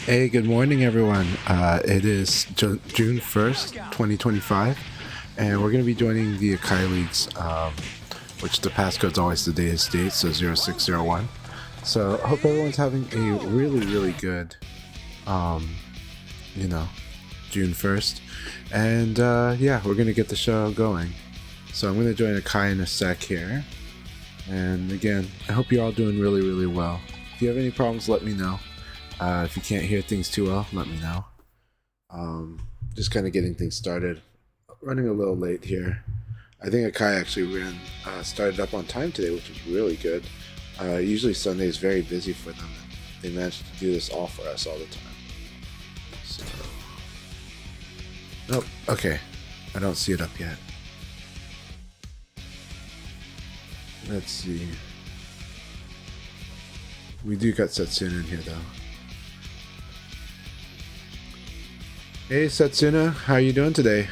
Hey, good morning, everyone. It is June 1st, 2025, and we're going to be joining the Akai Leagues, which the passcode's always the day's date, so 0601. So I hope everyone's having a really, really good, you know, June 1st. And yeah, we're going to get the show going. So I'm going to join Akai in a sec here. And again, I hope you're all doing really, really well. If you have any problems, let me know. If you can't hear things too well, let me know. Just kind of getting things started. Running a little late here. I think Akai actually started up on time today, which was really good. Usually Sunday is very busy for them. They managed to do this all for us all the time. So, nope. Okay, I don't see it up yet. Let's see. We do got Setsuna in here though. Hey Setsuna, how are you doing today?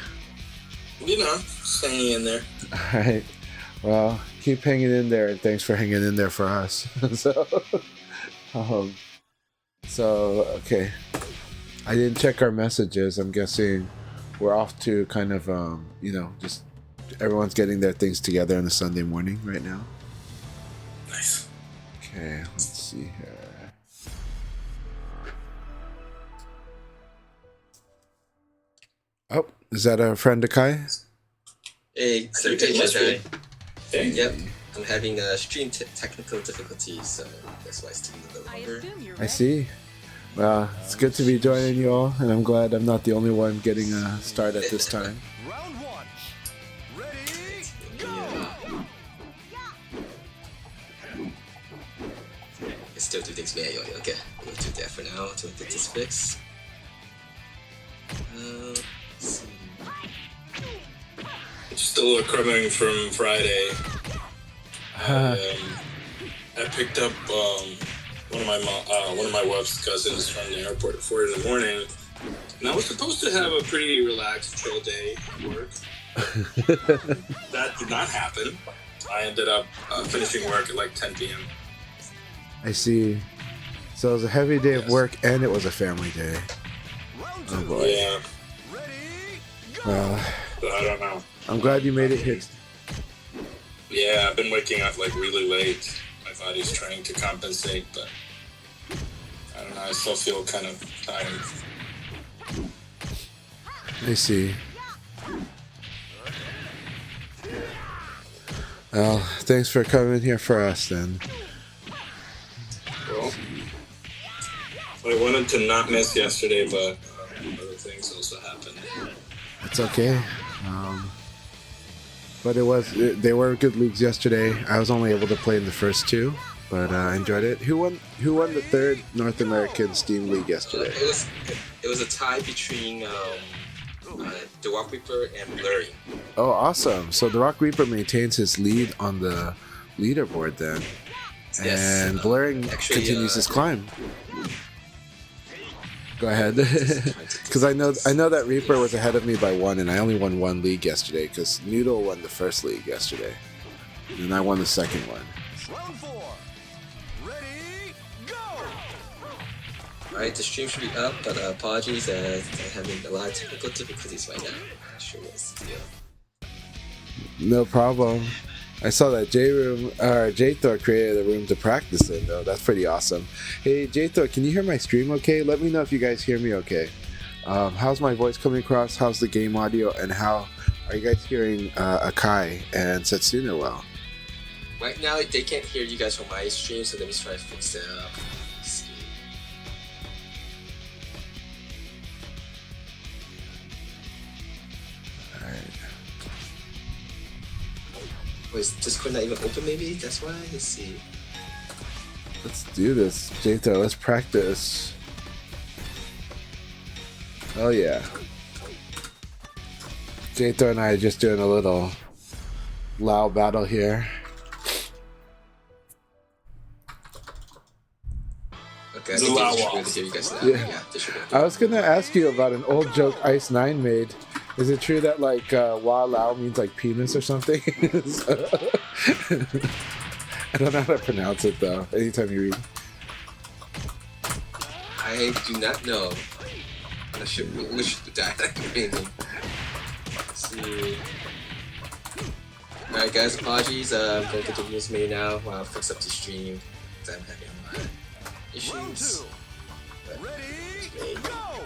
You know, just hanging in there. Alright. Well, keep hanging in there and thanks for hanging in there for us. So okay. I didn't check our messages. I'm guessing we're off to kind of just everyone's getting their things together on a Sunday morning right now. Nice. Okay, let's see here. Oh, is that our friend Akai? Hey, Thursday, my time. Hey. Yep, I'm having stream technical difficulties, so that's why it's taking a little longer. I see. Well, it's good to be joining you all, and I'm glad I'm not the only one getting a start at this time. Round one. Ready, go! It still do things manually. Okay, we'll do that for now to get this fixed. Let's see. Still recovering from Friday. I picked up one of my wife's cousins from the airport at 4 in the morning, and I was supposed to have a pretty relaxed, chill day at work. That did not happen. I ended up finishing work at like 10 p.m. I see. So it was a heavy day of work, and it was a family day. Oh boy. Yeah. Well, So I don't know. I'm glad you made it here. Yeah, I've been waking up like really late. My body's trying to compensate, but I don't know. I still feel kind of tired. I see. Well, thanks for coming here for us then. Well, I wanted to not miss yesterday, but other things also happened. It's okay. But they were good leagues yesterday. I was only able to play in the first two, but I enjoyed it. Who won the third North American Steam League yesterday? It was a tie between the Rock Reaper and Blurry. Oh, awesome. So the Rock Reaper maintains his lead on the leaderboard then. Yes, And Blurring actually, continues his climb. Go ahead. Because I know that Reaper was ahead of me by one, and I only won one league yesterday because Noodle won the first league yesterday. And I won the second one. Round four. Ready, go! Alright, the stream should be up, but apologies as I'm having a lot of technical difficulties right now. Sure was. Yeah. No problem. I saw that J-Thor created a room to practice in, though. That's pretty awesome. Hey, J-Thor, can you hear my stream okay? Let me know if you guys hear me okay. How's my voice coming across? How's the game audio? And how are you guys hearing Akai and Setsuna well? Right now, they can't hear you guys from my stream, so let me try to fix that up. Let's see. Alright. Oh, is Discord not even open, maybe? That's why? Let's see. Let's do this, J-Thor. Let's practice. Oh, yeah. J-Thor and I are just doing a little loud battle here. Okay, I It's a think loud they should be wall. able to hear you guys now. Yeah. Yeah, they should be able to. I was gonna ask you about an old joke Ice 9 made. Is it true that like Wa Lao means like penis or something? I don't know how to pronounce it though. Anytime you read. I do not know. We should die. Let's see. Alright guys, apologies. I'm going to get the rules made now while I fix up the stream because I'm having a lot of Round issues. two. But Ready, okay. go!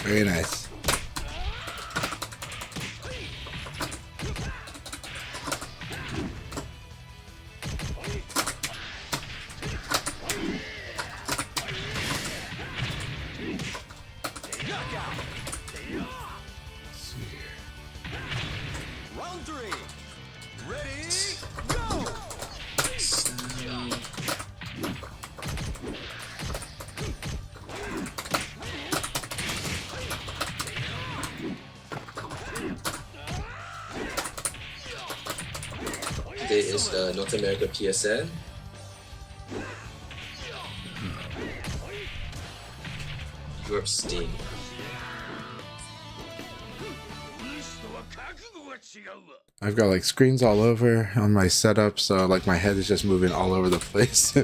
Very nice. Round three. Ready, go! Today is the North America PSN. Europe Steam. I've got like screens all over on my setup, so like my head is just moving all over the place.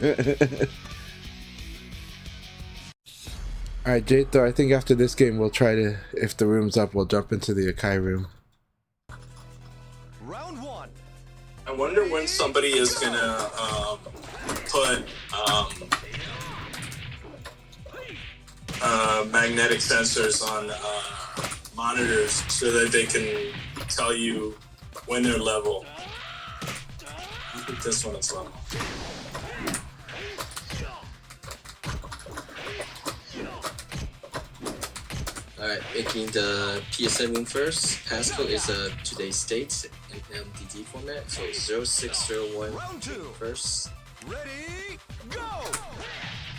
Alright, Jade, though, I think after this game we'll try to, if the room's up, we'll jump into the Akai room. Round one. I wonder when somebody is gonna put magnetic sensors on monitors so that they can tell you when they're level. I think this one is level. Alright, making the PSN room first. Passcode is today's date in MDD format, so 0601 Round two. first. Ready, go!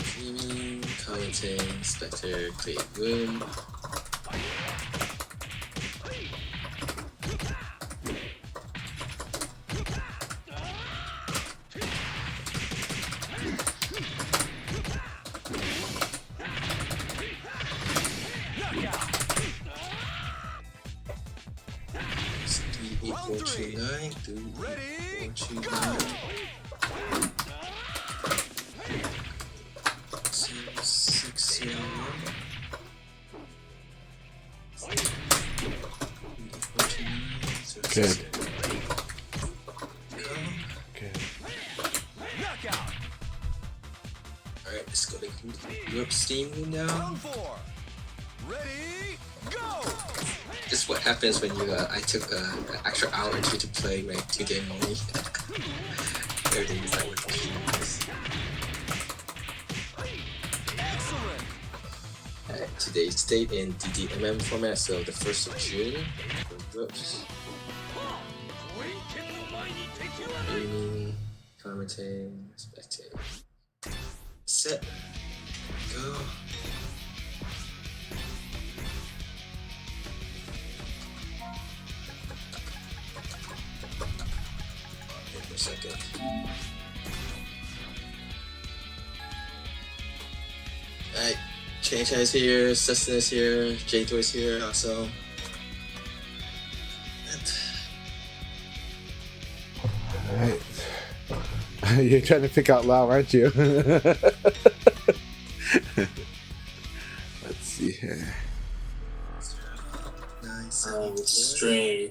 Streaming, commenting, Spectre, create room. It's 38429, 38429. 601. Good. Good. Knockout. Alright, let's go to Europe Steam room now. Round four. Ready, go! This is what happens when you I took an extra hour or two to play my 2-game only. Everything is not working. Excellent. Alright, today's date in DDMM format, so the 1st of June. Whoops. Streaming, commenting, spectating. Set. Go. Wait for a second. Alright, Change is here, Sustin is here, J2 is here also. Alright. You're trying to pick out Lao, aren't you? Let's see here. Nice. Stream.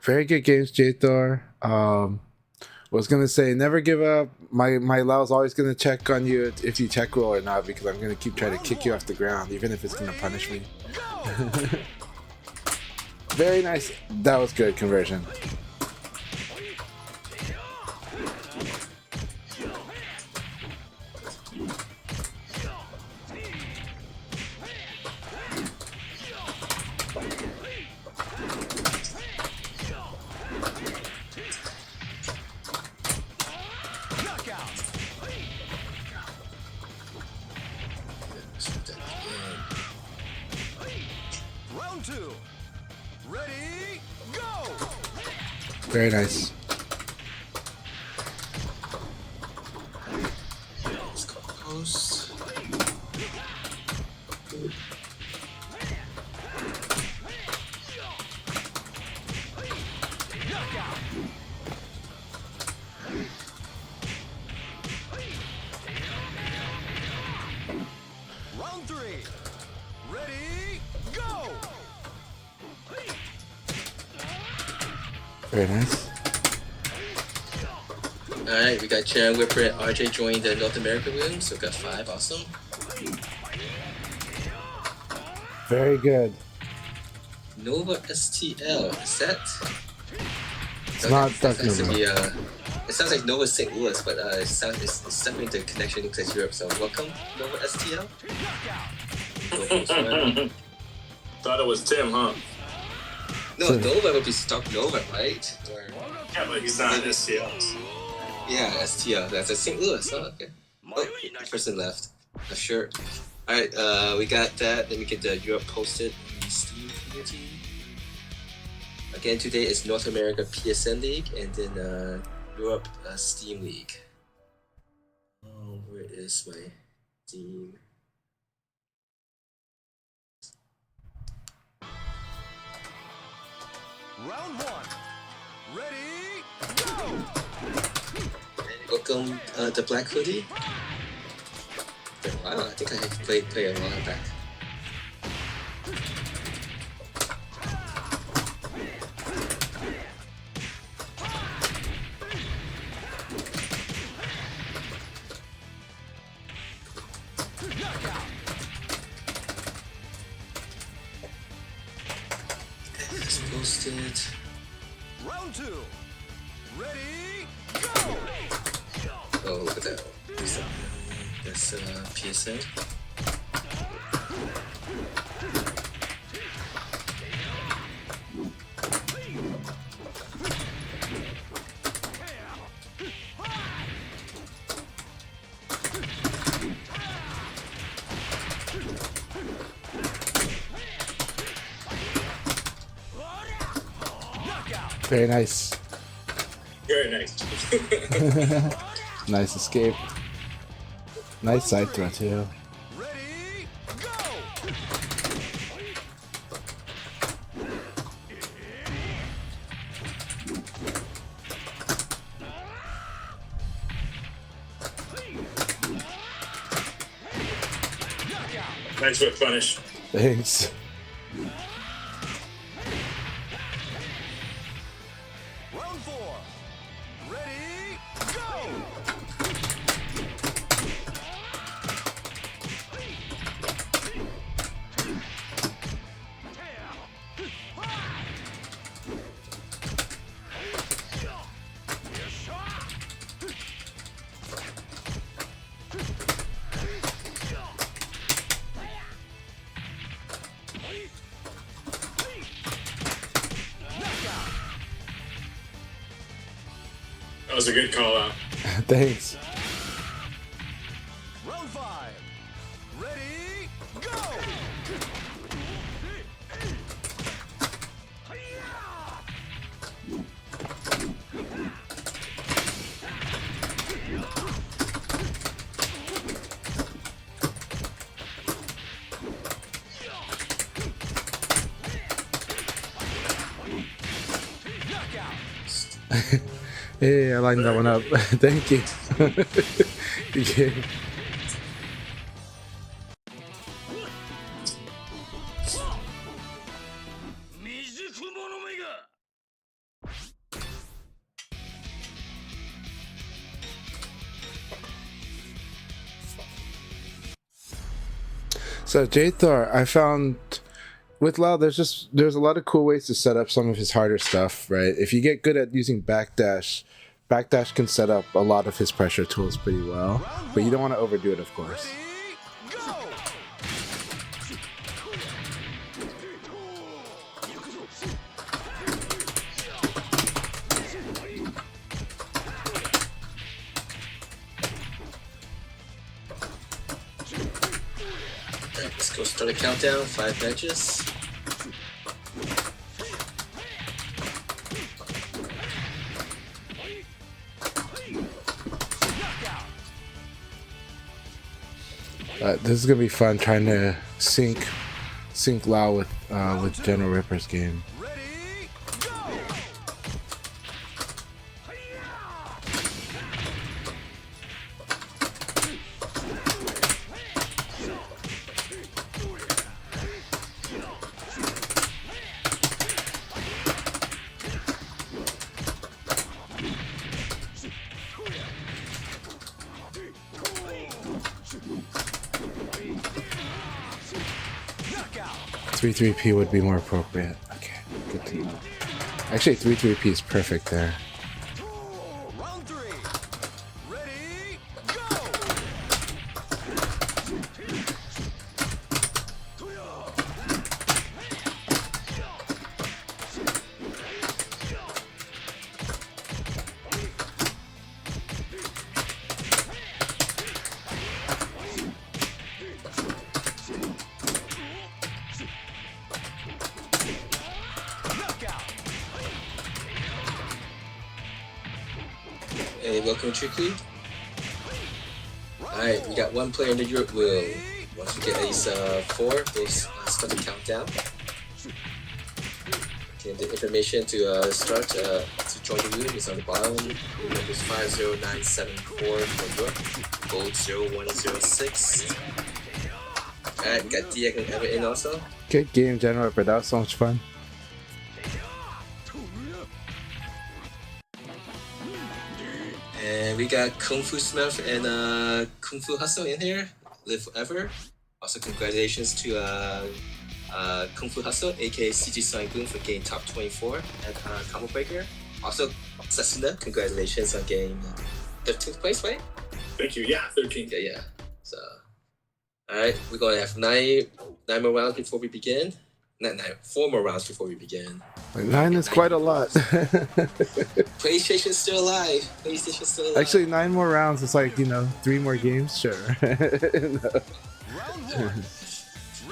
Very good games, J-Thor. Was gonna say never give up. My Lao's always gonna check on you if you check well or not, because I'm gonna keep trying to kick you off the ground, even if it's gonna punish me. Very nice. That was good conversion. Round two. Ready, go! Very nice. Let's go post. Knockout. Round 3. Ready, go! Very nice. Alright, we got Chair Whipper and RJ joined the North America room, so we got 5, awesome. Very good. Nova STL, is that? It's not Dark has to Nova. be, it sounds like Nova St. Louis, but it's definitely the connection looks like Europe, so welcome, Nova STL. Thought it was Tim, huh? No, So- Nova would be Stock Nova, right? Or, Yeah, but he's not STLs. yeah, STL, that's a St. Louis, huh? Okay. Oh, the person left. A shirt. Alright, we got that, then we get the Europe posted in the Steam community. Again, today is North America PSN League, and then Europe Steam League. Oh, where is my Steam? Round 1. Ready, go! Welcome, the Black Hoodie. Wow, I think I play a while back. Knockout. It's posted. Round 2. Ready, go! Oh, look at that. That's PSN. Knockout. Very nice. Very nice. Nice escape. Nice side throw too. Ready, go! Knockout. Nice whip punish. Thanks. Round 4. Ready, go! That was a good call out. Thanks. Round 5. Ready, go! Knockout. Hey, I lined that one up. Thank you. Good game. So Jthor, I found with Lau, there's a lot of cool ways to set up some of his harder stuff, right? If you get good at using backdash, backdash can set up a lot of his pressure tools pretty well, but you don't want to overdo it, of course. Ready, go! Alright, let's go start a countdown. 5 matches. This is gonna be fun trying to sync Lau with General Ripper's game. Ready, go! 3-3-P would be more appropriate. Okay, good to know. Actually, 3-3-P is perfect there. Round 3. Ready, go! Hey, welcome to Tricky. Alright, we got one player in the Europe room. Once we get at least 4, we'll start the countdown. Okay, the information to start to join the room is on the bottom. Room number is 50974 for Europe. Code 0106. Alright, got Diak and Ever in also. Good game, General, but that was so much fun. And we got Kung Fu Smurf and Kung Fu Hustle in here. Live forever. Also, congratulations to Kung Fu Hustle, aka CG Sonic Boom, for getting top 24 at Combo Breaker. Also, Sasuna, congratulations on getting 13th place, right? Thank you. Yeah, 13. Yeah. So, alright, we're gonna have nine more rounds before we begin. Not 9, 4 more rounds before we begin. Like 9 is quite a lot. PlayStation's still alive. Actually, 9 more rounds. It's like, 3 more games. Sure. No. Round 1.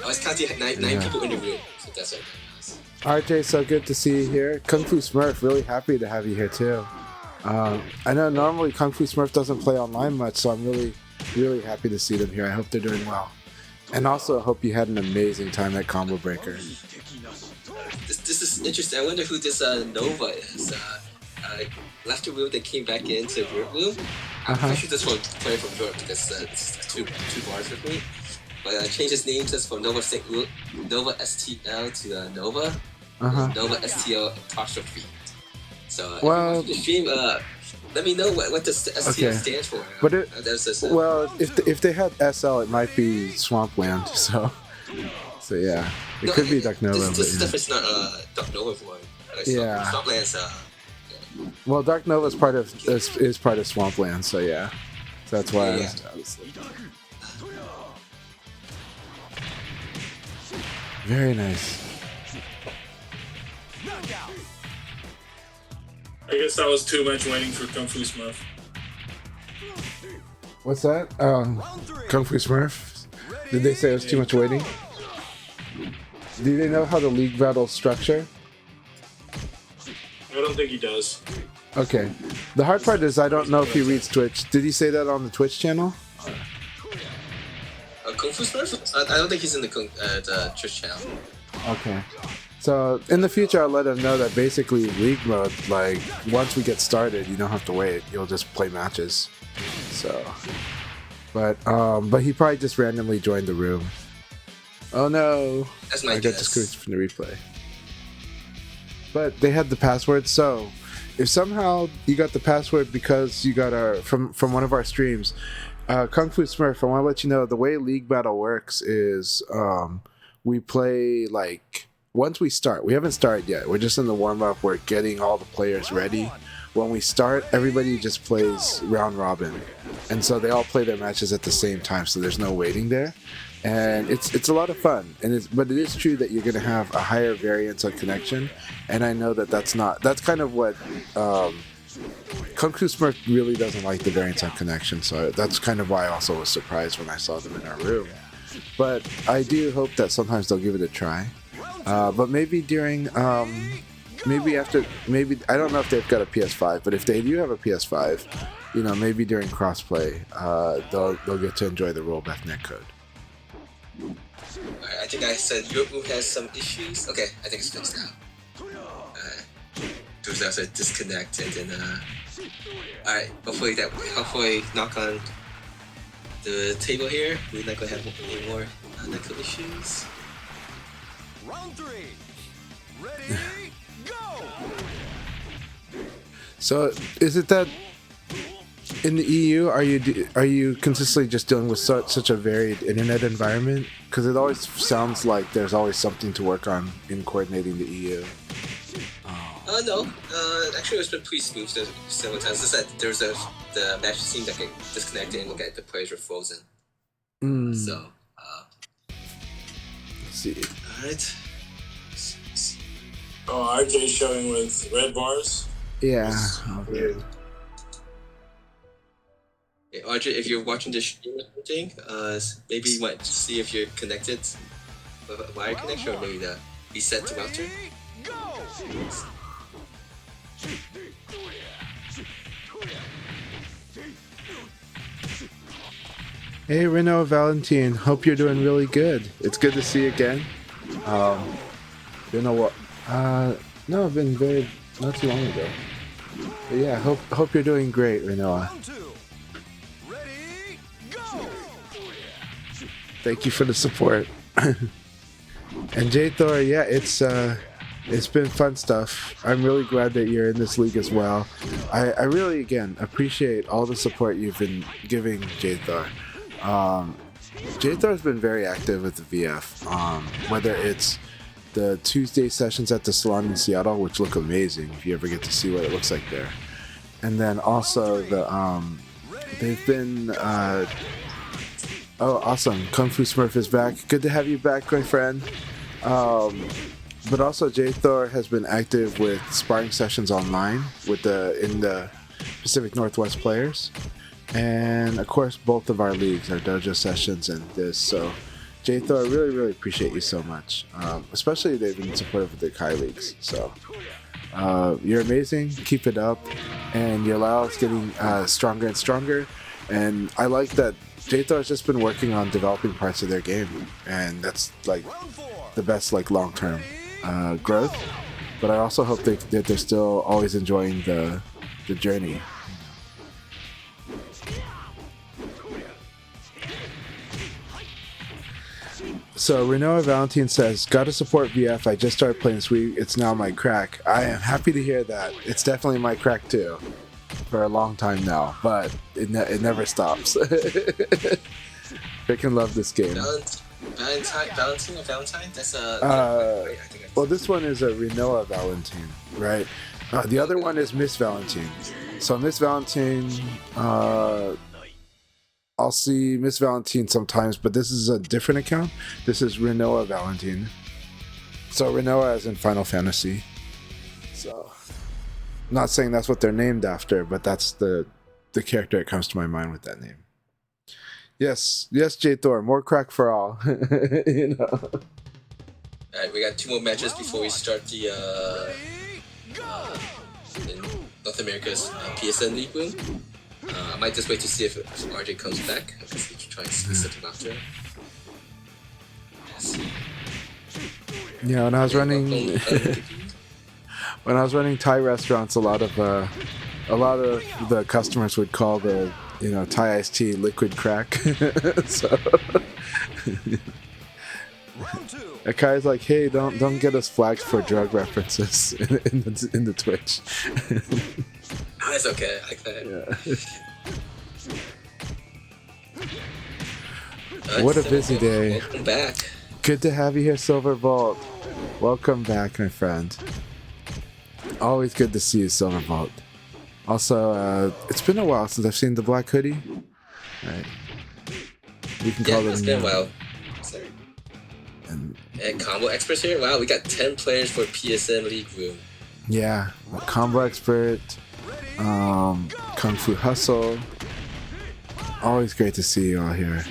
I was counting 9 people in the room, so that's what RJ, so good to see you here. Kung Fu Smurf, really happy to have you here too. I know normally Kung Fu Smurf doesn't play online much, so I'm really, really happy to see them here. I hope they're doing well. And also, I hope you had an amazing time at Combo Breaker. This is interesting. I wonder who this Nova is. Left the room, they came back into the room. I'm pretty sure this one player from Europe because it's two bars with me. But I changed his name just from Nova STL to Nova. Nova STL apostrophe. So well, the stream, let me know what the STL stands for. But if they had SL, it might be Swampland. So yeah, it could be Dark Nova. This stuff is not Dark Nova for yeah. Swampland's well, Dark Nova is part of Swampland, so yeah. So that's why I was very nice. I guess that was too much waiting for Kung Fu Smurf. What's that? Kung Fu Smurf? Did they say it was too much waiting? Do they know how the league battles structure? I don't think he does. Okay. The hard part is I don't know if he reads Twitch. Did he say that on the Twitch channel? Kung Fu Smurf? I don't think he's in the Twitch channel. Okay. So in the future, I'll let him know that basically league mode, like once we get started, you don't have to wait. You'll just play matches. So, but he probably just randomly joined the room. Oh no! That's my I guess. got discouraged from the replay. But they had the password, so if somehow you got the password because you got from one of our streams, Kung Fu Smurf, I want to let you know the way League Battle works is we play like once we start. We haven't started yet. We're just in the warm up. We're getting all the players ready. When we start, everybody just plays round robin, and so they all play their matches at the same time. So there's no waiting there. And it's a lot of fun, but it is true that you're going to have a higher variance of connection, and I know that's kind of what Kung Fu Smurf really doesn't like, the variance on connection, so that's kind of why I also was surprised when I saw them in our room. But I do hope that sometimes they'll give it a try, but maybe during maybe I don't know if they've got a PS5, but if they do have a PS5, maybe during crossplay they'll get to enjoy the rollback netcode. I think I said your room has some issues. Okay, I think it's fixed now. There was also a disconnect, and then alright, hopefully knock on the table here. We're not gonna have any more netcode issues. Round 3. Ready, go! So is it that In the EU, are you consistently just dealing with such a varied internet environment? Because it always sounds like there's always something to work on in coordinating the EU. No. Actually, it's been pretty smooth several times. Just that there's the match scene that get disconnected and look at the players were frozen. So, Let's see. alright. Oh, RJ showing with red bars. Yeah. Weird. Hey, Audrey, if you're watching this stream or something, maybe you might see if you're connected with a wire connection or maybe the reset to router. Hey, Renault Valentine. Hope you're doing really good. It's good to see you again. Been a while. No, I've been very not too long ago. But yeah, hope you're doing great, Renault. Round 2. Ready, go! Thank you for the support. And J Thor, yeah, it's been fun stuff. I'm really glad that you're in this league as well. I really again appreciate all the support you've been giving J Thor. J Thor's been very active with the VF. Whether it's the Tuesday sessions at the salon in Seattle, which look amazing if you ever get to see what it looks like there, and then also the they've been oh awesome, Kung Fu Smurf is back. Good to have you back, my friend. But also J Thor has been active with sparring sessions online with in the Pacific Northwest players, and of course both of our leagues, our dojo sessions and this. So J Thor, I really appreciate you so much. Especially they've been supportive of the Akai leagues. So you're amazing. Keep it up, and your Lao is getting stronger and stronger. And I like that J Thor has just been working on developing parts of their game, and that's like the best like long-term growth. But I also hope that they're still always enjoying the journey. So Renault Valentine says, "Gotta support VF. I just started playing this week. It's now my crack." I am happy to hear that. It's definitely my crack too, for a long time now. But it never stops. Freaking love this game. Valentine? That's Well, this one is a Renault Valentine, right? The other one is Miss Valentine. So Miss Valentine, I'll see Miss Valentine sometimes, but this is a different account. This is Renault Valentine. So Renault as in Final Fantasy. So, I'm not saying that's what they're named after, but that's the character that comes to my mind with that name. Yes, J Thor, more crack for all. You know. Alright, we got 2 more matches before we start the in North America's PSN League room. I might just wait to see if RJ comes back. I guess we can try and set him after. Yeah, when I was running Thai restaurants, a lot of the customers would call the Thai iced tea liquid crack. So Akai's like, hey, don't get us flagged for drug references in the Twitch. That's okay. I like that. Yeah. What a busy day. Welcome back. Good to have you here, Silver Vault. Welcome back, my friend. Always good to see you, Silver Vault. Also, it's been a while since I've seen the black hoodie. Right. We can call them. It's been a while. Sorry. And combo experts here. Wow, we got 10 players for PSN League room. Yeah, combo expert, Kung Fu Hustle. Always great to see you all here.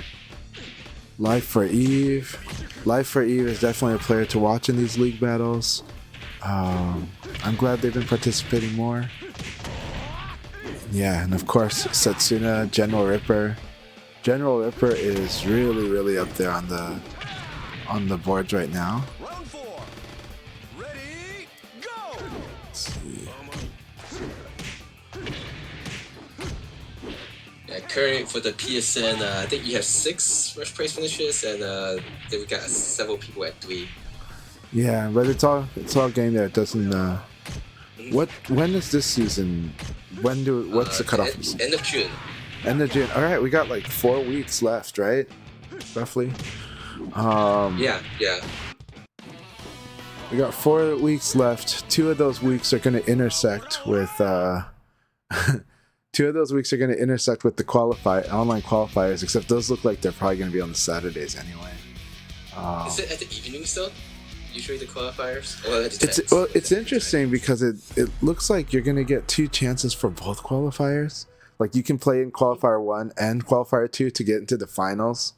Life for Eve. Life for Eve is definitely a player to watch in these league battles. I'm glad they've been participating more. Yeah, and of course, Setsuna, General Ripper. General Ripper is really up there on the boards right now. Round 4. Ready, go! Let's see. Yeah, currently for the PSN, I think you have 6 first place finishes, and then we got several people at 3. Yeah, but it's all getting there. It doesn't. When is this season What's the cutoff? End of June. End of June. All right, we got like 4 weeks left, right? Roughly. Yeah. We got 4 weeks left. 2 of those weeks are going to intersect with. 2 of those weeks are going to intersect with the online qualifiers. Except those look like they're probably going to be on the Saturdays anyway. Is it at the evenings though? Usually the qualifiers. It's interesting because it looks like you're going to get 2 chances for both qualifiers. Like you can play in qualifier 1 and qualifier 2 to get into the finals.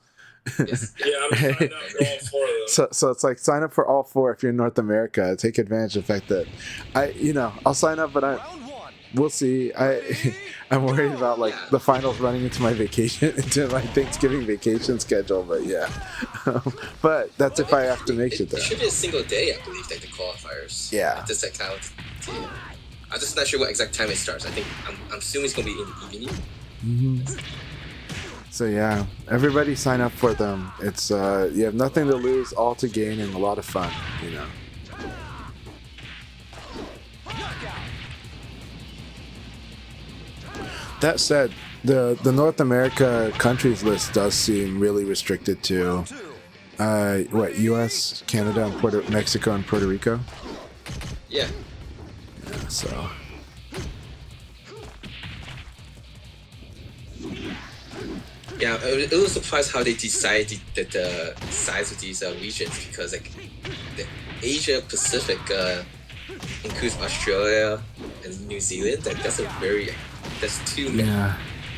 Yes. Yeah, I'm signed up for all 4 of them. So it's like sign up for all 4 if you're in North America. Take advantage of the fact that I'll sign up, but we'll see. I'm worried about like the finals running into my into my Thanksgiving vacation schedule. But yeah, but that's if I have to make it there. It should be a single day, I believe, like the qualifiers. Yeah. Just that count. I'm just not sure what exact time it starts. I think I'm assuming it's gonna be in the evening. Mm-hmm. So yeah, everybody sign up for them. It's you have nothing to lose, all to gain, and a lot of fun. That said, the North America countries list does seem really restricted to U.S., Canada, and Mexico, and Puerto Rico. Yeah. So. Yeah, it was surprised how they decided the size of these regions because like the Asia Pacific includes Australia and New Zealand. That's 2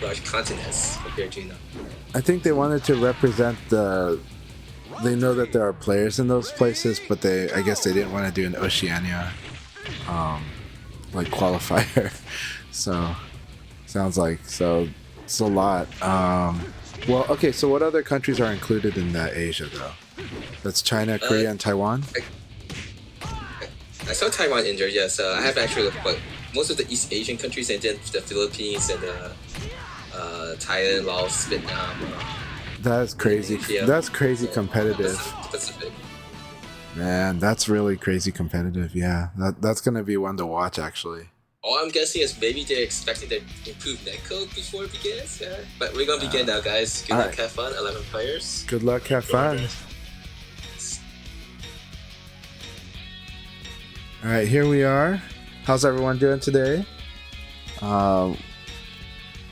large continents compared to I think they wanted to represent They know that there are players in those places, but I guess they didn't want to do an Oceania, like qualifier. So sounds like it's a lot. Well, okay. So what other countries are included in that Asia though? That's China, Korea, and Taiwan. I saw Taiwan in there. Yes, I have actually but most of the East Asian countries and then the Philippines and Thailand, Laos, Vietnam. That's crazy. Indonesia. That's crazy competitive. Pacific. Man, that's really crazy competitive. Yeah, that's gonna be one to watch actually. All I'm guessing is maybe they're expecting to improve netcode before it begins. Yeah. But we're gonna begin now, guys. Good luck, have fun. 11 players. Good luck, have fun. All right, here we are. How's everyone doing today?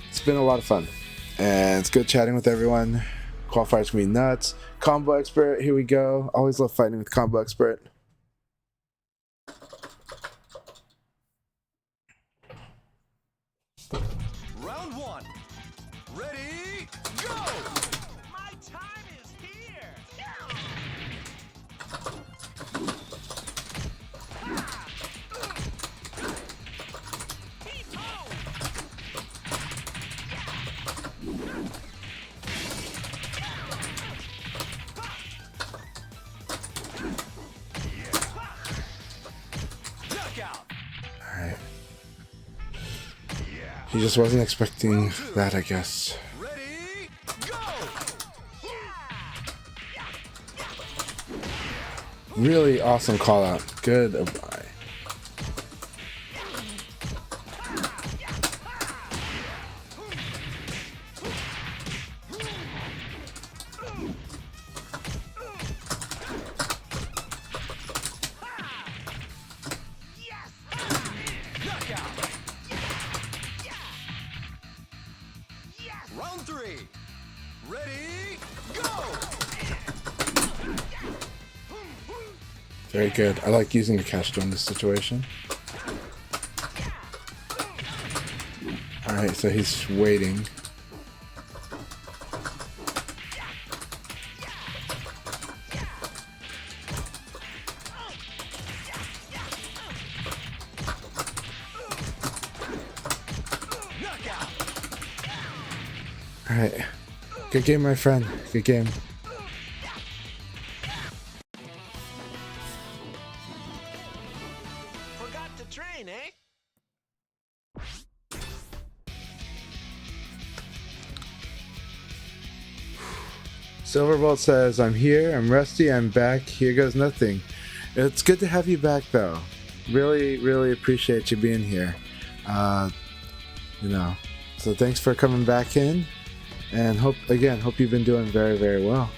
It's been a lot of fun, and it's good chatting with everyone. Qualifiers can be nuts. Combo expert, here we go. Always love fighting with combo expert. Round 1. Ready, go! My time is here! Alright. He just wasn't expecting that, I guess. Ready, go! Really awesome call out. Good. Oh, bye. Round 3. Ready, go! Very good. I like using the cash in this situation. Alright, so he's waiting. Alright. Good game, my friend. Good game. Forgot to train, eh? Silverbolt says, I'm here, I'm rusty, I'm back, here goes nothing. It's good to have you back though. Really, really appreciate you being here. you know. So thanks for coming back in, and hope you've been doing very, very well.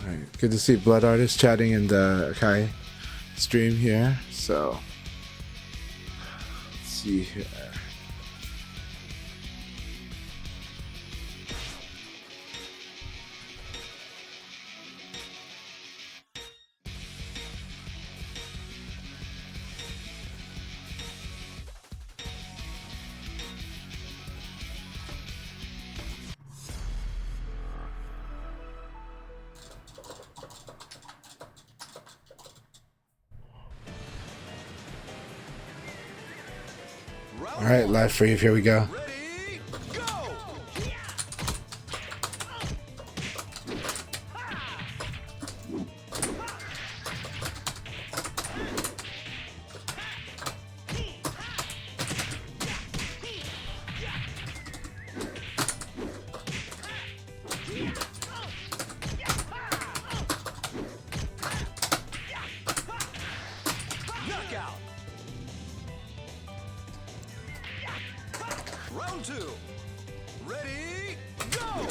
Alright, good to see Blood Artist chatting in the Akai stream here. So let's see here. Round Alright, one. live free, here we go. Ready, go! Knockout. Round two. Ready, go!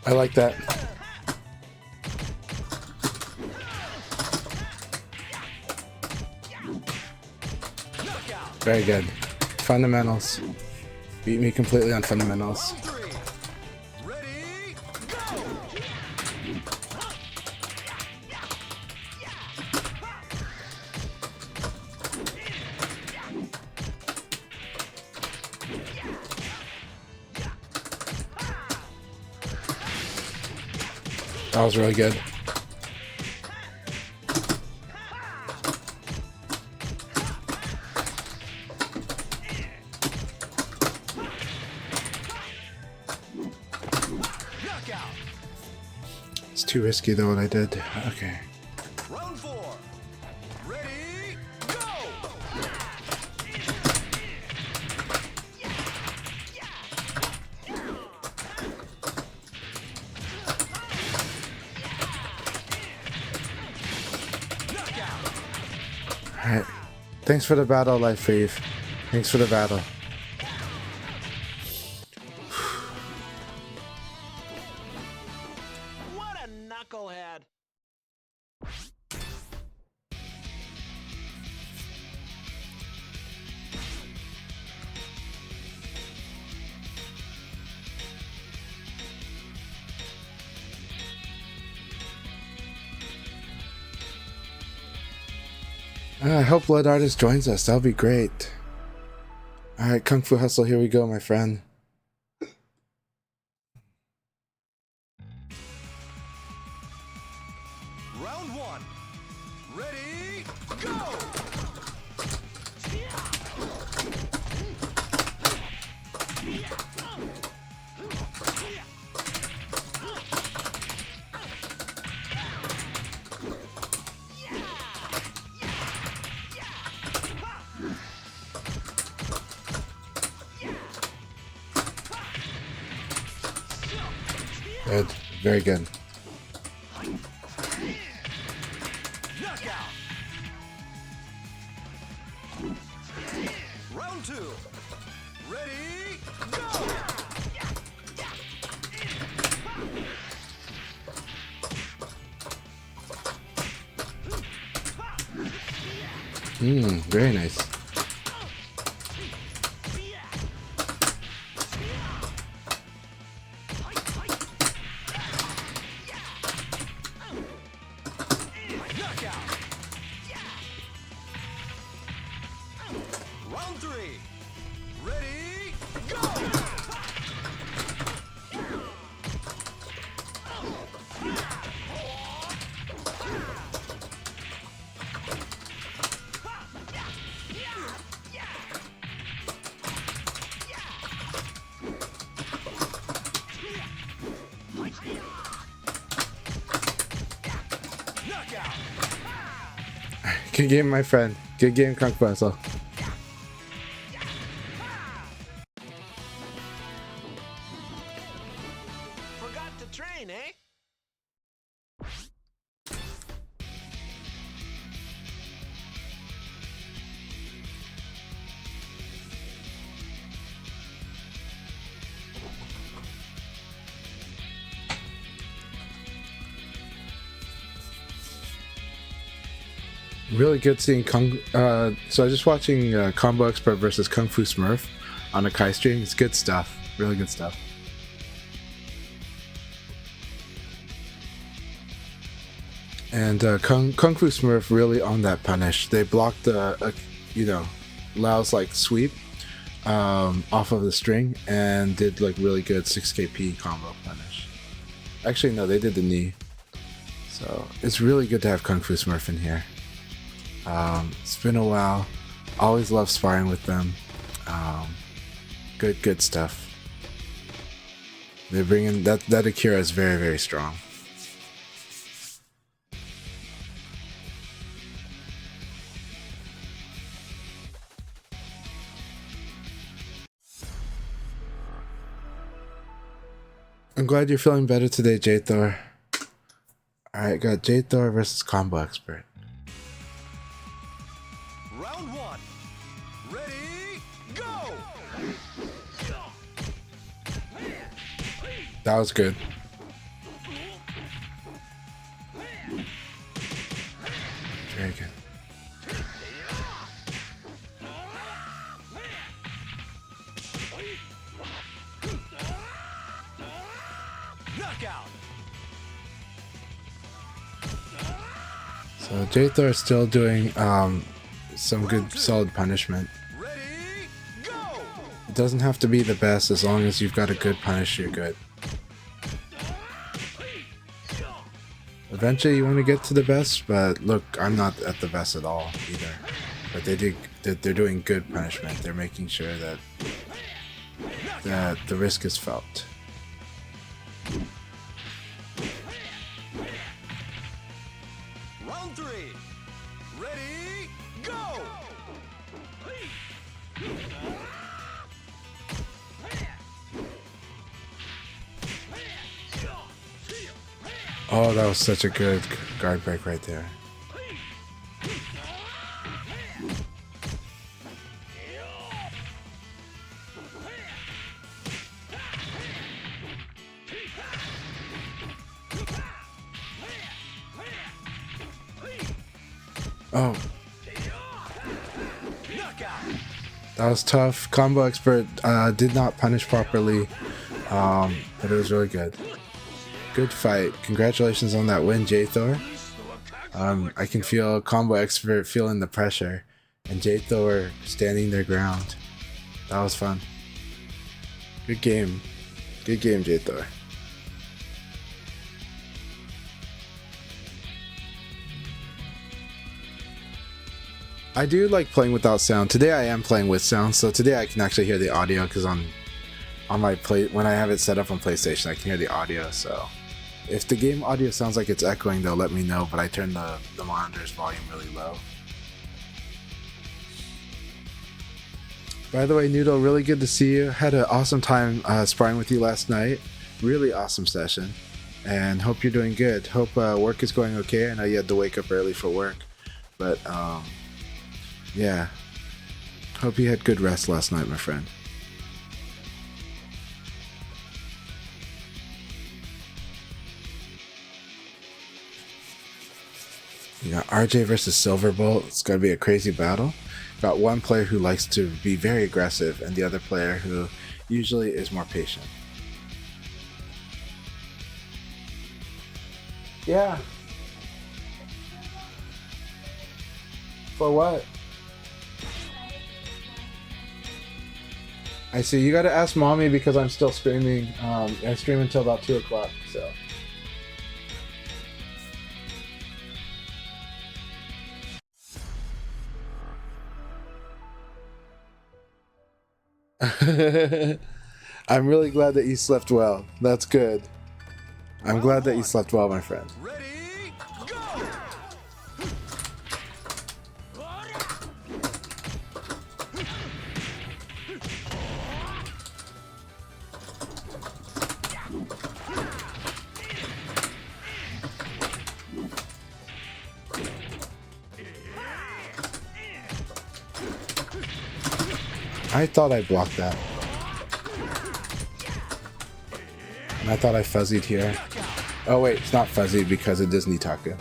I like that. Knockout. Very good. Fundamentals. Beat me completely on fundamentals. Round three. Ready, go! That was really good. Knockout. It's too risky though what I did. Okay. Round four. Ready, go! Knockout. Alright. Thanks for the battle, Life Fave. Thanks for the battle. What a knucklehead. I hope Blood Artist joins us. That'll be great. Alright, Kung Fu Hustle, here we go, my friend. Round one. Ready, go! Good. Very good. Knockout. Round two. Ready, go! Very nice. Knockout. Round three. Ready, go! Good game, my friend. Good game, Kung Fu Hustle. Forgot to train, eh? Really good seeing Kung. So I was just watching Combo Expert versus Kung Fu Smurf on Akai'S stream. It's good stuff. Really good stuff. And Kung Fu Smurf really on that punish. They blocked the, Lao's like sweep off of the string and did like really good 6KP combo punish. Actually, no, they did the knee. So it's really good to have Kung Fu Smurf in here. It's been a while. Always love sparring with them. Good stuff. They bring in that Akira is very, very strong. I'm glad you're feeling better today, J-Thor. Alright, got J-Thor versus Combo Expert. Round one. Ready, go! That was good. Very good. Knockout. So J-Thor is still doing some good solid punishment. Ready, go! It doesn't have to be the best as long as you've got a good punish, you're good. Eventually you want to get to the best, but look, I'm not at the best at all either. But they're doing good punishment. They're making sure that the risk is felt. Round three. Ready, go! Oh, that was such a good guard break right there. Oh, that was tough. Combo Expert did not punish properly, but it was really good. Good fight. Congratulations on that win, J-Thor. I can feel Combo Expert feeling the pressure, and J-Thor standing their ground. That was fun. Good game. Good game, J-Thor. I do like playing without sound. Today I am playing with sound, so today I can actually hear the audio because on my when I have it set up on PlayStation, I can hear the audio. So if the game audio sounds like it's echoing, they'll let me know. But I turn the monitor's volume really low. By the way, Noodle, really good to see you. Had an awesome time sparring with you last night. Really awesome session, and hope you're doing good. Hope work is going okay. I know you had to wake up early for work, but yeah. Hope you had good rest last night, my friend. You got RJ versus Silverbolt. It's gonna be a crazy battle. Got one player who likes to be very aggressive and the other player who usually is more patient. Yeah. For what? I see. You gotta ask mommy because I'm still streaming. I stream until about 2 o'clock, so. I'm really glad that you slept well. That's good. I'm glad that you slept well, my friend. Ready, go! I thought I blocked that. And I thought I fuzzied here. Oh wait, it's not fuzzy because it is Nitaku.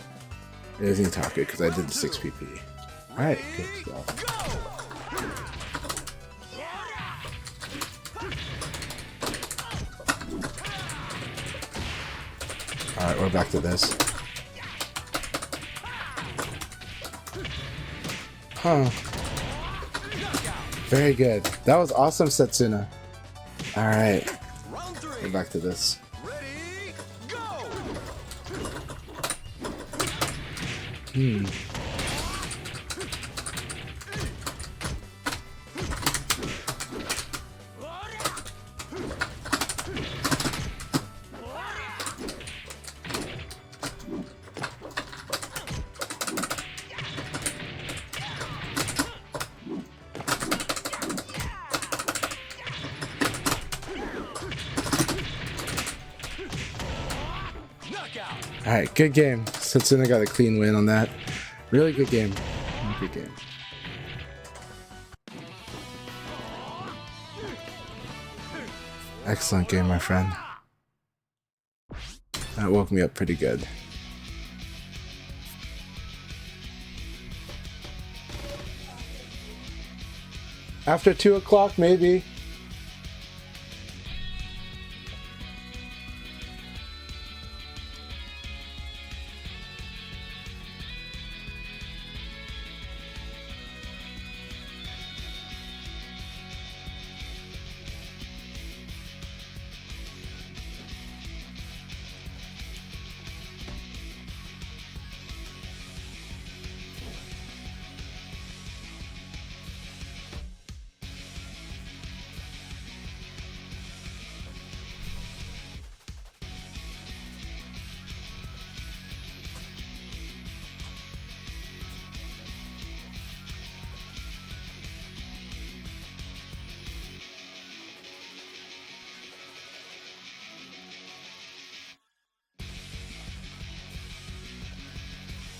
It is Nitaku because I did the 6 PP. Alright, good stuff. Alright, we're back to this. Huh. Very good. That was awesome, Setsuna. Alright. We're back to this. Ready, go! Alright, good game. Setsuna got a clean win on that. Really good game. Really good game. Excellent game, my friend. That woke me up pretty good. After 2 o'clock, maybe.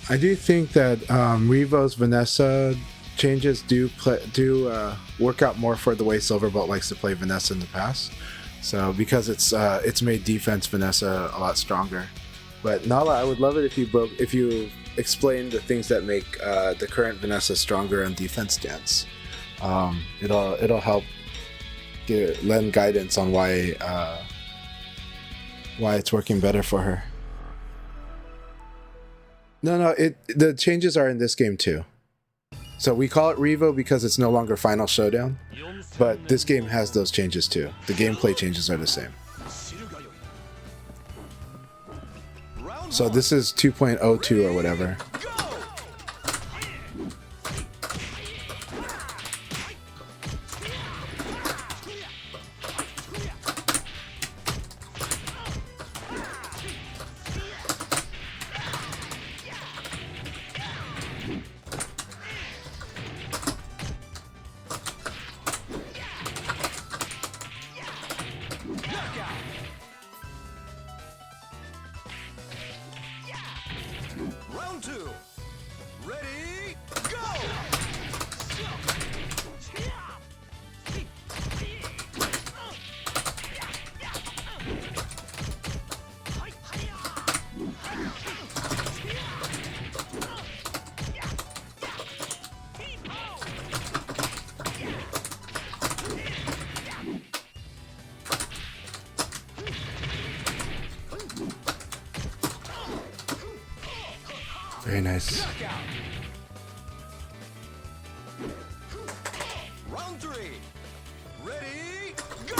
I do think that Revo's Vanessa changes do work out more for the way Silverbolt likes to play Vanessa in the past. So because it's made defense Vanessa a lot stronger. But Nala, I would love it if you explain the things that make the current Vanessa stronger on defense stance. It'll help lend guidance on why it's working better for her. No, the changes are in this game too. So we call it Revo because it's no longer Final Showdown, but this game has those changes too. The gameplay changes are the same. So this is 2.02 or whatever. Round 2. Ready, go! Very nice. Round 3. Ready, go!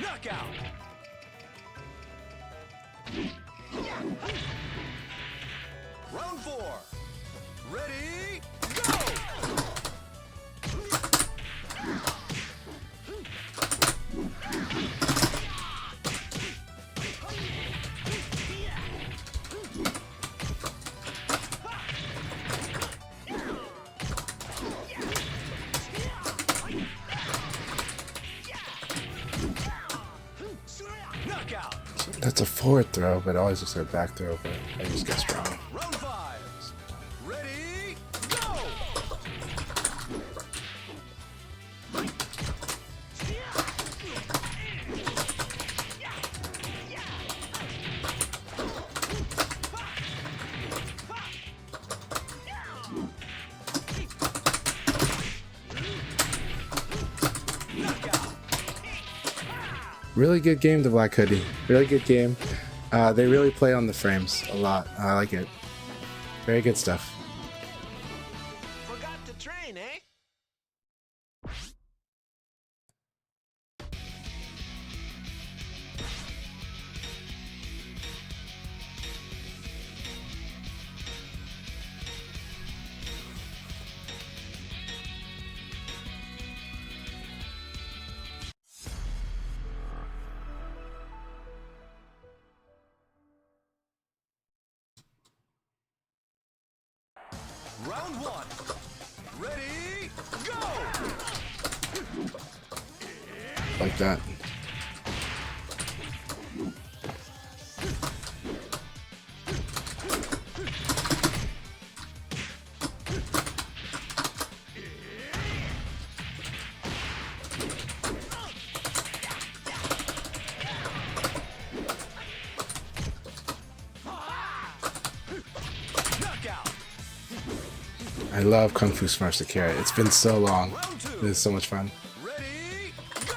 Knockout! Round 4. Ready, go! Knockout. That's a forward throw, but it always looks like a back throw, but I just get strong. Round 5. Ready, go! Really good game, the Black Hoodie. Really good game. They really play on the frames a lot. I like it. Very good stuff. Forgot to train, eh? Round 1. Ready, go! Like that. Knockout. I love Kung Fu Smurfs to carry. It's been so long. It is so much fun. Ready, go!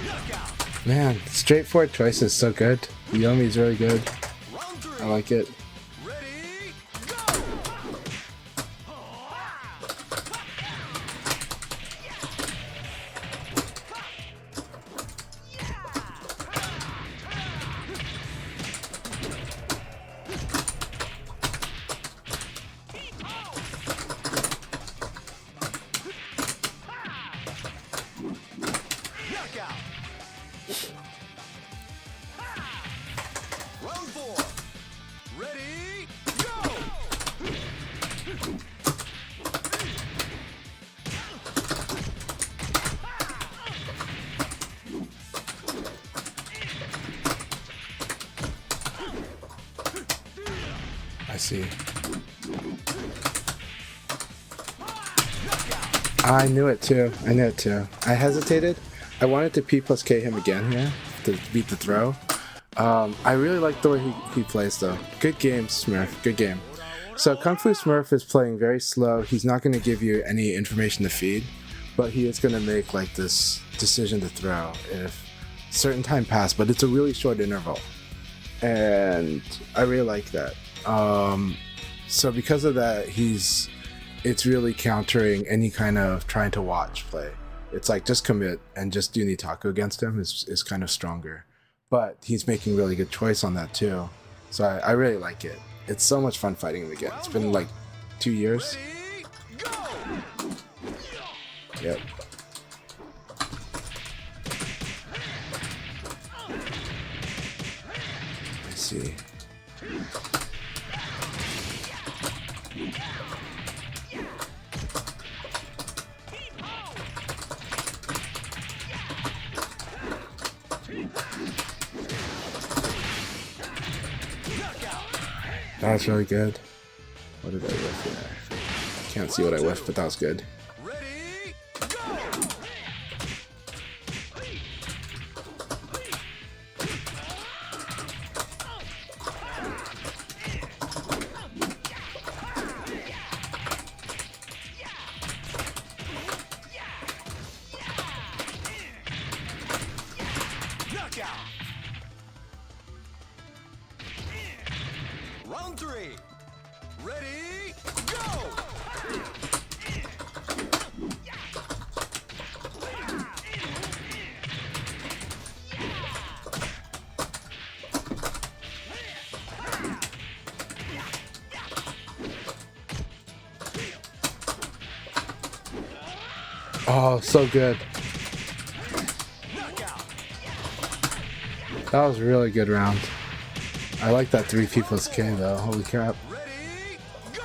Knockout. Man, straightforward choice is so good. Yomi is really good. Round 3. I like it. Ready, go! Knockout. Round 4. Ready, go! I see. I knew it too. I knew it too. I hesitated. I wanted to P plus K him again here to beat the throw. I really like the way he plays though. Good game, Smurf. Good game. So Kung Fu Smurf is playing very slow. He's not going to give you any information to feed, but he is going to make like this decision to throw if certain time passed, but it's a really short interval. And I really like that. So because of that, it's really countering any kind of trying to watch play. It's like just commit and just do Nitaku against him is kind of stronger. But he's making really good choice on that too. So I really like it. It's so much fun fighting him again. It's been like 2 years. Ready, go! Yep. I see. That's really good. What did I whiff there? Can't see what I whiffed, but that was good. Ready, go! Knockout. Round 3. Ready, go! Oh, so good. Knockout. That was a really good round. I like that 3P plus K though. Holy crap. Ready, go!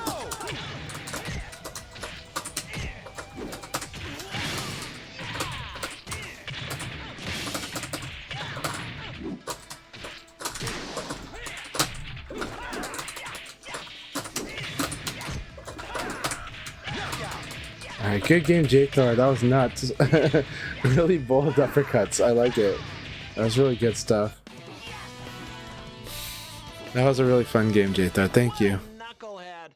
Alright, good game, J-Thor. That was nuts. Really bold uppercuts. I like it. That was really good stuff. That was a really fun game, J-Thor. Thank you. Knucklehead.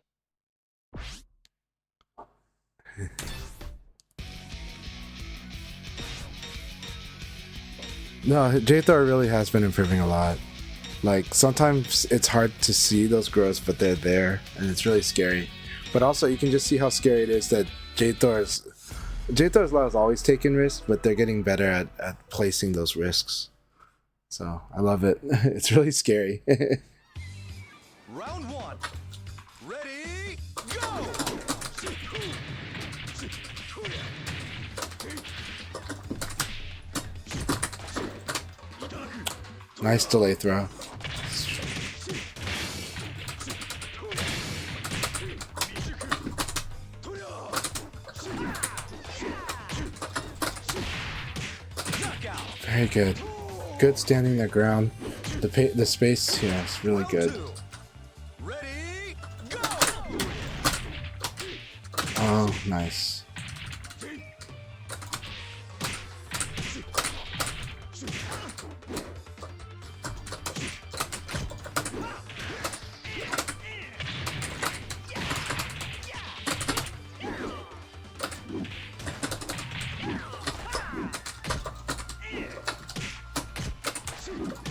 No, J-Thor really has been improving a lot. Like, sometimes it's hard to see those growths, but they're there, and it's really scary. But also, you can just see how scary it is that J-Thor's Law is always taking risks, but they're getting better at placing those risks. So, I love it. It's really scary. Round one. Ready, go! Nice delay throw. Very good. Good standing their ground. The space, yeah, is really good. Ready, go! Oh, nice.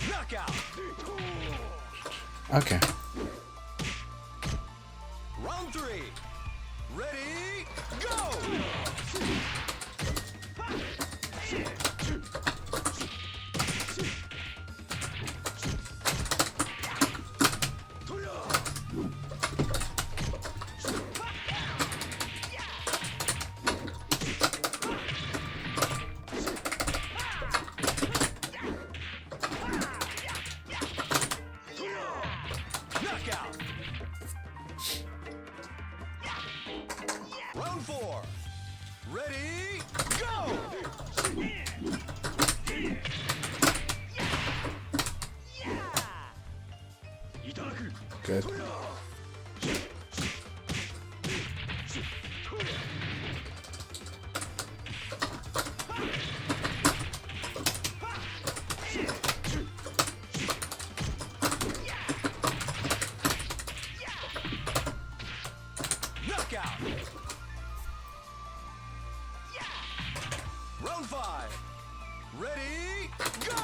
Knockout. Okay. Round three. Ready, go! Knockout. Round four. Ready, go! Good. Knockout. Round five. Ready, go!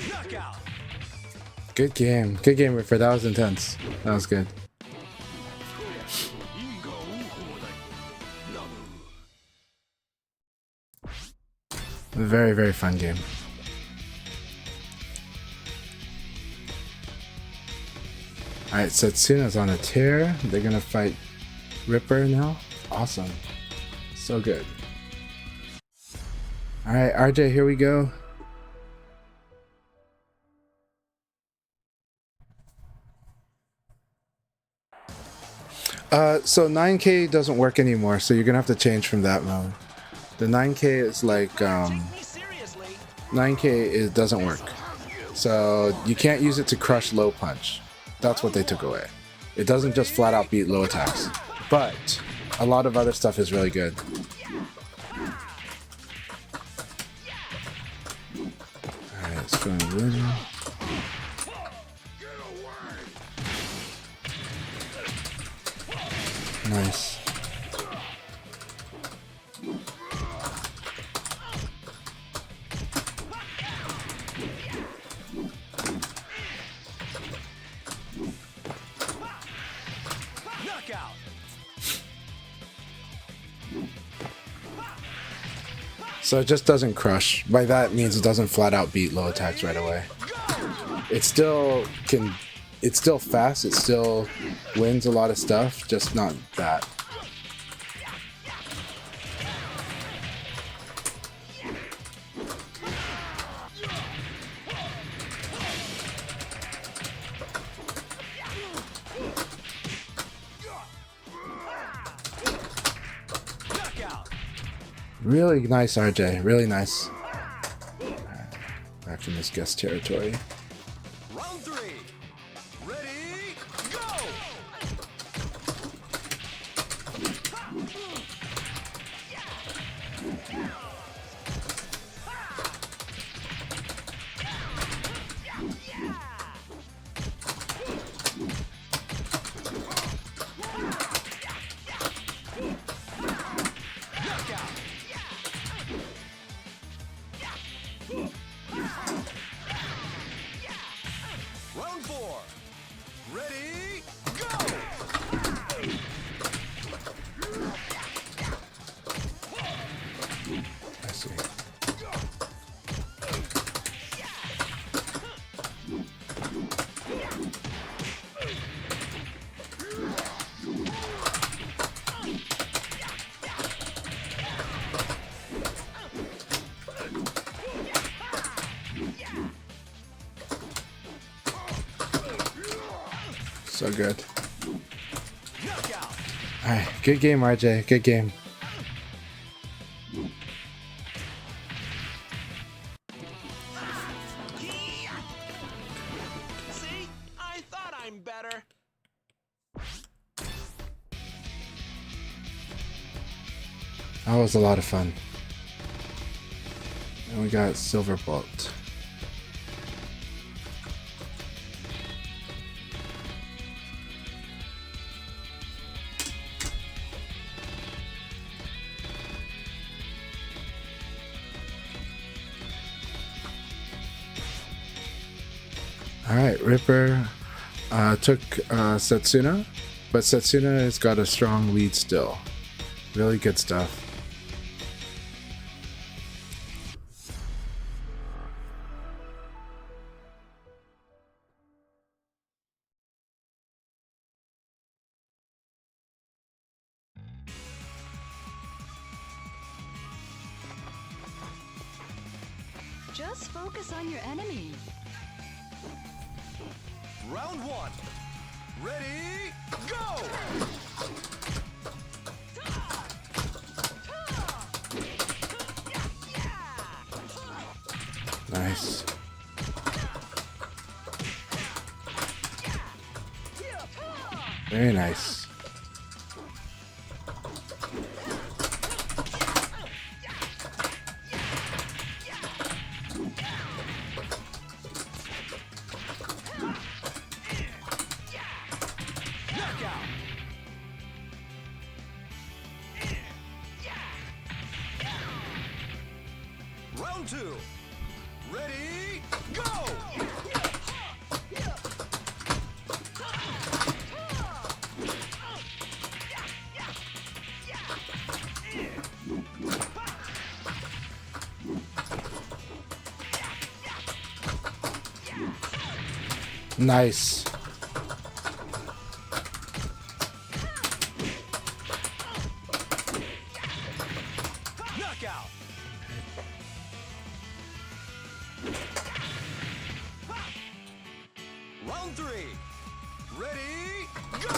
Knockout. Good game. Good game, Ripper. That was intense. That was good. Very, very fun game. Alright, Setsuna's on a tear. They're gonna fight Ripper now. Awesome. So good. Alright, RJ, here we go. So 9K doesn't work anymore, so you're gonna have to change from that mode. The 9K is like, 9K it doesn't work. So you can't use it to crush low punch. That's what they took away. It doesn't just flat out beat low attacks. But a lot of other stuff is really good. Alright, it's going to Nice. So it just doesn't crush. By that means it doesn't flat out beat low attacks right away. It still can, it's still fast, it still wins a lot of stuff, just not that. Knockout. Really nice, RJ. Really nice. Back in this guest territory. Round 3. Ready, go! Knockout. Round 4. Ready, go! I see. So good. Knockout. Alright, good game, RJ. Good game. See? I thought I'm better. That was a lot of fun. And we got Silver Bolt. Alright, Ripper took Setsuna, but Setsuna has got a strong lead still. Really good stuff. Just focus on your enemy. Round 1. Ready, go! Nice. Very nice. Knockout. Round 2. Ready, go! Nice. Knockout. Round 3. Ready, go!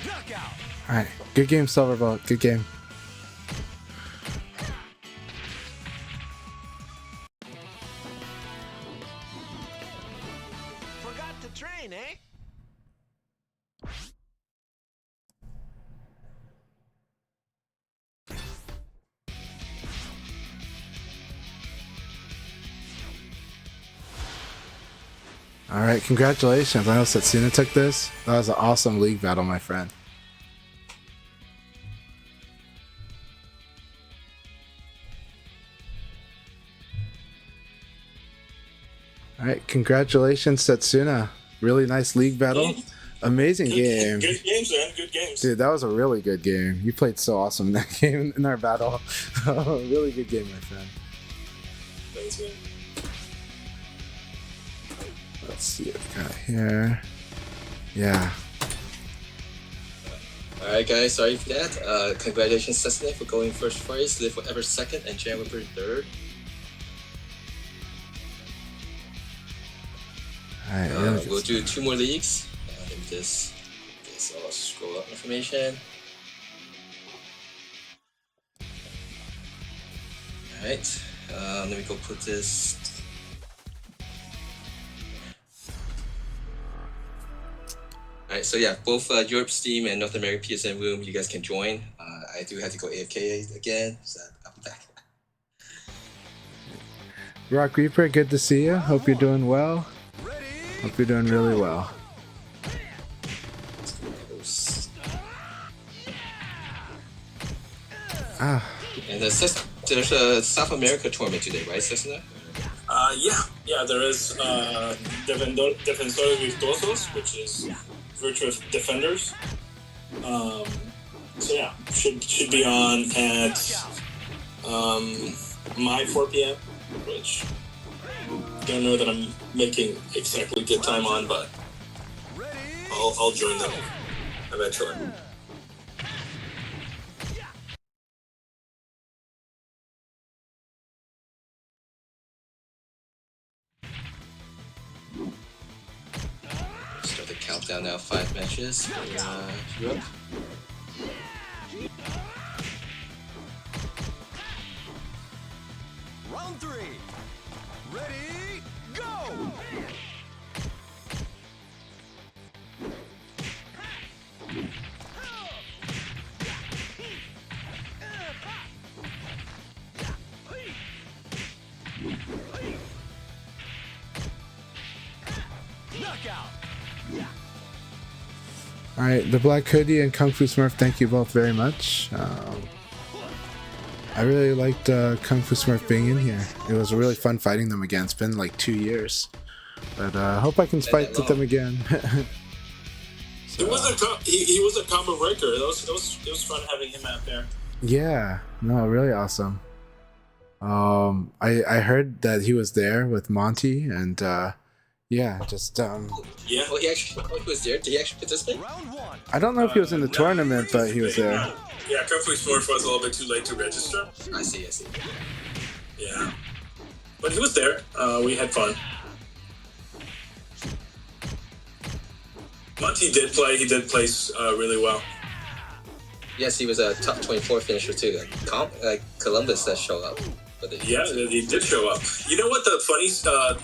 Knockout. Alright, good game, Silverbolt. Good game. Forgot to train, eh? All right, congratulations. I know Setsuna took this. That was an awesome league battle, my friend. All right, congratulations, Setsuna. Really nice league battle. Amazing game. Good games, man. Good games. Dude, that was a really good game. You played so awesome in that game, in our battle. Really good game, my friend. Thanks, man. Let's see what we got here. Yeah. Alright guys, sorry for that. Congratulations Cessna for going first place, Live Forever second, and Jan Whipper third. Alright, really We'll do 2 more leagues. Let me just I'll scroll up information. Alright, let me go put this. Alright, so yeah, both Europe Steam and North American PSN room, you guys can join. I do have to go AFK again, so I'll be back. Rock Reaper, good to see you. Hope you're doing well. Hope you're doing really well. Ah. And there's a South America tournament today, right, Cessna? Yeah, there is Defensores Virtuosos, which is virtuous defenders. So yeah, should be on at my 4 p.m., which don't know that I'm making exactly good time on, but I'll join them eventually. Start the countdown now, 5 matches for Europe. Round 3. Ready, go! Knockout! Alright, the Black Hoodie and Kung Fu Smurf, thank you both very much. I really liked Kung Fu Smurf being in here. It was really fun fighting them again. It's been like 2 years. But I hope I can fight with them again. He was a combo breaker. It was fun having him out there. Yeah, no, really awesome. I heard that he was there with Monty and yeah, just Yeah, oh, he was there. Did he actually participate? Round 1. I don't know if he was in the tournament, but he was there. Yeah, Kung Fu Smurf was a little bit too late to register. I see. Yeah, but he was there. We had fun. Monty did play. He did place really well. Yes, he was a top 24 finisher too. Like Columbus that showed up. Yeah, he did show up. You know what the funny,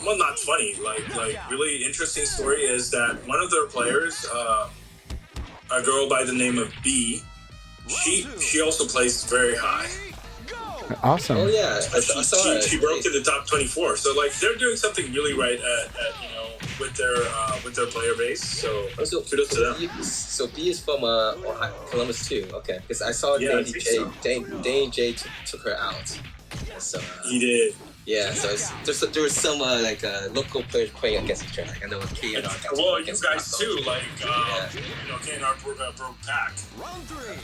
well, not funny, like really interesting story is that one of their players, a girl by the name of B, she also placed very high. Awesome. Oh yeah, I saw her. She broke to the top 24. So like they're doing something really right at with their player base. So kudos to them. So B is from Ohio, Columbus too. Okay, because I saw Danny J took her out. So he did. Yeah, so there was some local players playing against each other. Like I know K&R. Well, you guys too. Like K&R broke pack. Round 3.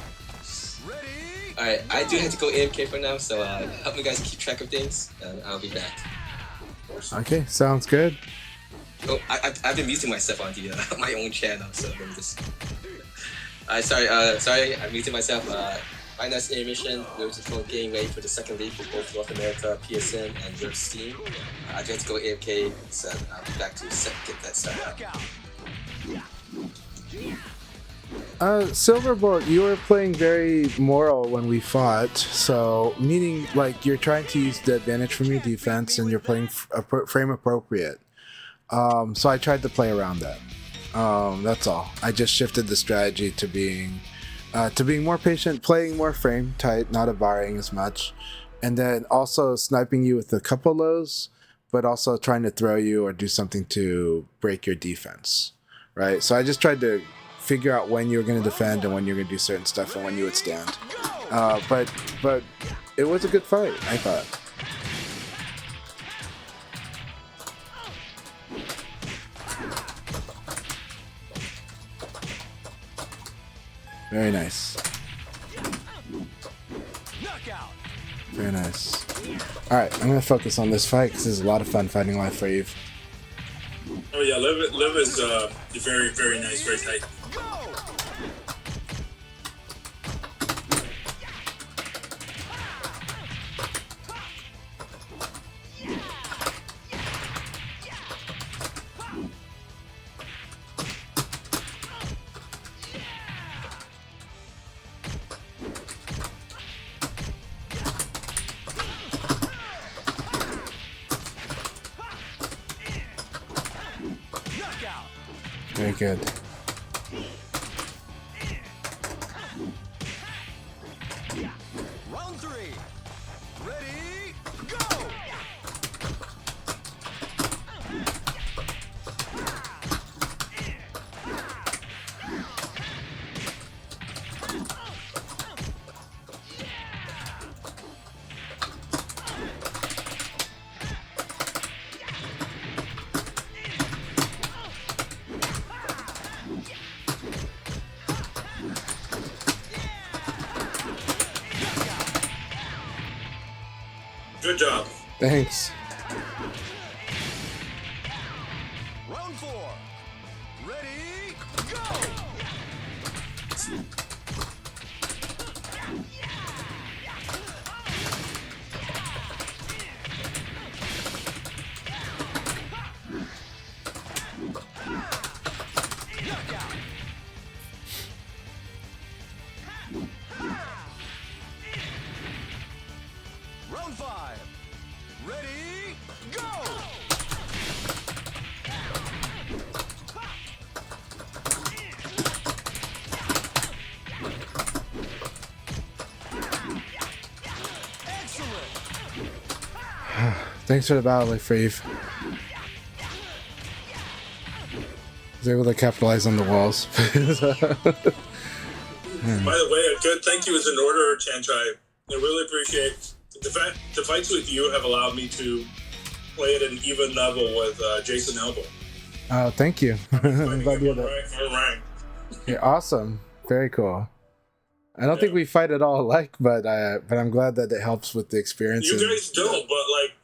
Ready? All right, I do have to go AFK for now, so help me guys keep track of things, and I'll be back. Okay, sounds good. Oh, I've been muting myself on the my own channel, so let me just. Sorry, I muted myself. Right now it's intermission. We're just getting ready for the second league for both North America, PSN, and Europe Steam. I just have to go AFK, so I'll be back to get that set up. Silverbolt, you were playing very moral when we fought, so meaning like you're trying to use the advantage from your defense and you're playing frame appropriate. So I tried to play around that. That's all. I just shifted the strategy to being more patient, playing more frame tight, not abarring as much, and then also sniping you with a couple lows, but also trying to throw you or do something to break your defense, right? So I just tried to figure out when you were going to defend and when you were going to do certain stuff and when you would stand. But it was a good fight, I thought. Very nice. Knockout. Very nice. Alright, I'm going to focus on this fight because it's a lot of fun fighting Life Eve. Oh yeah, Liv is very, very nice, very tight. Go. Knockout. Very good. Round 3. Ready, go. Good job. Thanks. Round 4. Ready, go. Knockout. Round 5. Ready, go. Excellent. Thanks for the battle, Life Eve. I was able to capitalize on the walls. By the way, a good thank you is in order, Chanchai. I really appreciate the fights with you have allowed me to play at an even level with Jason Elbow. Oh, thank you. I'm glad to hear that. Rank. Yeah, awesome. Very cool. I don't think we fight at all alike, but I'm glad that it helps with the experience. You and- guys don't, but like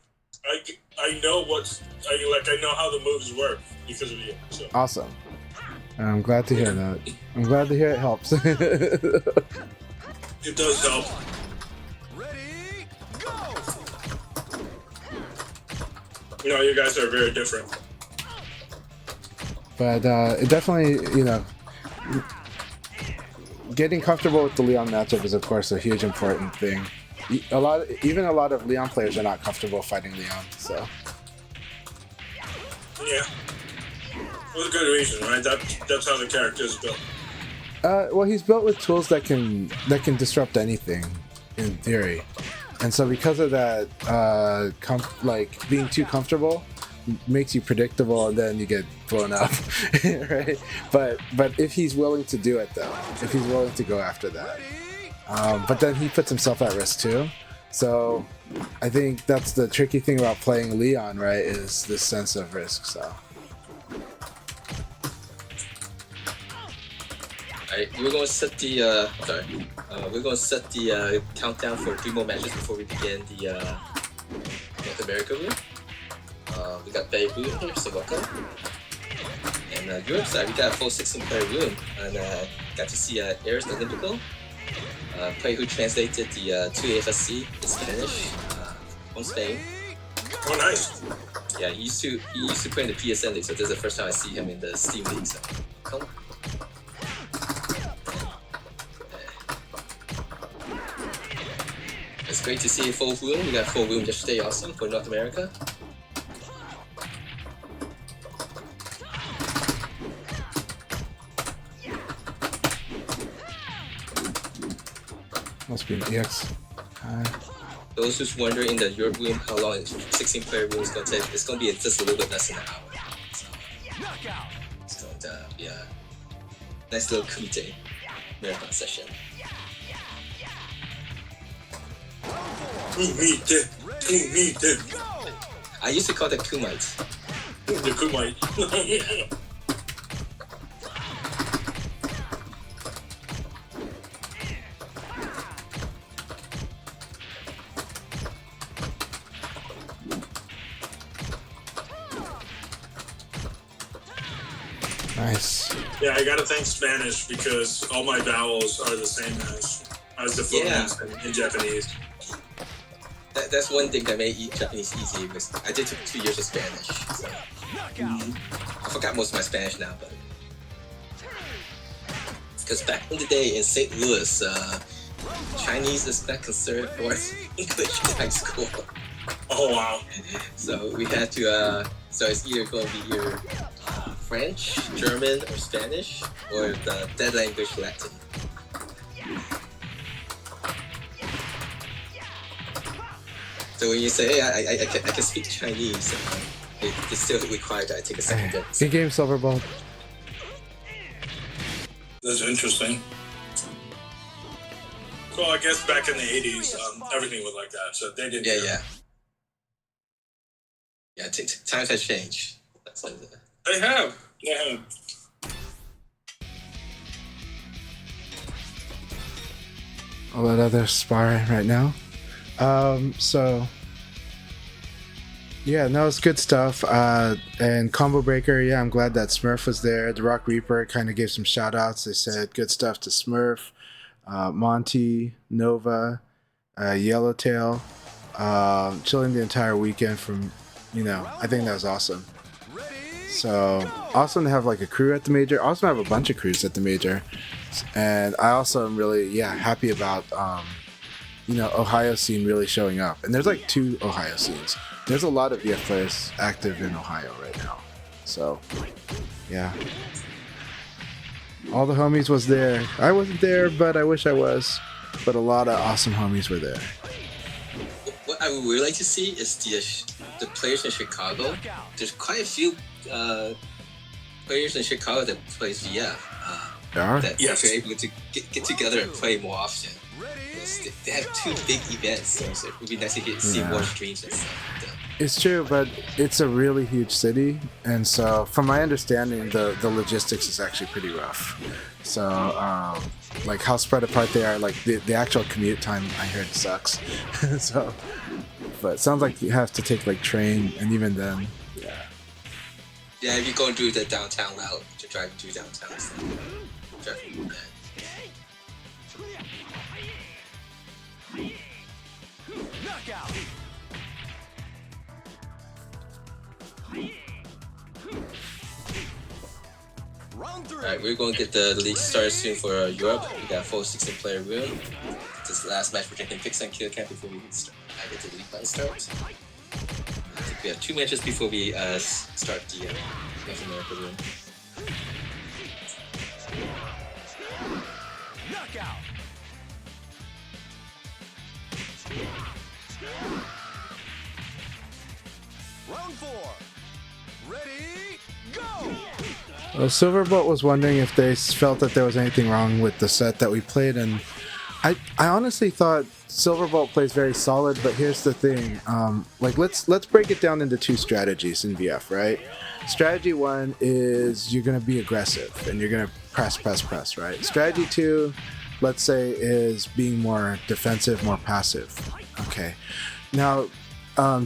I know I know how the moves work because of you. So. Awesome. I'm glad to hear that. I'm glad to hear it helps. It does help. Ready, go. You know, you guys are very different. But it definitely, getting comfortable with the Leon matchup is, of course, a huge important thing. Even a lot of Leon players are not comfortable fighting Leon, so. Yeah. For a good reason, right? That's how the character is built. Well, he's built with tools that can disrupt anything, in theory, and so because of that, being too comfortable makes you predictable, and then you get blown up, right? But if he's willing to do it, though, if he's willing to go after that, but then he puts himself at risk too. So I think that's the tricky thing about playing Leon, right? Is this sense of risk. So. Alright, we're gonna set the countdown for 3 more matches before we begin the North America room. We got Bay Blue in here, so welcome. And Europe side, we got a full 16-player room, and got to see Akai'S Olympical, player who translated the 2 AFSC in Spanish from Spain. Oh, nice. Yeah, he used to play in the PSN league, so this is the first time I see him in the Steam league. So come. It's great to see a full room. We got a full room yesterday also for North America. Must be an EX. those who's wondering in the Europe room how long 16-player room is going to take, it's going to be just a little bit less than an hour. So Knockout. it's going to be a nice little kumite marathon session. Kumite. Go. I used to call that kumite. The kumite. Nice. Yeah, I gotta thank Spanish because all my vowels are the same as the phonemes in Japanese. That's one thing that made Japanese easy. Was I did took 2 years of Spanish, so Knockout. I forgot most of my Spanish now. But because back in the day in St. Louis, Chinese is not considered for English in high school. Oh wow. So we had to. So it's either going to be either French, German, or Spanish, or the dead language Latin. So when you say, hey, I can speak Chinese, it's still required that I take a second dance. Good game, Silverbolt. That's interesting. Well, I guess back in the 80s, everything was like that, so they didn't. Yeah. Times have changed. That's like that. They have. I'll let others spar right now. So yeah, no, it's good stuff. And Combo Breaker, yeah, I'm glad that Smurf was there. The Rock Reaper kind of gave some shout outs. They said good stuff to Smurf, Monty, Nova, Yellowtail, chilling the entire weekend from, I think that was awesome. So awesome to have like a crew at the major. Awesome to have a bunch of crews at the major. And I also am really, happy about, Ohio scene really showing up. And there's like 2 Ohio scenes. There's a lot of VF players active in Ohio right now. So, yeah. All the homies was there. I wasn't there, but I wish I was. But a lot of awesome homies were there. What I would really like to see is the players in Chicago. There's quite a few players in Chicago that plays VF. There are? That Yes. are able to get together and play more often. They have 2 big events, so it would be nice to see more streams and stuff. It's true, but it's a really huge city, and so from my understanding, the logistics is actually pretty rough. So, like how spread apart they are, like the actual commute time, I heard sucks. So, but it sounds like you have to take like train, and even then, Yeah, if you go through the downtown route to drive through downtown and stuff. Driving that. Knockout. Round 3. Alright, we're going to get the league started soon for Europe. We got a full 16-player room. This last match we're taking picks on kill cam before we start. I get the league button start. I think we have 2 matches before we start the North America room. Knockout. Round 4. Ready, go! Silverbolt was wondering if they felt that there was anything wrong with the set that we played, and I honestly thought Silverbolt plays very solid. But here's the thing, let's break it down into 2 strategies in VF, right? Strategy 1 is you're gonna be aggressive and you're gonna press, right? Strategy 2, let's say, is being more defensive, more passive. Okay, now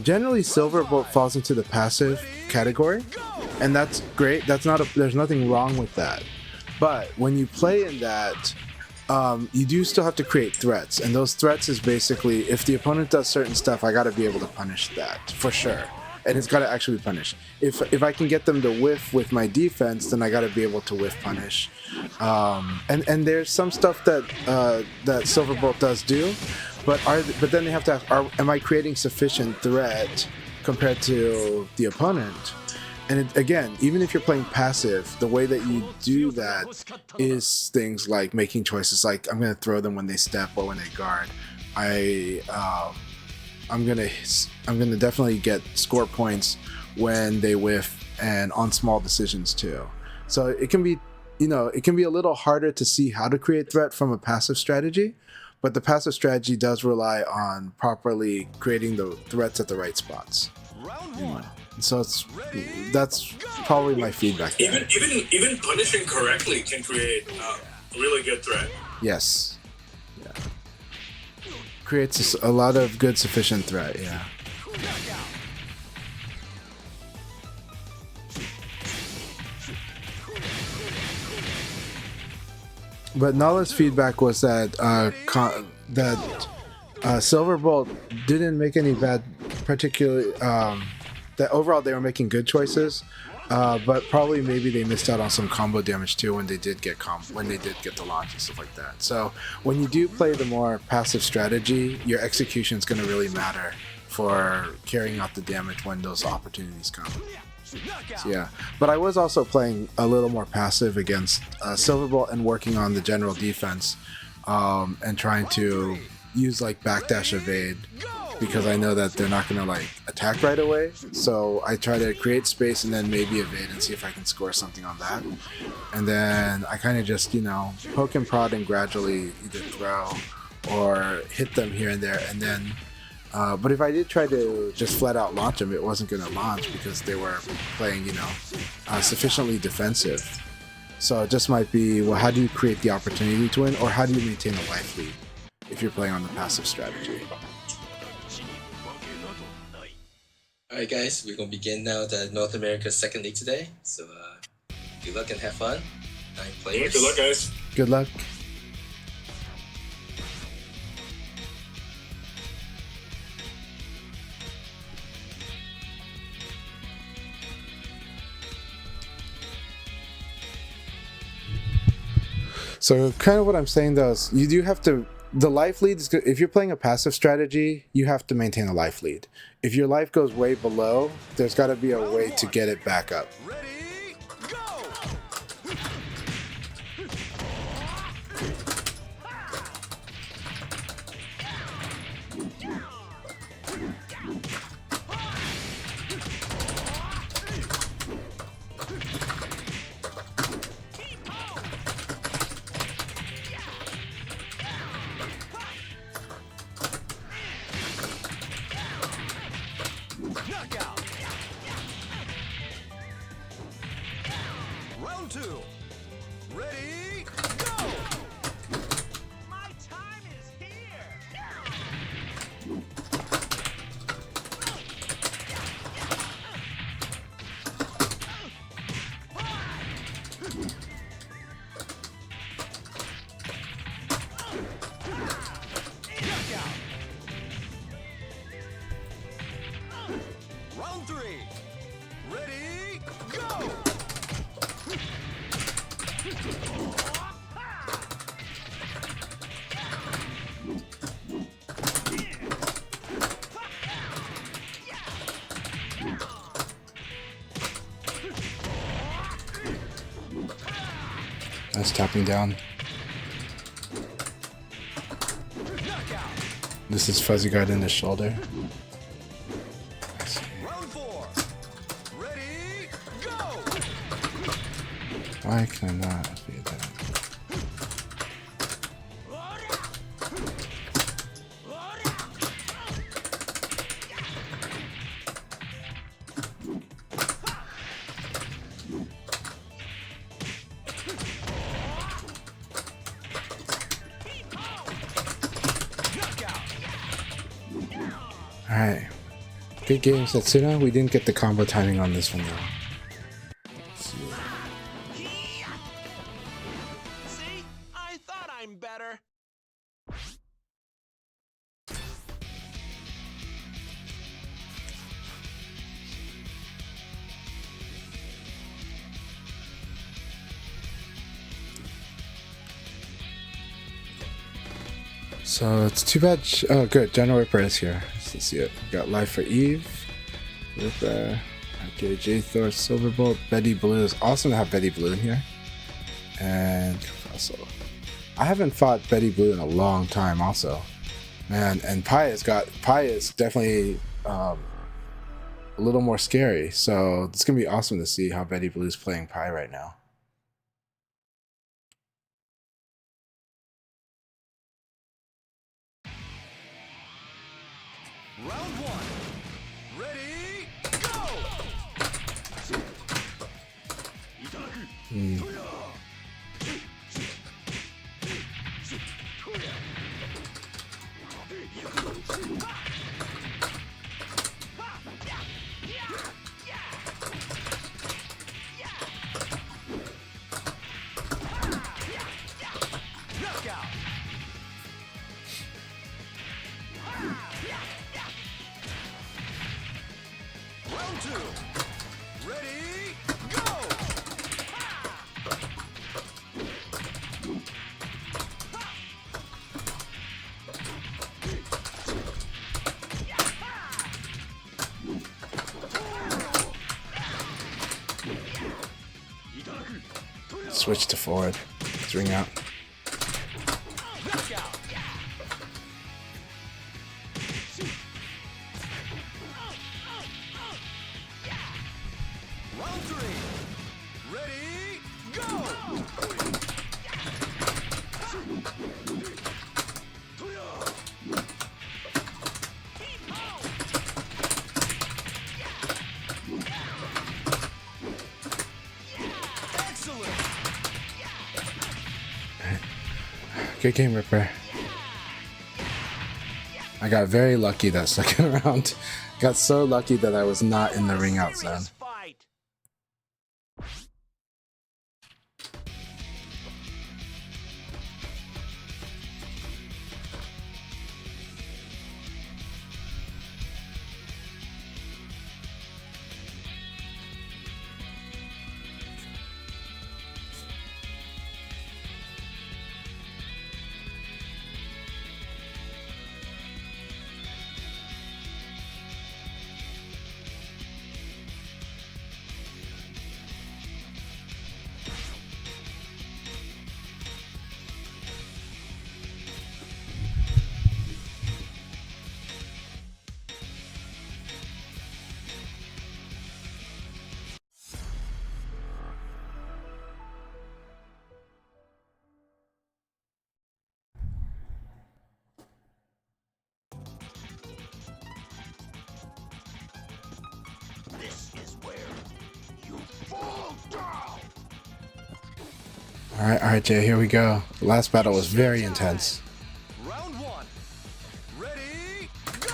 generally Silverbolt falls into the passive category, and that's great. There's nothing wrong with that. But when you play in that, you do still have to create threats, and those threats is basically if the opponent does certain stuff, I got to be able to punish that for sure, and it's got to actually be punished. If I can get them to whiff with my defense, then I got to be able to whiff punish. And there's some stuff that that Silverbolt does do, but then they have to ask, am I creating sufficient threat compared to the opponent? And again, even if you're playing passive, the way that you do that is things like making choices like I'm going to throw them when they step or when they guard. I'm gonna definitely get score points when they whiff and on small decisions too. So it can be, it can be a little harder to see how to create threat from a passive strategy, but the passive strategy does rely on properly creating the threats at the right spots. Round one. So that's probably my feedback there. Even punishing correctly can create a really good threat. Yes. Yeah. Creates a lot of good sufficient threat, yeah. Knockout. But Nala's feedback was that Silverbolt didn't make any bad, particularly that overall they were making good choices, but probably maybe they missed out on some combo damage too when they did get the launch and stuff like that. So when you do play the more passive strategy, your execution is going to really matter for carrying out the damage when those opportunities come. So, yeah, but I was also playing a little more passive against Silverbolt and working on the general defense and trying to use like backdash evade because I know that they're not going to like attack right away. So I try to create space and then maybe evade and see if I can score something on that. And then I kind of just, poke and prod and gradually either throw or hit them here and there. And then but if I did try to just flat out launch them, it wasn't going to launch because they were playing, sufficiently defensive. So it just might be, well, how do you create the opportunity to win, or how do you maintain a life lead if you're playing on the passive strategy? Alright guys, we're gonna begin now the North America Second League today. So good luck and have fun. 9 players. Good luck, guys. Good luck. So kind of what I'm saying though is you do have to, the life lead is good. If you're playing a passive strategy, you have to maintain a life lead. If your life goes way below, there's got to be a way to get it back up. Ready, go! Knockout. Round 2. Ready, go! My time is here. Knockout. Round 3. Ready, go! That's tapping down. Knockout. This is Fuzzy Guard in the shoulder. Round 4. Ready, go! Why can I not evade that? Knockout. Alright. Good game, Setsuna. We didn't get the combo timing on this one though. Let's see. See? I thought I'm better. So it's too bad. Oh, good. General Ripper is here. Let's see it. We got Life for Eve, Ripper, okay, J-Thor, Silverbolt, Betty Blue. It's awesome to have Betty Blue in here. And also, I haven't fought Betty Blue in a long time. Also, Man, and Pi is definitely a little more scary. So it's gonna be awesome to see how Betty Blue's playing Pi right now. Round one. Ready, go! Knockout. Round two. Ready, go! Switch to forward. Let's ring out. Knockout. Round three. Ready, go! Excellent. Good game, Ripper. I got very lucky that second round. Got so lucky that I was not in the ring out zone. Serious fight. This is where you fall down. All right, Jay. Here we go. The last battle was very intense. Round one. Ready, go!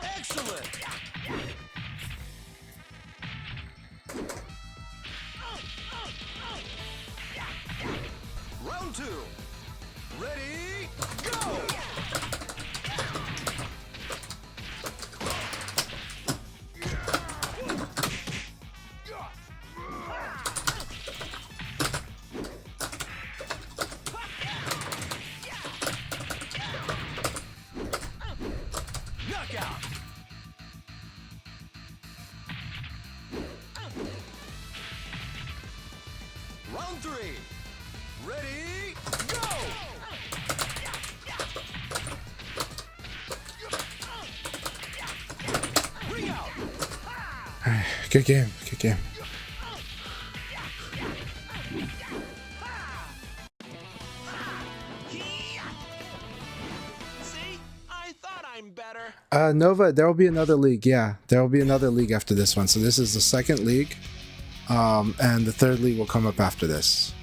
Excellent. Round two. Ready, go! Knockout. Round three. Ready, go! Ring out. Good game. Good game. See? I thought I'm better. Nova, there will be another league. Yeah, there will be another league after this one. So this is the second league, and the third league will come up after this.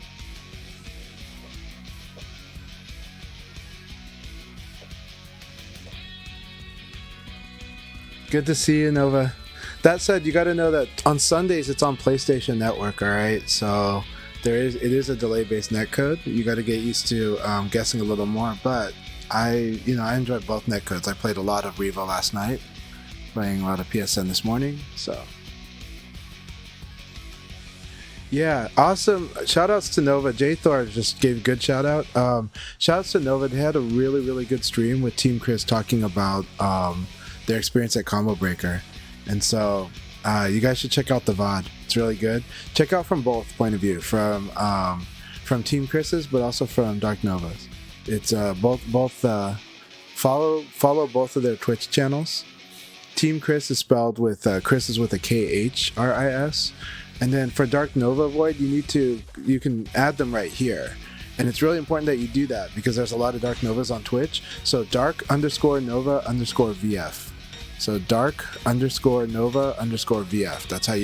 Good to see you, Nova. That said, you got to know that on Sundays it's on PlayStation Network. All right, so it is a delay-based netcode. You got to get used to guessing a little more. But I enjoyed both netcodes. I played a lot of Revo last night, playing a lot of PSN this morning. So Yeah, awesome. Shout outs to Nova. J Thor just gave a good shout out. Shout outs to Nova. They had a really, really good stream with Team Chris talking about their experience at Combo Breaker. And so you guys should check out the VOD. It's really good. Check out from both point of view, from Team Chris's, but also from Dark Nova's. It's both follow both of their Twitch channels. Team Chris is spelled with Chris is with a KHRIS. And then for Dark Nova Void, you can add them right here. And it's really important that you do that because there's a lot of Dark Novas on Twitch. So dark_nova_VF. So dark_nova_VF. That's how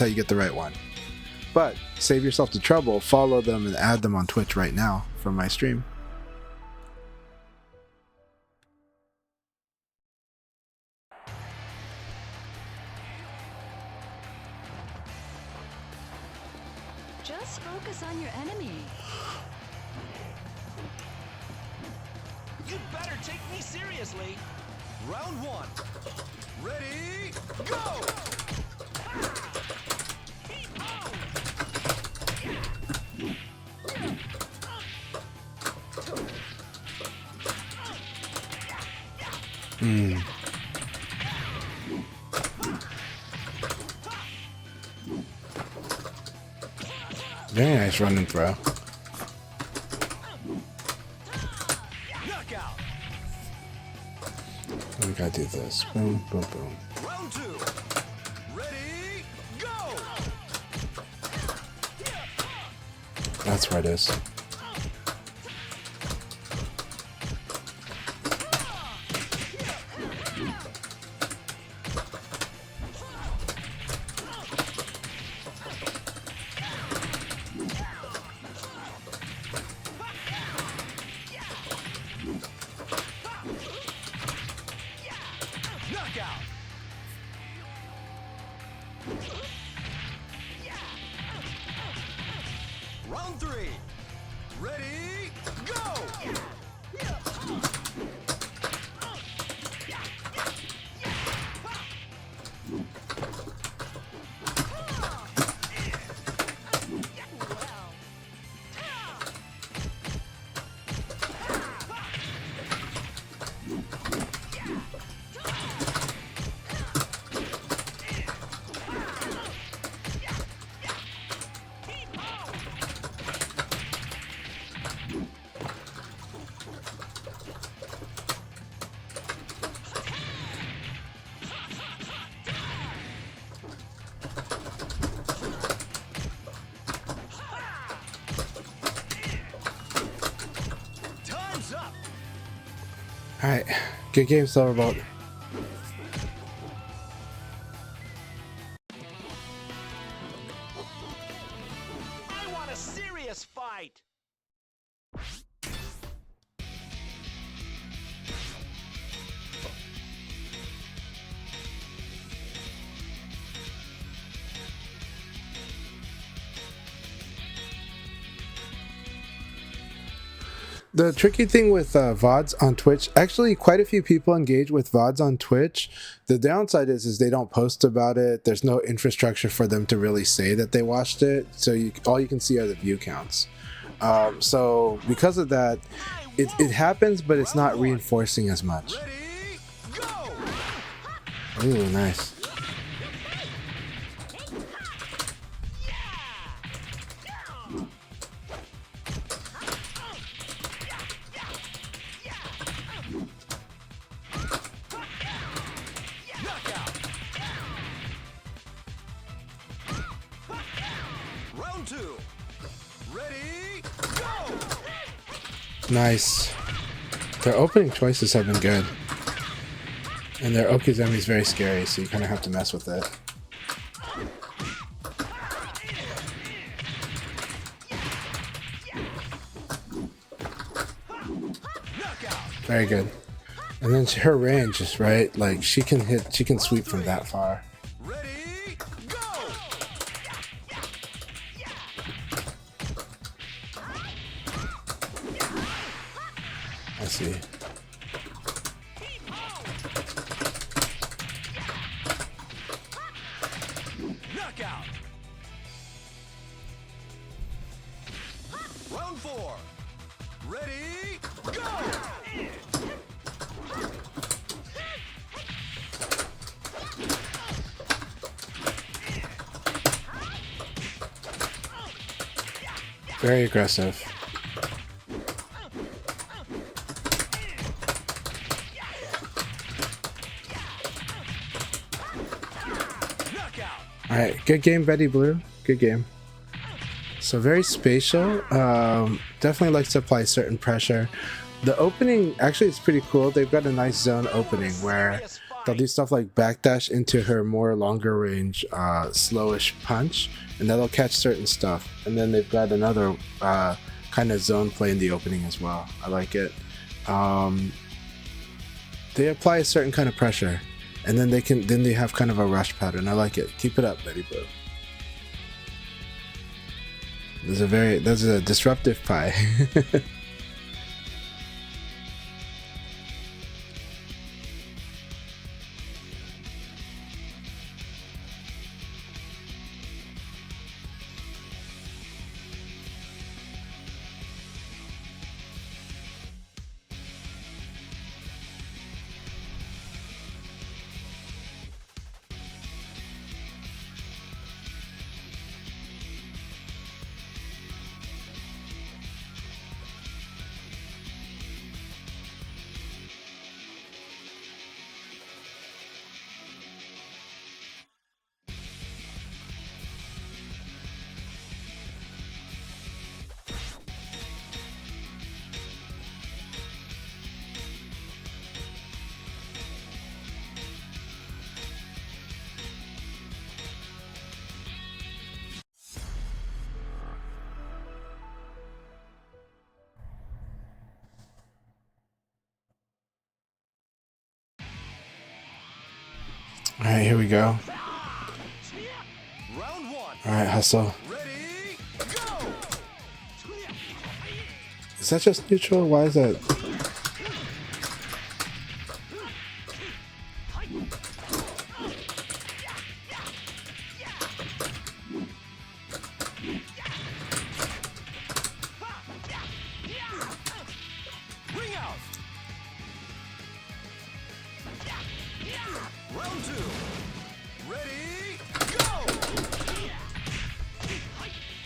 you get the right one. But save yourself the trouble, follow them and add them on Twitch right now for my stream. Just focus on your enemy. You'd better take me seriously. Round 1. Ready, go! Very nice run and throw. Knockout. We gotta do this. Boom, boom, boom. Round 2. Ready, go! That's where it is. Knockout. Round 3. Ready, go! Time's up. Alright, good game, Silverbolt. I want a serious fight. The tricky thing with VODs on Twitch, actually quite a few people engage with VODs on Twitch. The downside is they don't post about it. There's no infrastructure for them to really say that they watched it. So all you can see are the view counts. So because of that, it happens, but it's not reinforcing as much. Ready, go! Ooh, nice. Knockout. Round 2. Ready, go! Nice. Their opening choices have been good. And their Okizemi is very scary, so you kind of have to mess with it. Knockout. Very good. And then her range is right, like she can sweep from that far. Ready, go! I see. Knockout. Very aggressive. Alright, good game, Betty Blue. Good game. So very spatial. Definitely likes to apply certain pressure. The opening, actually, it's pretty cool. They've got a nice zone opening where they'll do stuff like backdash into her more longer range, slowish punch, and that'll catch certain stuff. And then they've got another kind of zone play in the opening as well. I like it. They apply a certain kind of pressure, and then they have kind of a rush pattern. I like it. Keep it up, Betty Blue. That's a disruptive pie. All right, here we go. All right, hustle. Is that just neutral? Why is that?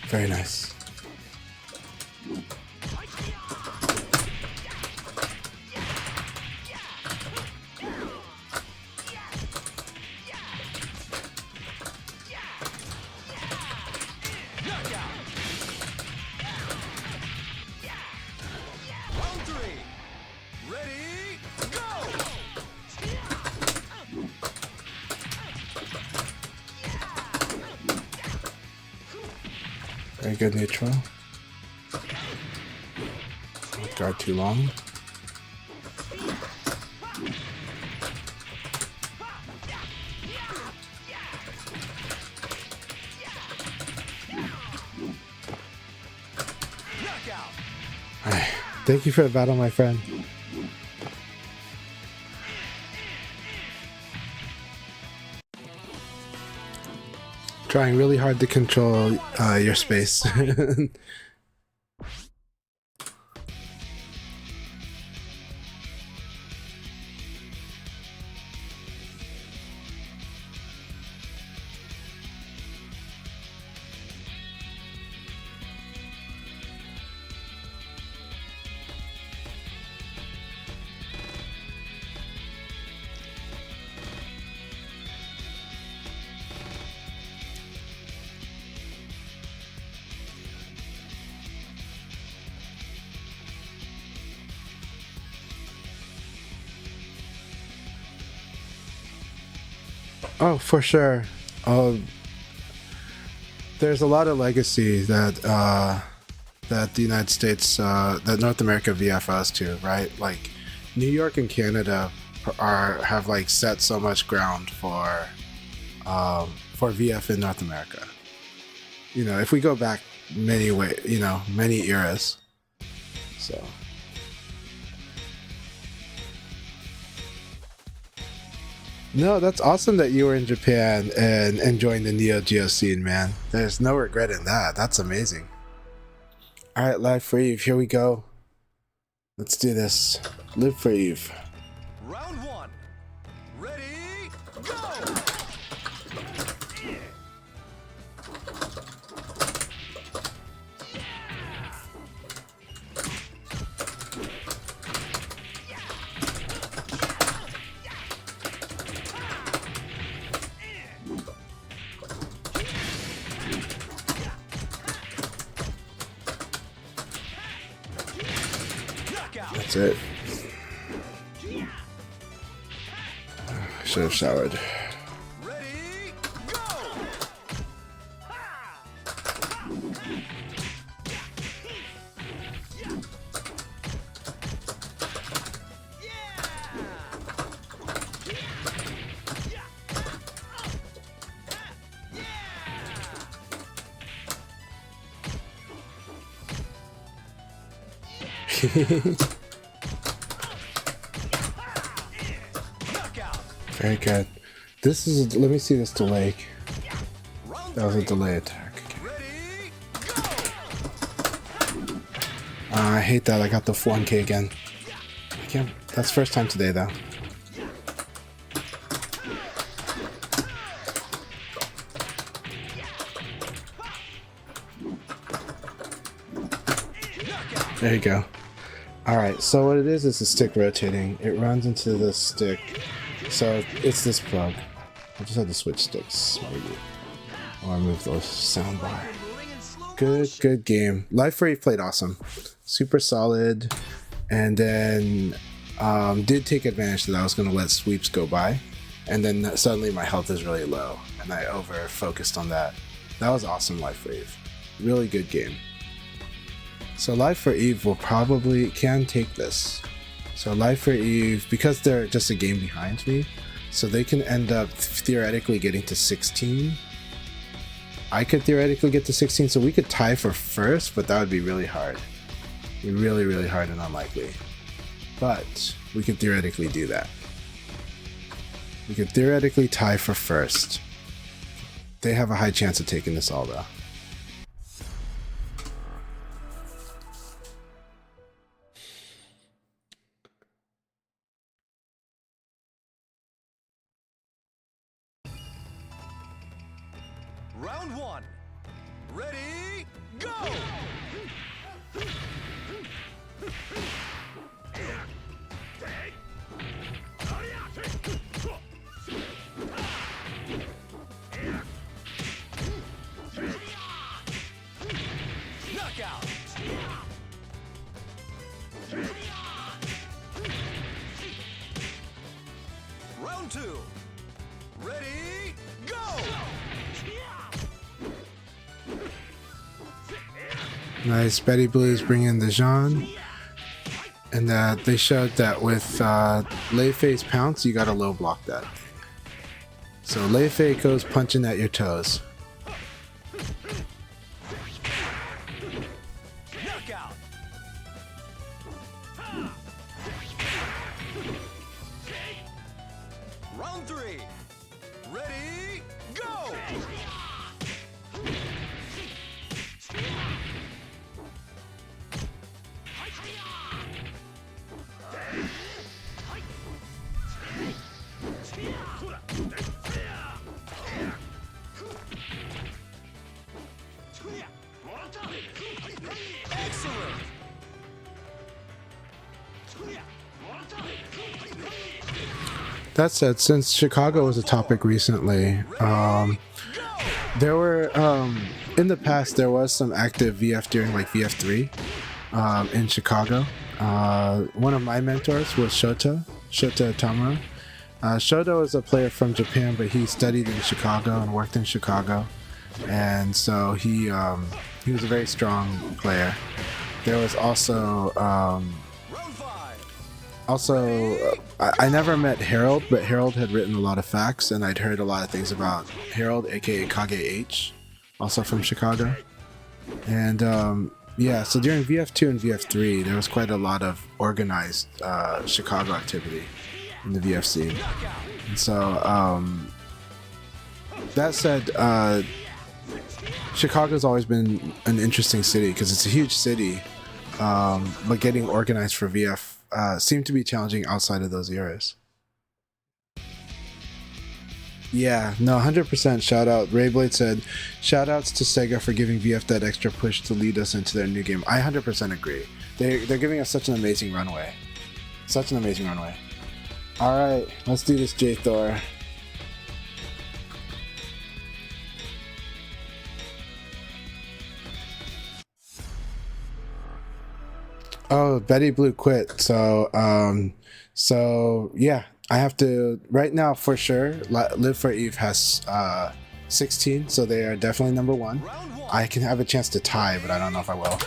Very nice. Very good neutral. Guard too long. Alright. Thank you for the battle, my friend. Trying really hard to control your space. Oh, for sure. There's a lot of legacy that that the United States, that North America VF owes to, right? Like New York and Canada have like set so much ground for VF in North America. You know, if we go back many eras. So. No, that's awesome that you were in Japan and enjoying the Neo Geo scene, man. There's no regret in that. That's amazing. Alright, Live for Eve, here we go. Let's do this. Live for Eve. Round one. Ready, go! That's it. I should have showered. Ready, go! Very good. This is. Let me see this delay. That was a delay attack. Ready, go! I hate that. I got the 1K again. I can't. That's first time today though. There you go. Alright, so what it is the stick rotating. It runs into the stick. So it's this plug. I just had to switch sticks, maybe. Or move the sound bar. Good game. Life for Eve played awesome. Super solid. And then did take advantage that I was going to let sweeps go by. And then suddenly my health is really low. And I over-focused on that. That was awesome, Life for Eve. Really good game. So Life for Eve can take this. So Life for Eve, because they're just a game behind me, so they can end up theoretically getting to 16. I could theoretically get to 16, so we could tie for first, but that would be really hard. Really, really hard and unlikely. But we could theoretically do that. We could theoretically tie for first. They have a high chance of taking this all though. Round one. Ready, go! Knockout! Round two. Ready, go! Nice. Betty Blues bring in the Jean. And they showed that with Lei Fei's pounce, you gotta low block that. So Lei Fei goes punching at your toes. Knockout! Round three. Ready, go! Excellent! That said, since Chicago was a topic recently, there were in the past there was some active VF during like VF3 in Chicago. One of my mentors was Shota Tamura. Shota was a player from Japan, but he studied in Chicago and worked in Chicago, and so he was a very strong player. There was also I never met Harold, but Harold had written a lot of facts, and I'd heard a lot of things about Harold, aka Kage H, also from Chicago. And yeah, so during VF2 and VF3, there was quite a lot of organized Chicago activity in the VF scene. And so that said, Chicago's always been an interesting city because it's a huge city, but getting organized for VF seemed to be challenging outside of those eras. Yeah, no, 100% shout out. Rayblade said, shout outs to Sega for giving VF that extra push to lead us into their new game. I 100% agree. They're giving us such an amazing runway. Such an amazing runway. Alright, let's do this, J Thor. Oh, Betty Blue quit. So yeah, I have to right now for sure. Live for Eve has 16, so they are definitely number one. Round one. I can have a chance to tie, but I don't know if I will.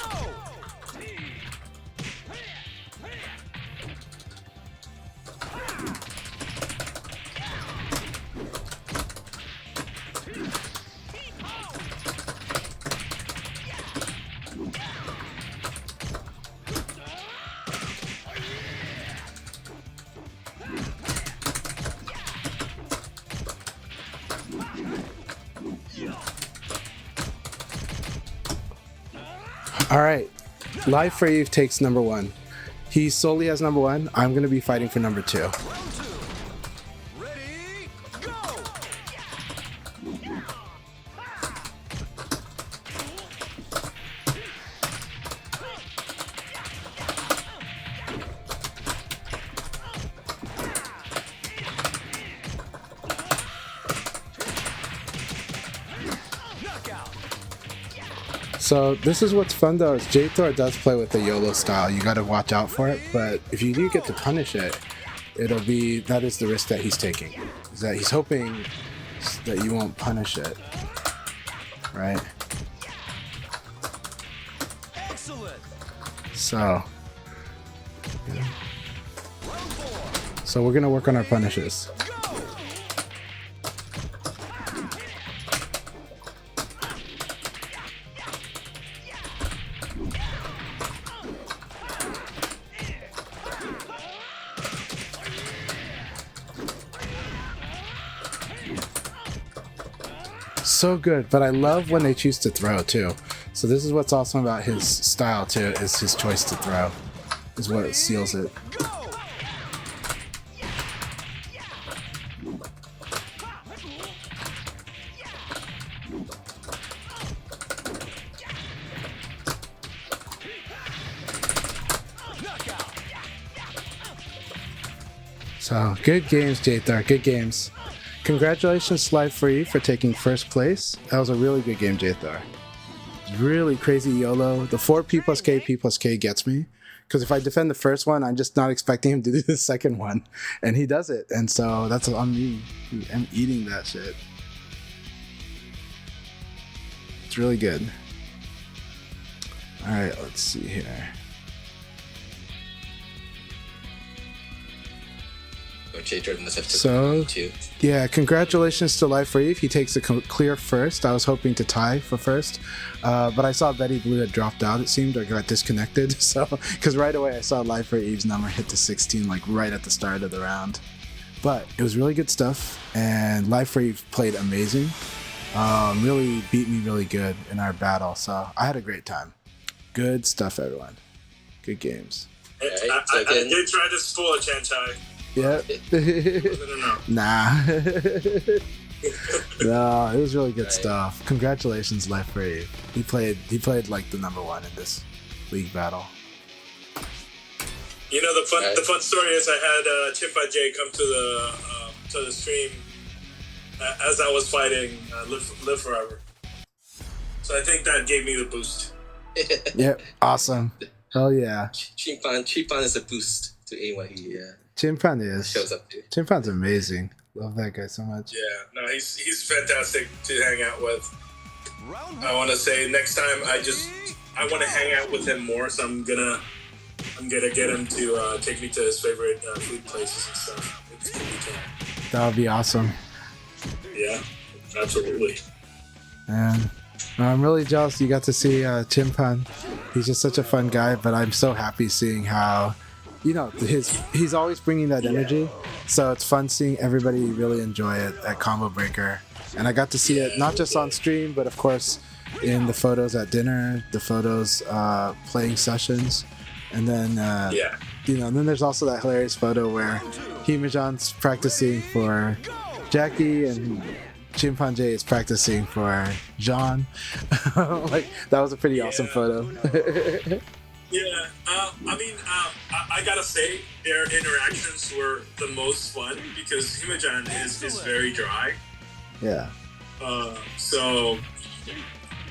Go! All right, Live for Eve takes number one. He solely has number one. I'm gonna be fighting for number two. Round two. Ready, go! Knockout. So this is what's fun though, is J-Thor does play with the YOLO style. You gotta watch out for it, but if you do get to punish it, that is the risk that he's taking. Is that he's hoping that you won't punish it. Right? Excellent. So Round four. so we're gonna work on our punishes. Go! So good, but I love when they choose to throw too. So this is what's awesome about his style too, is his choice to throw. Is what seals it. Go! Knockout. So good games, J-Thor, good games. Congratulations, Live for You, for taking first place. That was a really good game, J-Thor. Really crazy YOLO. The 4 P plus K gets me. Because if I defend the first one, I'm just not expecting him to do the second one. And he does it. And so that's on me. I'm eating that shit. It's really good. Alright, let's see here. J-Thor must have to So, too. yeah, congratulations to Life for Eve. He takes a clear first. I was hoping to tie for first, but I saw Betty Blue had dropped out, it seemed, or got disconnected. So, because right away I saw Life for Eve's number hit to 16, like right at the start of the round. But it was really good stuff, and Life for Eve played amazing. Really beat me really good in our battle, so I had a great time. Good stuff, everyone. Good games. I did try to spoil Chan Chai. Yeah. No. Nah. No, it was really good Right. stuff. Congratulations, Life for Eve. He played like the number one in this league battle. You know, Right. the fun story is I had Chimpanzee come to the stream as I was fighting Live Forever. So I think that gave me the boost. Yep, awesome. Hell yeah. Chimpan is a boost to anyone he Chimpan shows is. up to. Chimpan's amazing. Love that guy so much. Yeah, no, he's fantastic to hang out with. Round I want to say next time I want to hang out with him more. So I'm gonna get him to take me to his favorite food places and stuff. It's gonna be fun. That would be awesome. Yeah, absolutely. And I'm really jealous you got to see Chimpan. He's just such a fun guy, but I'm so happy seeing how, you know, he's always bringing that energy. So it's fun seeing everybody really enjoy it at Combo Breaker. And I got to see it not just on stream, but of course in the photos at dinner, the photos playing sessions. And then, you know, and then there's also that hilarious photo where Himajan's practicing for Jackie and Chimpanzee is practicing for John. Like, that was a pretty awesome photo. Yeah, I gotta say their interactions were the most fun because Himajan is very dry. Yeah. So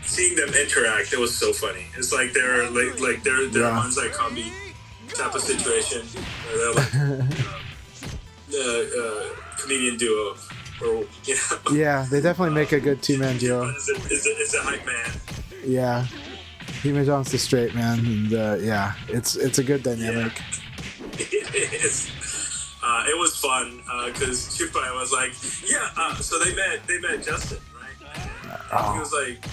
seeing them interact, it was so funny. It's like they're Yeah. Manzai Kombi type of situation. Where they're like the comedian duo, or you know. Yeah, they definitely make a good two-man duo. Is a hype man. Yeah, Hime John's the straight man, and yeah, it's a good dynamic. Yeah. It is. It was fun because Chupai was like, yeah. So they met Justin, right? He was like,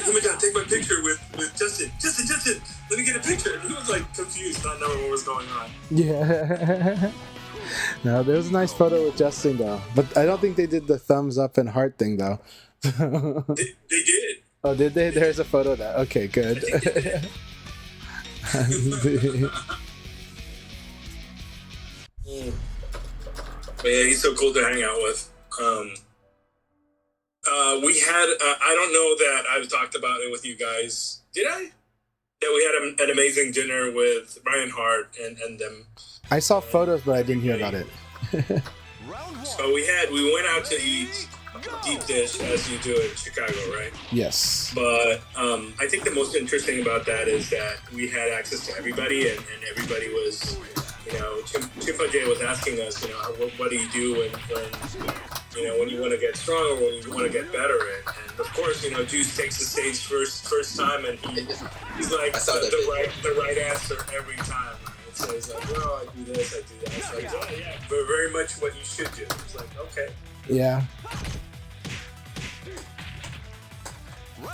Hime-chan, take my picture with Justin. Justin, let me get a picture. And he was like confused, not knowing what was going on. Yeah. No, there was a nice photo with Justin though, but I don't think they did the thumbs up and heart thing though. They did. Oh, did they? There's a photo of that. Okay, good. But yeah, he's so cool to hang out with. We had, I don't know that I've talked about it with you guys. Did I? Yeah, we had an amazing dinner with Ryan Hart and them. I saw photos, but I didn't hear about it. So we went out to eat deep dish as you do in Chicago, right? Yes. But I think the most interesting about that is that we had access to everybody, and everybody was, you know, Chimpa J was asking us, you know, what do you do when you want to get strong or when you want to get better? And of course, you know, Juice takes the stage first time, and he's like the right answer every time. Right? So he's like, oh, I do this, I do that. It's like, yeah, but very much what you should do. It's like, okay. Yeah.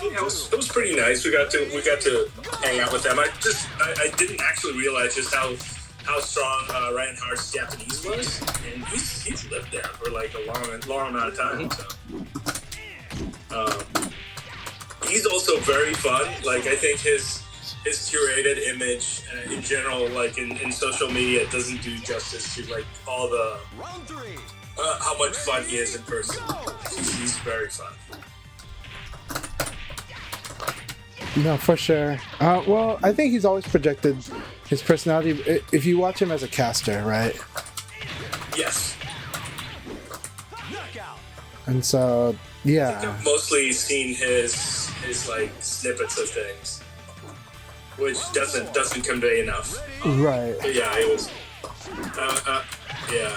Yeah, it was pretty nice. We got to hang out with them. I didn't actually realize just how strong Ryan Hart's Japanese was, and he's lived there for like a long amount of time. So he's also very fun. Like, I think his curated image in general, like in social media, doesn't do justice to like all the how much fun he is in person. He's very fun. No, for sure. Well, I think he's always projected his personality. If you watch him as a caster, right? Yes. And so, yeah. I've mostly seen his like snippets of things, which doesn't convey enough. Right. But yeah, it was. Yeah,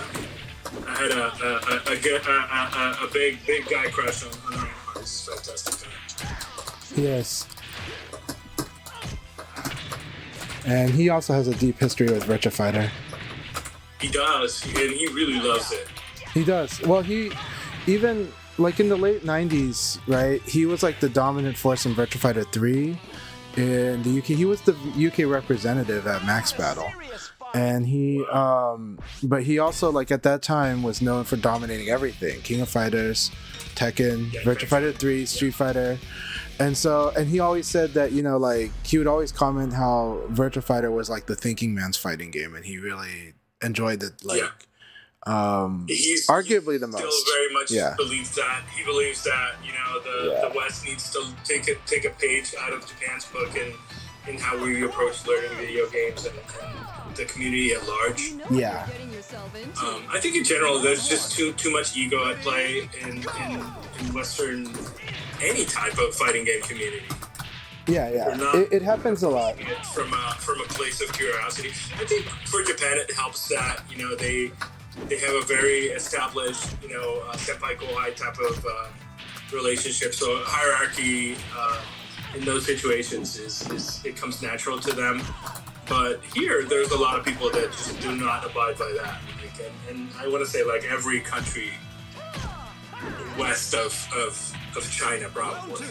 I had a big guy crush on Ryan Hart. It's fantastic guy. Yes. And he also has a deep history with Virtua Fighter. He does, and he really loves it. He does. Well, he even like in the late 90s, right? He was like the dominant force in Virtua Fighter 3 in the UK. He was the UK representative at Max Battle. And he but he also, like, at that time was known for dominating everything. King of Fighters, Tekken, Virtua Fighter 3, Street Fighter. And so, and he always said that, you know, like, he would always comment how Virtua Fighter was like the thinking man's fighting game, and he really enjoyed it. Like, He's arguably the most. Still very much believes that. He believes that, you know, the West needs to take a page out of Japan's book in how we approach learning video games and the community at large. Yeah. I think in general there's just too much ego at play in Western any type of fighting game community. Yeah. It happens a lot. From a place of curiosity. I think for Japan it helps that, you know, they have a very established, you know, senpai kohai type of relationship. So hierarchy in those situations is it comes natural to them. But here, there's a lot of people that just do not abide by that. Like, and I want to say, like, every country west of China, probably.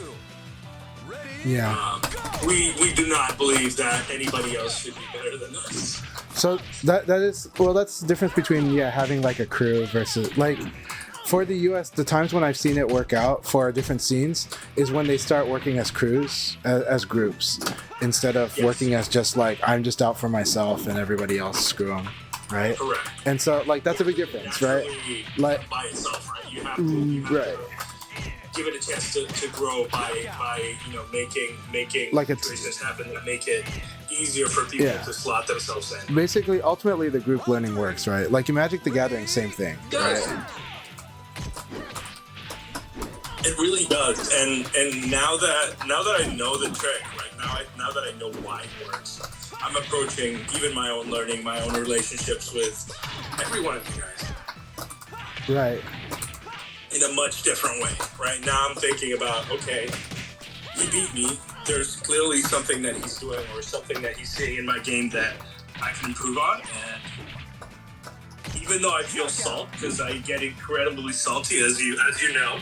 Yeah. We do not believe that anybody else should be better than us. So that is, well, that's the difference between having like a crew versus, like, for the US, the times when I've seen it work out for different scenes is when they start working as crews, as groups, instead of working as just like, I'm just out for myself and everybody else screw them, right? Correct. And so, like, that's a big difference, right? Like, by itself, right? You have to right. Give it a chance to grow by you know, making like situations happen that make it easier for people to slot themselves in. Basically, ultimately, the group learning works, right? Like in Magic the Gathering, same thing, right? It really does, and now that I know the trick, right now that I know why it works, I'm approaching even my own learning, my own relationships with every one of you guys Right. in a much different way. Right now, I'm thinking about, okay, he beat me. There's clearly something that he's doing or something that he's seeing in my game that I can improve on, and even though I feel salt because I get incredibly salty, as you know.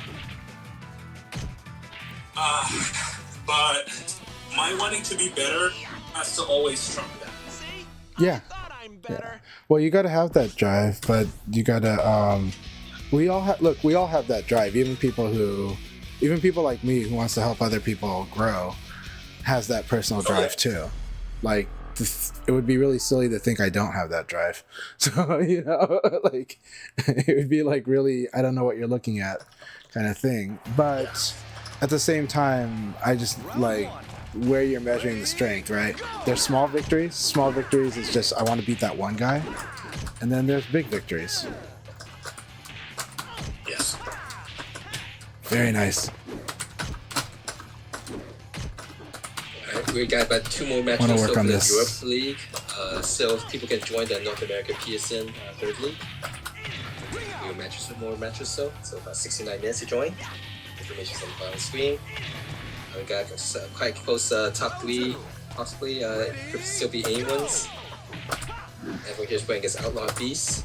But my wanting to be better has to always trump that. See? Yeah. I thought I'm better. Well, you gotta have that drive, but you gotta. We all have that drive. Even people like me who wants to help other people grow, has that personal drive too. Like, it would be really silly to think I don't have that drive. So like, it would be like really, I don't know what you're looking at, kind of thing. But at the same time, I just like where you're measuring the strength, right? There's small victories. Small victories is just I want to beat that one guy, and then there's big victories. Yes. Very nice. Alright, we got about 2 more matches Wanna work for on the this. Europe League. So people can join the North American PSN third league. More matches so about 69 minutes to join. Information's on the bottom screen. We got quite close top 3, possibly. Could still be anyone's. Everyone here's playing against Outlaw Beast.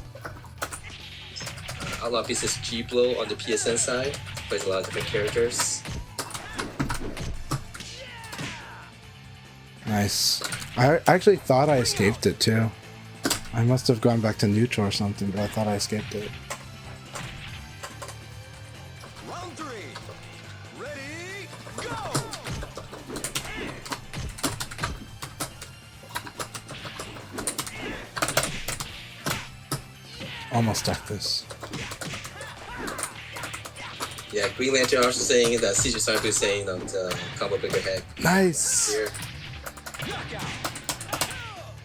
Outlaw Beast is G-Blow on the PSN side. Plays a lot of different characters. Nice. I actually thought I escaped it too. I must have gone back to neutral or something, but I thought I escaped it. Round 3. Ready, go! Almost stuck this. Yeah, Green Lantern also saying that Caesar Cyber is saying that combo bigger head Nice. here.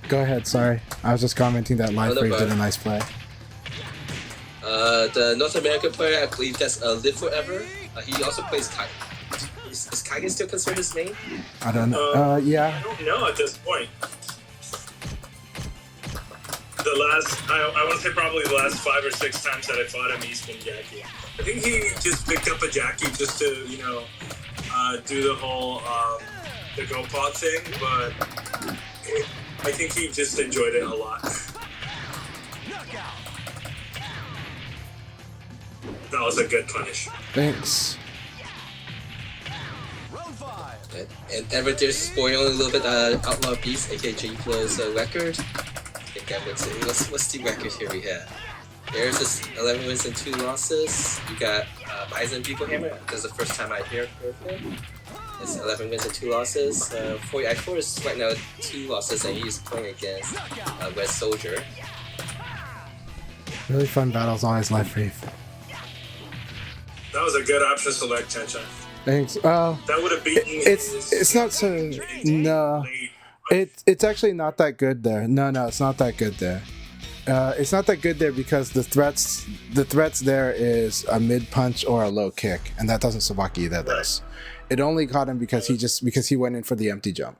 Go ahead. Sorry, I was just commenting that Live no Freak did a problem. nice play. The North American player, I believe that's Live Forever. He also plays Kai. Is Kaigen still considered his main? I don't know. I Yeah. don't know at this point. I want to say probably the last 5 or 6 times that I fought him, he's been Jackie. I think he just picked up a Jackie just to, do the whole the go pot thing, but I think he just enjoyed it a lot. That was a good punish. Thanks. Round 5. And Everett there's spoiling a little bit Outlaw Beast, aka J-Flow's record. I think Everett's what's the record here we have? There's this 11 wins and 2 losses. You got Bison Beaglehammer. That's the first time I hear of him. It's 11 wins and 2 losses. 4 is right now 2 losses, and he's playing against Red Soldier. Really fun battles always, Live Freak. That was a good option select, Tencha. Thanks. That would have beaten It's not so. No. It's actually not that good there. No, it's not that good there. It's not that good there because the threats there is a mid punch or a low kick, and that doesn't Sabaki either does. It only caught him because he went in for the empty jump.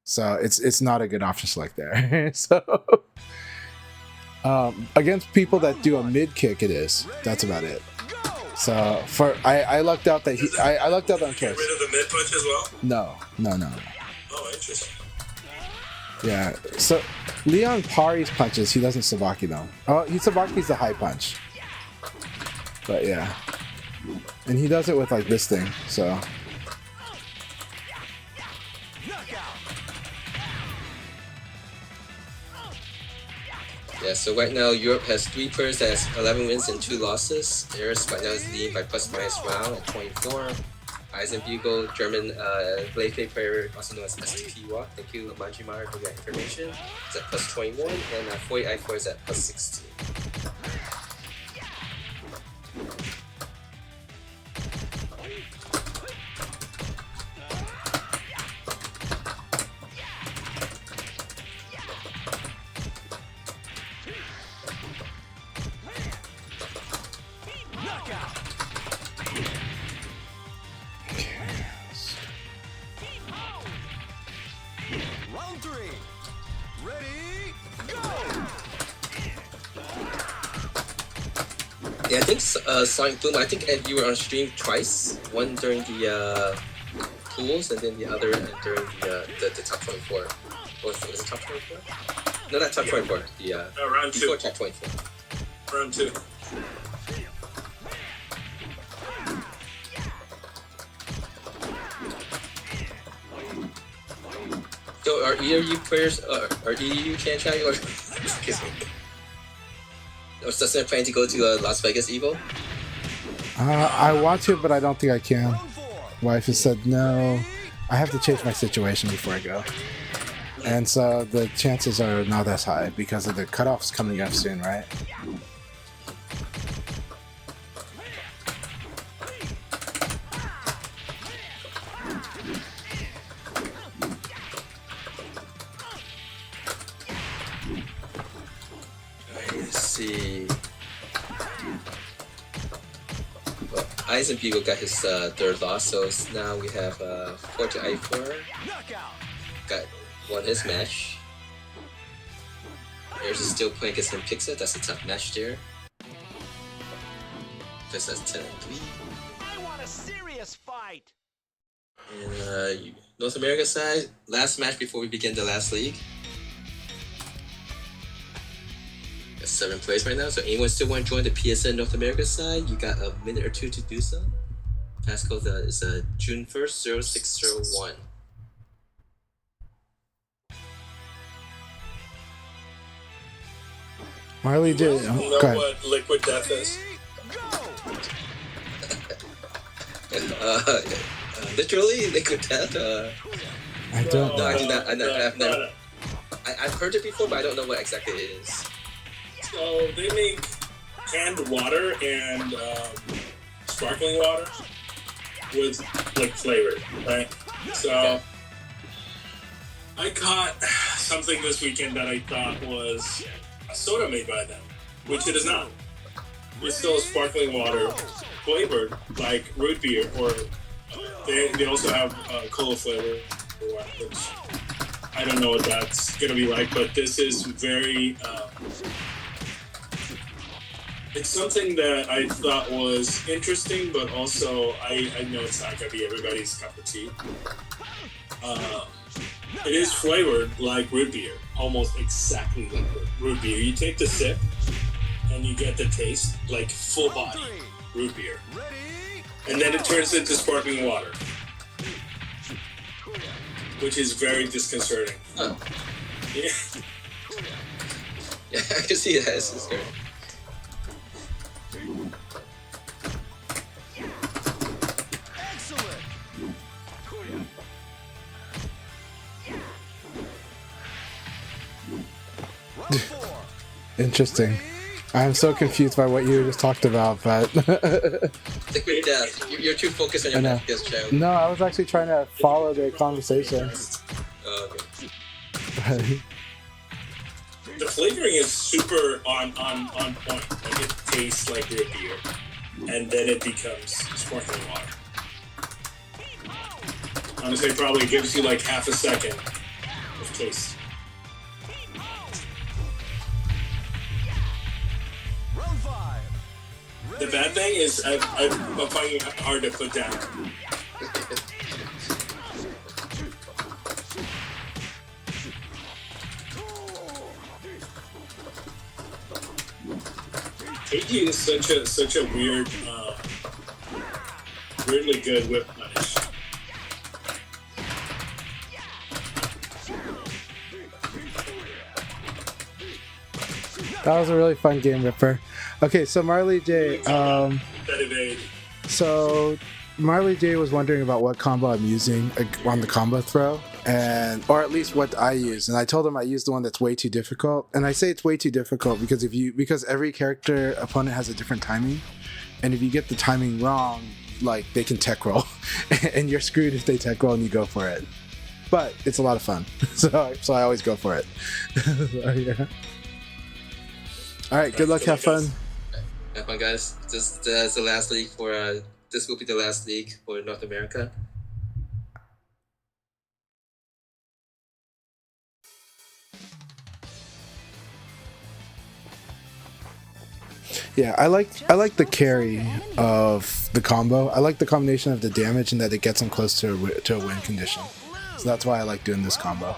So it's not a good option select there. So against people that do a mid kick, it is. That's about it. So I lucked out that I lucked out on Get Kiss. rid of the mid punch as well? No. Oh, interesting. Yeah, so Leon Pari's punches, he doesn't Sabaki though. Oh, he Sabaki's the high punch. But yeah. And he does it with like this thing, so. Yeah, so right now Europe has 3 players that has 11 wins and 2 losses. Theirs right now is leading by plus minus round at 24. Eisenbugle, German blade player, also known as STP Walk. Thank you, Manjimar, for that information. Is at plus 21, and 40 I4 is at plus 16. Yeah, I think Sonic Boom. I think Ed, you were on stream twice. One during the pools, and then the other during the top 24. Or was it top 24? No, not top 24. The round before 2. top 24. Round 2. So are either of you players, are either you Chan Chai or excuse me, or Sussan planning to go to Las Vegas Evo? I want to, but I don't think I can. Wife has said no. I have to change my situation before I go. And so the chances are not as high because of the cutoffs coming up soon, right? Let's see. Well, Eyes and Beagle got his third loss, so now we have 4 to I4. Got won his match. Ayers is still playing against Pixa. That's a tough match there. Because that's 10 and 3. I want a serious fight. And North America side, last match before we begin the last league. Got 7 players right now, so anyone still want to join the PSN North America side, you got a minute or two to do so. Passcode is June 1st, 0601. Marley did. You know Oh, go ahead. what Liquid Death is? Literally, Liquid Death. I don't. No, I do not. I've never. No. I've heard it before, but I don't know what exactly it is. So they make canned water and sparkling water with like flavor, right? So Okay. I caught something this weekend that I thought was a soda made by them, which it is not. It's still sparkling water flavored like root beer, or they also have cola flavor, which I don't know what that's gonna be like, but this is very. It's something that I thought was interesting, but also I know it's not gonna be everybody's cup of tea. It is flavored like root beer, almost exactly like root beer. You take the sip, and you get the taste like full body root beer, and then it turns into sparkling water, which is very disconcerting. Huh. Yeah. Yeah, I can see that. This is great. Excellent. Round 4. Interesting. I'm so confused by what you just talked about, but Liquid Death. You're too focused on your I know. match against Chow. no, I was actually trying to follow the conversation. Okay. The flavoring is super on point. Like it tastes like root beer, and then it becomes sparkling water. Honestly, it probably gives you like half a second of taste. Round 5. The bad thing is I'm finding it hard to put down. KG is such a weird, weirdly good whip punish. That was a really fun game, Ripper. Okay, so Marley J. That evade. So Marley J was wondering about what combo I'm using on the combo throw, or at least what I use. And I told him I use the one that's way too difficult. And I say it's way too difficult because every character opponent has a different timing, and if you get the timing wrong, like they can tech roll, and you're screwed if they tech roll and you go for it. But it's a lot of fun, so I always go for it. So, yeah. All right, good luck, have fun. Have fun, guys. This is the last league for. This will be the last league for North America. Yeah, I like the carry of the combo. I like the combination of the damage and that it gets them close to a win condition. So that's why I like doing this combo.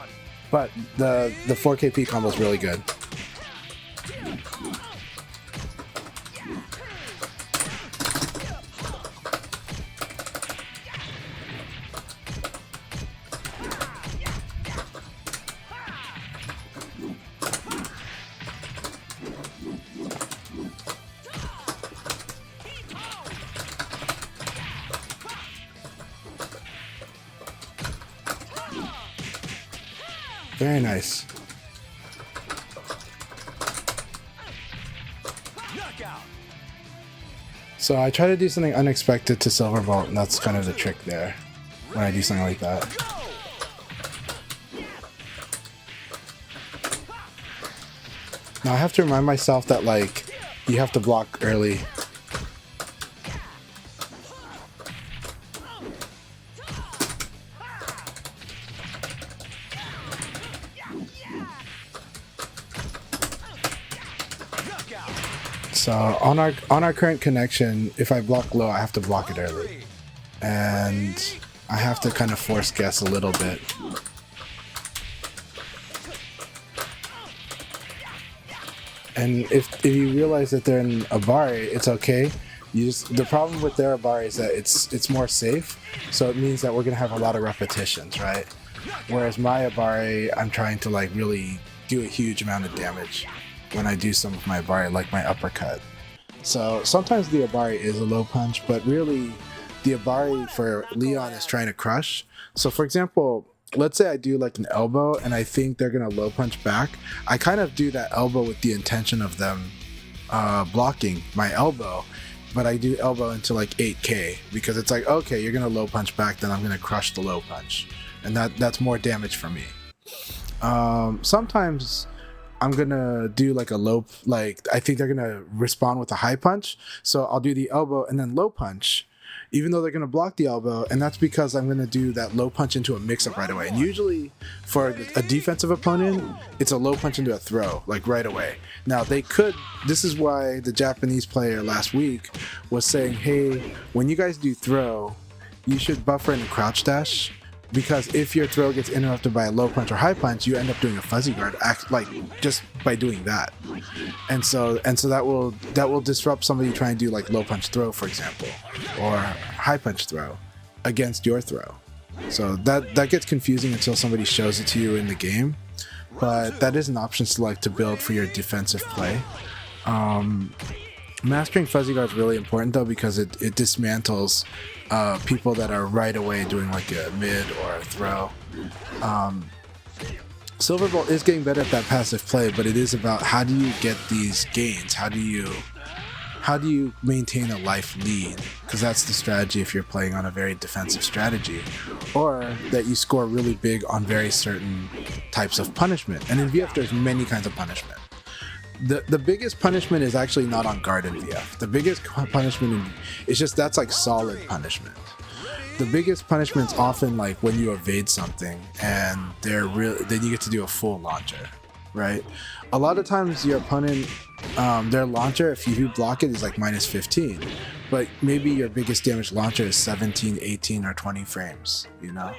But the 4KP combo is really good. Very nice. So I try to do something unexpected to Silver Vault, and that's kind of the trick there when I do something like that. Now I have to remind myself that like you have to block early. So on our current connection, if I block low, I have to block it early, and I have to kind of force guess a little bit. And if you realize that they're in Abari, it's okay. The problem with their Abari is that it's more safe, so it means that we're gonna have a lot of repetitions, right? Whereas my Abari, I'm trying to like really do a huge amount of damage when I do some of my Abari, like my uppercut. So sometimes the Abari is a low punch, but really the Abari for Leon is trying to crush. So for example, let's say I do like an elbow and I think they're gonna low punch back. I kind of do that elbow with the intention of them blocking my elbow, but I do elbow into like 8k because it's like, okay, you're gonna low punch back, then I'm gonna crush the low punch, and that's more damage for me. Sometimes I'm gonna do like a low, like I think they're gonna respond with a high punch, so I'll do the elbow and then low punch, even though they're gonna block the elbow, and that's because I'm gonna do that low punch into a mix-up right away. And usually for a defensive opponent, it's a low punch into a throw, like right away. Now they could, this is why the Japanese player last week was saying, hey, when you guys do throw, you should buffer in a crouch dash, because if your throw gets interrupted by a low punch or high punch, you end up doing a fuzzy guard, like just by doing that, and so that will disrupt somebody trying to do like low punch throw, for example, or high punch throw against your throw. So that gets confusing until somebody shows it to you in the game, but that is an option select to build for your defensive play. Mastering fuzzy guard is really important though, because it dismantles people that are right away doing like a mid or a throw. Silver Bolt is getting better at that passive play, but it is about how do you get these gains? How do you maintain a life lead? Because that's the strategy if you're playing on a very defensive strategy, or that you score really big on very certain types of punishment. And in VF, there's many kinds of punishment. The biggest punishment is actually not on guard in VF. The biggest punishment is just that's like solid punishment. The biggest punishment's often like when you evade something and then you get to do a full launcher, right? A lot of times your opponent, their launcher, if you block it, is like minus 15, but maybe your biggest damage launcher is 17, 18, or 20 frames, you know?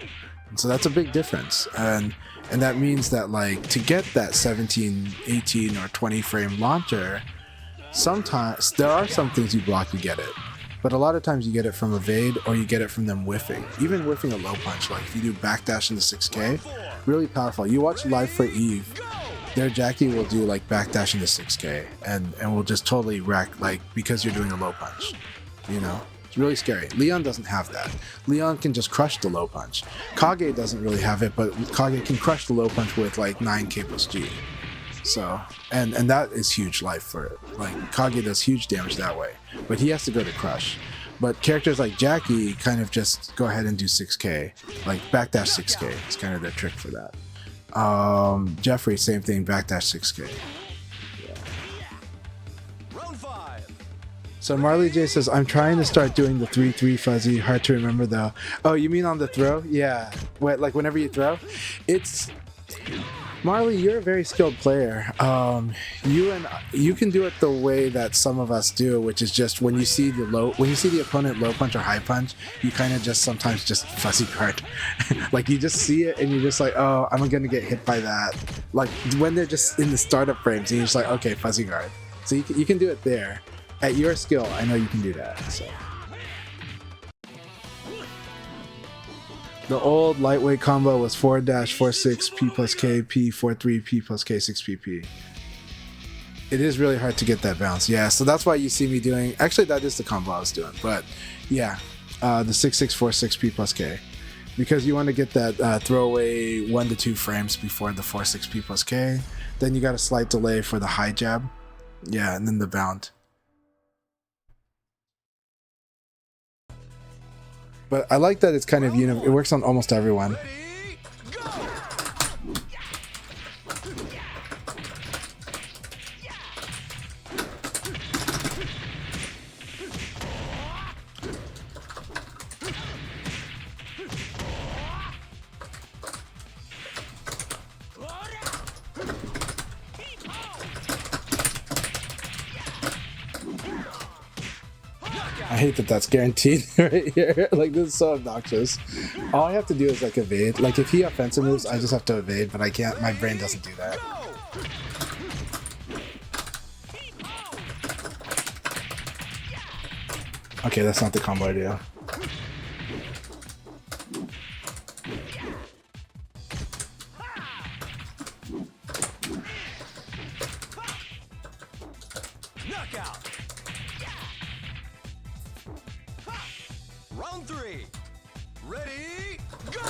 And so that's a big difference, and that means that like to get that 17, 18, or 20 frame launcher, sometimes there are some things you block to get it, but a lot of times you get it from evade, or you get it from them whiffing. Even whiffing a low punch, like if you do backdash into 6k, really powerful. You watch Live for Eve, their Jackie will do like backdash into 6k and will just totally wreck, like because you're doing a low punch, you know? Really scary. Leon doesn't have that. Leon can just crush the low punch. Kage doesn't really have it, but Kage can crush the low punch with like 9k plus G. So, and that is huge life for it. Like Kage does huge damage that way, but he has to go to crush. But characters like Jackie kind of just go ahead and do 6k, like backdash 6k. It's kind of their trick for that. Jeffrey, same thing, backdash 6k. So Marley J says, I'm trying to start doing the 3-3 fuzzy. Hard to remember though. Oh, you mean on the throw? Yeah. What, like whenever you throw? Marley, you're a very skilled player. You can do it the way that some of us do, which is just when you see the opponent low punch or high punch, you kind of just sometimes just fuzzy guard. Like you just see it and you're just like, oh, I'm gonna get hit by that. Like when they're just in the startup frames, and you're just like, okay, fuzzy guard. So you can do it there. At your skill, I know you can do that. So. The old lightweight combo was 4-46 P plus K, P 43 P plus K 6 PP. It is really hard to get that bounce. Yeah, so that's why you see me doing. Actually, that is the combo I was doing. But yeah, the 6646 P plus K. Because you want to get that throwaway 1 to 2 frames before the 46 P plus K. Then you got a slight delay for the high jab. Yeah, and then the bound. But I like that it's kind of it works on almost everyone. Ready, go! I hate that that's guaranteed right here. Like, this is so obnoxious. All I have to do is, like, evade. Like, if he offensive moves, I just have to evade, but I can't. My brain doesn't do that. Okay, that's not the combo idea. Knockout! Round 3. Ready, go!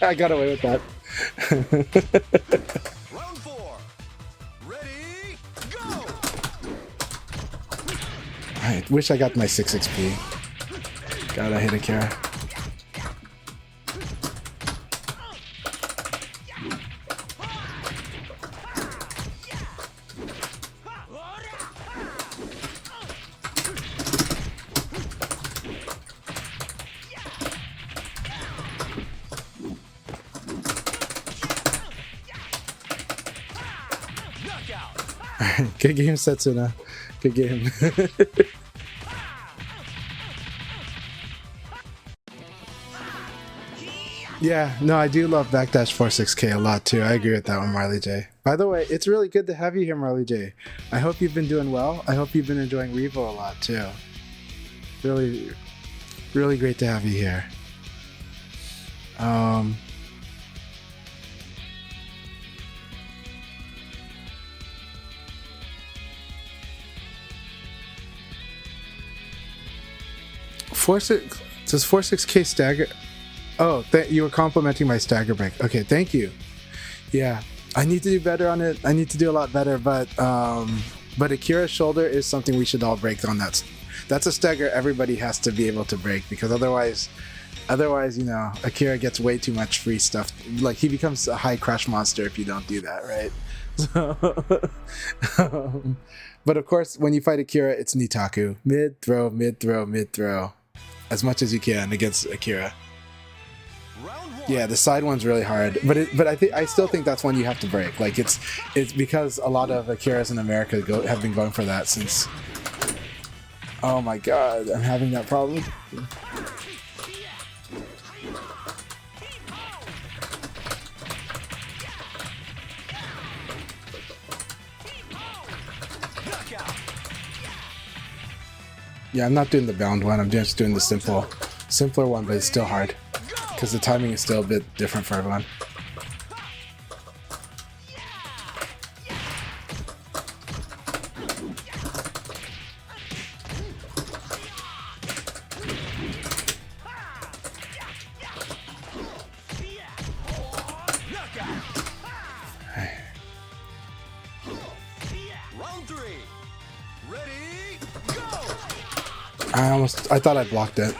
I got away with that. Round 4. Ready, go! I wish I got my 6 XP. God, I hit Akira. Good game, Setsuna. Good game. Yeah, no, I do love Backdash 46K a lot too. I agree with that one, Marley J. By the way, it's really good to have you here, Marley J. I hope you've been doing well. I hope you've been enjoying Revo a lot too. Really, really great to have you here. 46 does 46K stagger? Oh, you were complimenting my stagger break. Okay, thank you. Yeah, I need to do better on it. I need to do a lot better, but Akira's shoulder is something we should all break on. That's a stagger everybody has to be able to break, because otherwise, you know, Akira gets way too much free stuff. Like, he becomes a high crash monster if you don't do that, right? So, but of course, when you fight Akira, it's Nitaku. Mid throw, mid throw, mid throw. As much as you can against Akira. Yeah, the side one's really hard, but I still think that's one you have to break. Like, it's because a lot of Akiras in America have been going for that since. Oh my god, I'm having that problem. Yeah, I'm not doing the bound one. I'm just doing the simpler one, but it's still hard because the timing is still a bit different for everyone. Ready, go! I thought I blocked it.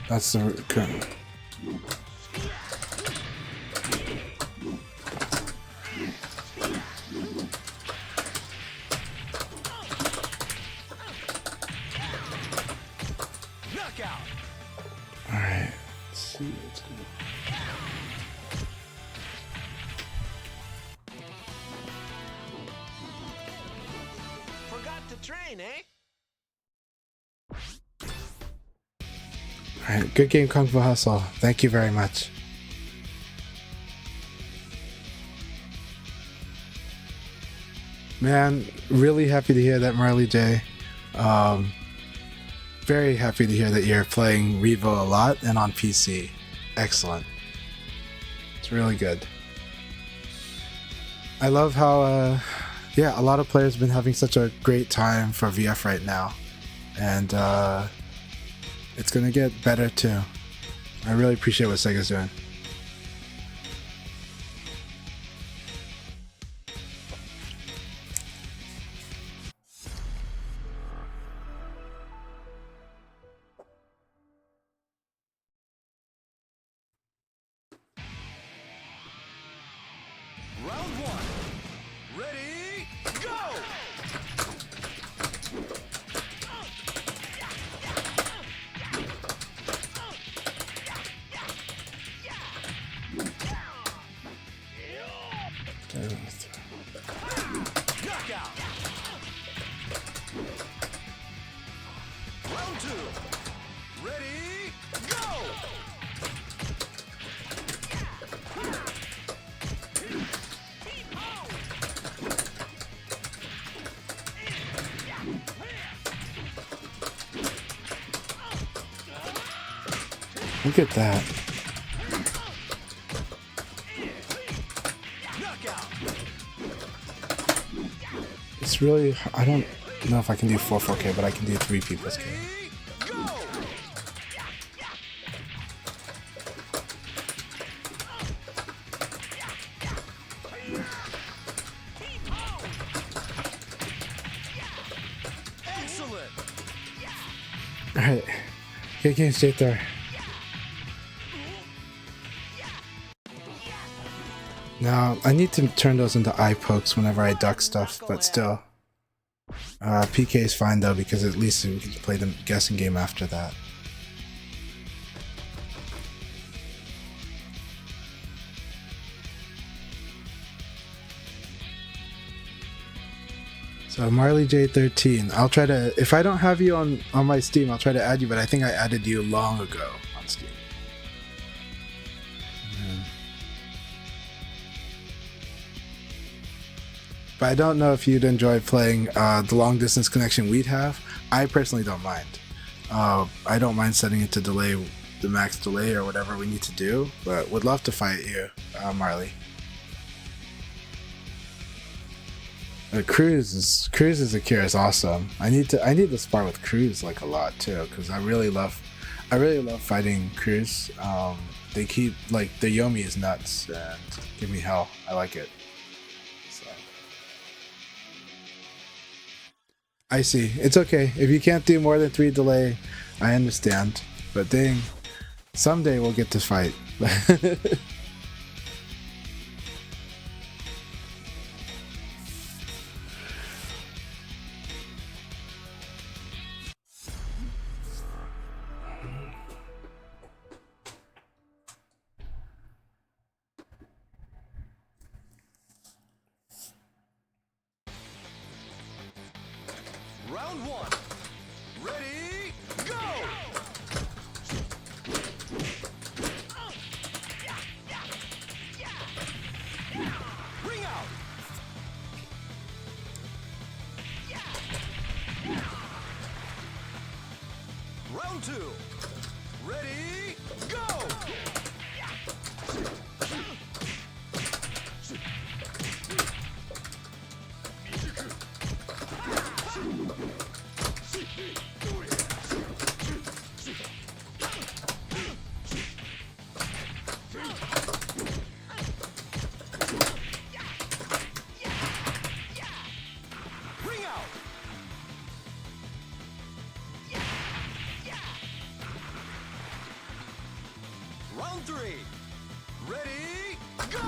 That's the current. Knockout. All right. Let's see what's going on. Forgot to train, eh? All right. Good game, Kung Fu Hustle. Thank you very much. Man, really happy to hear that, Marley J. Very happy to hear that you're playing Revo a lot and on PC. Excellent. It's really good. I love how, yeah, a lot of players have been having such a great time for VF right now. And it's going to get better too. I really appreciate what Sega's doing. Round one. Ready, go! Knockout. Round two. Ready, go! Look at that. Knockout. It's really, I don't know if I can do 4K, but I can do 3 people's K. Ready, go! Excellent. Alright. Good game, J Thor. Now, I need to turn those into eye pokes whenever I duck stuff, but still. PK is fine though, because at least we can play the guessing game after that. So Marley J13, I'll try to, if I don't have you on my Steam, I'll try to add you, but I think I added you long ago on Steam. But I don't know if you'd enjoy playing the long distance connection we'd have. I personally don't mind. I don't mind setting it to delay the max delay or whatever we need to do, but would love to fight you, Marley. Cruz is awesome. I need to spar with Cruz like a lot too, because I really love fighting Cruz. They keep like the Yomi is nuts and give me hell. I like it. So I see. It's okay if you can't do more than 3 delay. I understand, but dang, someday we'll get to fight. Round one. Ready, go! Ring out. Round two. Ready, go! Round 3. Ready, go!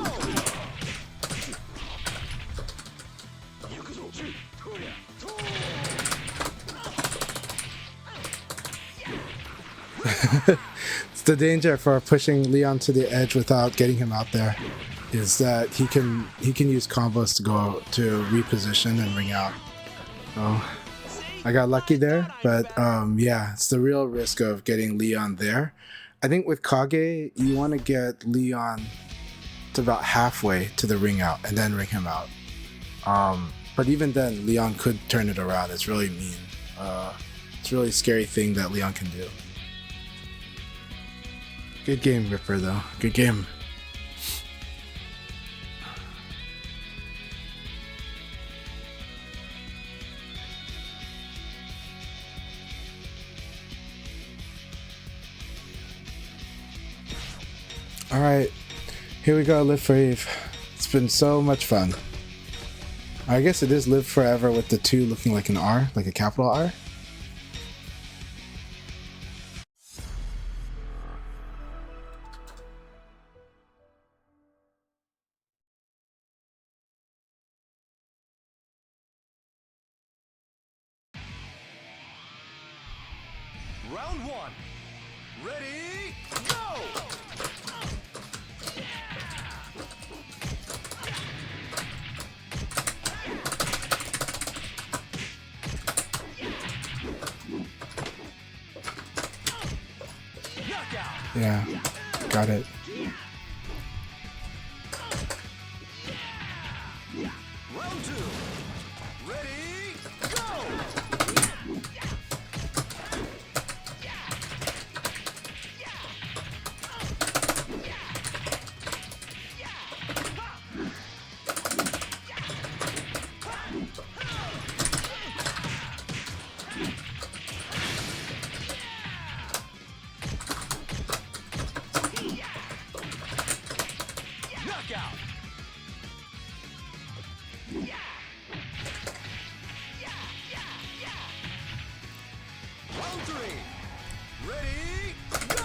It's the danger for pushing Leon to the edge without getting him out there, is that he can use combos to go to reposition and ring out. Oh, I got lucky there, but yeah, it's the real risk of getting Leon there. I think with Kage, you want to get Leon to about halfway to the ring out and then ring him out. But even then, Leon could turn it around. It's really mean. It's a really scary thing that Leon can do. Good game, Ripper, though. Good game. Alright, here we go, Live for Eve. It's been so much fun. I guess it is Live Forever with the 2 looking like an R, like a capital R. Round 1. Ready, go! Knockout! Yeah, got it. Round 2. Ready, go! Knockout! Round 3. Ready, go!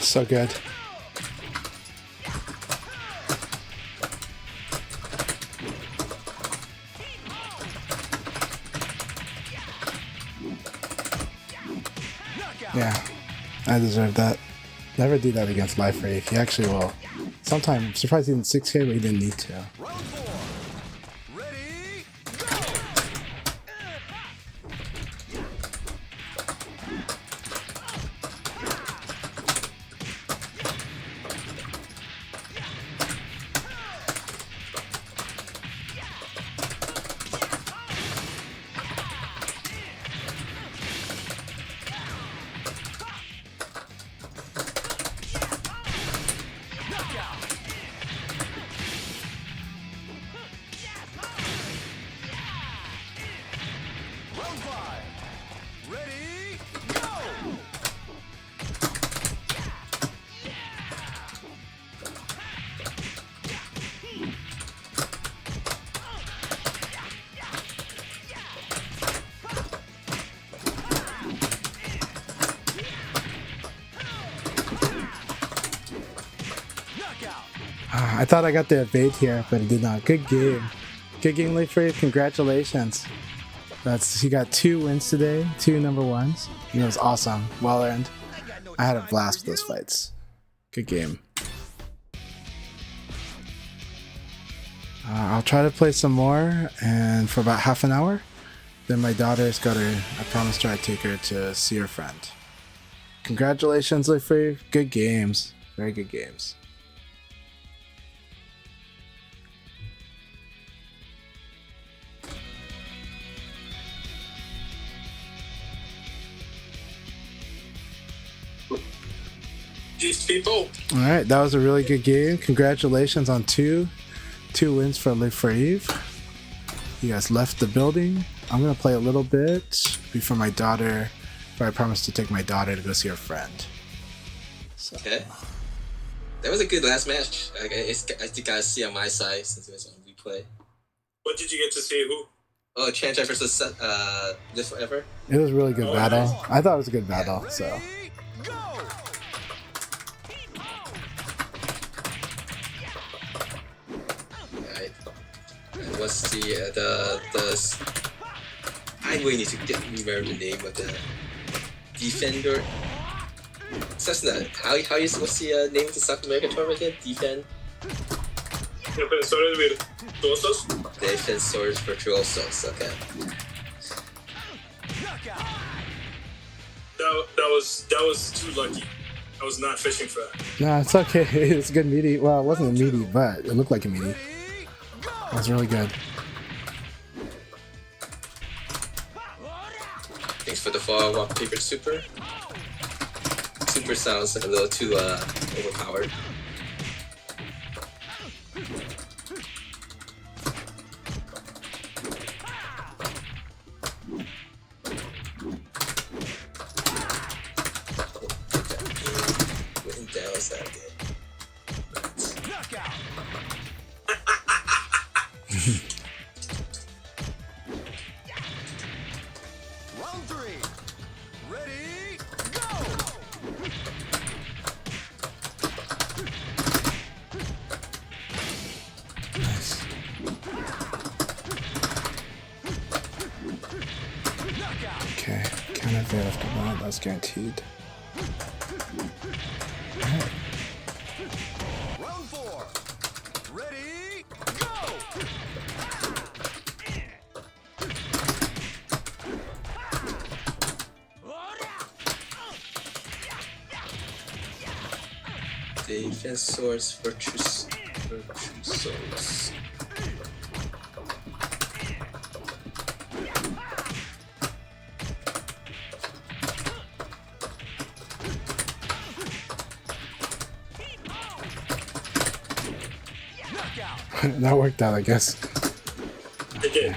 So good. Knockout! Yeah, I deserve that. Never do that against Life for Eve. He actually will. Sometimes, I'm surprised he didn't 6K, but he didn't need to. Round 4. Ready, go! Round 5. Ready, go! Knockout! I thought I got the evade here, but it did not. Good game. Good game, Life for Eve. Congratulations. He got 2 wins today, 2 number 1s. It was awesome. Well earned. I had a blast with those fights. Good game. I'll try to play some more, and for about half an hour. Then my daughter's got her. I promised her I'd take her to see her friend. Congratulations, Life for Eve. Good games. Very good games. These people. All right, that was a really good game. Congratulations on two wins for Live for Eve. You guys left the building. I'm gonna play a little bit before my daughter. Before I promised to take my daughter to go see her friend. So, Okay. That was a good last match. I think I see on my side since it was on replay. What did you get to see? Who? Oh, Chan versus Live Forever. It was a really good Oh, battle. nice. I thought it was a good battle. So Go! Right. And what's the I really need to remember the name of the defender. Cessna. What's the name of the South American tournament again? Defensores virtuosos. Defensores Virtuosos. Okay. Knockout! That was too lucky. I was not fishing for that. no, it's okay. It's a good meaty. Well, it wasn't a meaty, but it looked like a meaty. Ready? Go! It was really good. Thanks for the follow. Rock paper super. Super sounds a little too overpowered. Written down is that good. Knockout! Round 3. Ready? Go! Nice. Knockout! Okay, counter there after that. That's guaranteed. Alright. Round 4. Ready? Go! Defensores Virtuosos. Knockout! That worked out, I guess. Again.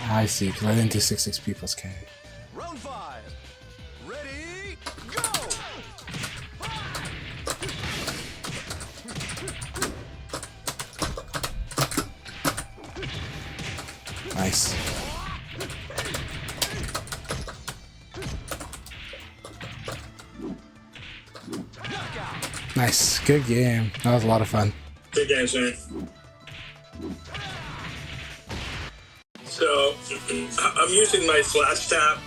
I see, because I didn't do 6-6 plus K. Round 5. Ready? Go! Nice. Knockout! Nice. Good game. That was a lot of fun. Good games, man. So I'm using my flash tap.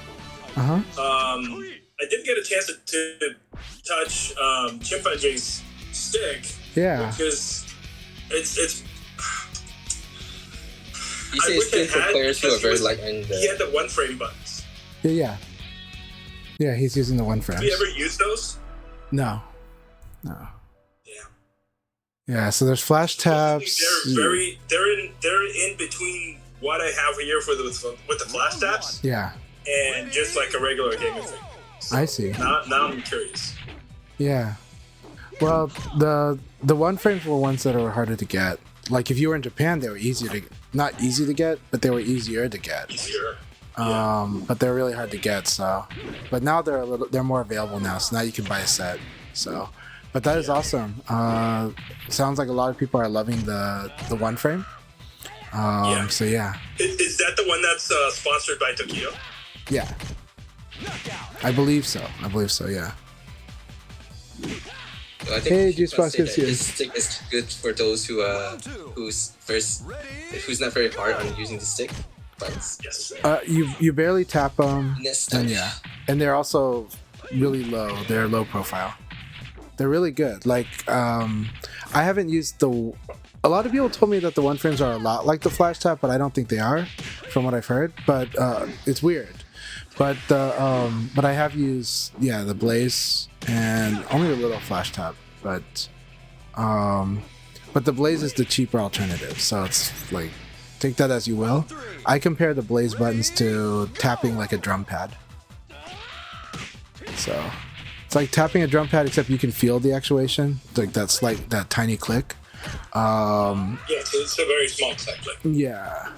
Uh-huh. I didn't get a chance to touch Chimpanzee's stick Yeah. because it's. You I say wish it's good I for had, players who are because very he light on He had the. the one frame buttons. Yeah. Yeah, he's using the one frames. Have you ever used those? No. No. Yeah. Yeah, so there's flash taps. They're in between what I have here for with the flash taps Yeah, and just like a regular gaming thing. I see. Now I'm curious. Yeah. Well, the one frames were ones that are harder to get. Like if you were in Japan, they were not easy to get, but they were easier to get. Easier. But they're really hard to get. So, but now they're more available now. So now you can buy a set. So, but that is awesome. Sounds like a lot of people are loving the one frame. Yeah. So yeah, Is that the one that's sponsored by Tokyo? yeah, Knockout! I believe so. Yeah. So I think Hey, you Juice can Box say gets that you. this stick is good for those who's not very hard on using the stick. But Yes. You barely tap them, Nest and touch. yeah, and they're also really low. They're low profile. They're really good. Like I haven't used the. A lot of people told me that the one frames are a lot like the flash tap, but I don't think they are, from what I've heard. But it's weird. But but I have used the Blaze and only a little flash tap. But the Blaze is the cheaper alternative. So it's like take that as you will. I compare the Blaze buttons to tapping like a drum pad. So it's like tapping a drum pad, except you can feel the actuation, like that tiny click. Yes, it's a very small click. Yeah,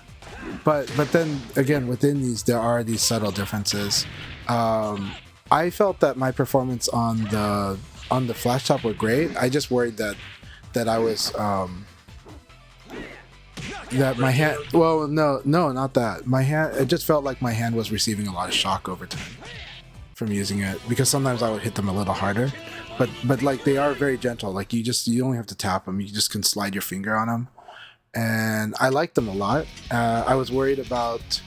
but then again, within these there are these subtle differences. I I felt that my performance on the flash top were great. I just worried that I was that my hand. Well, no, not that. My hand. It just felt like my hand was receiving a lot of shock over time from using it, because sometimes I would hit them a little harder. But like they are very gentle. Like you only have to tap them. You just can slide your finger on them, and I like them a lot. I was worried about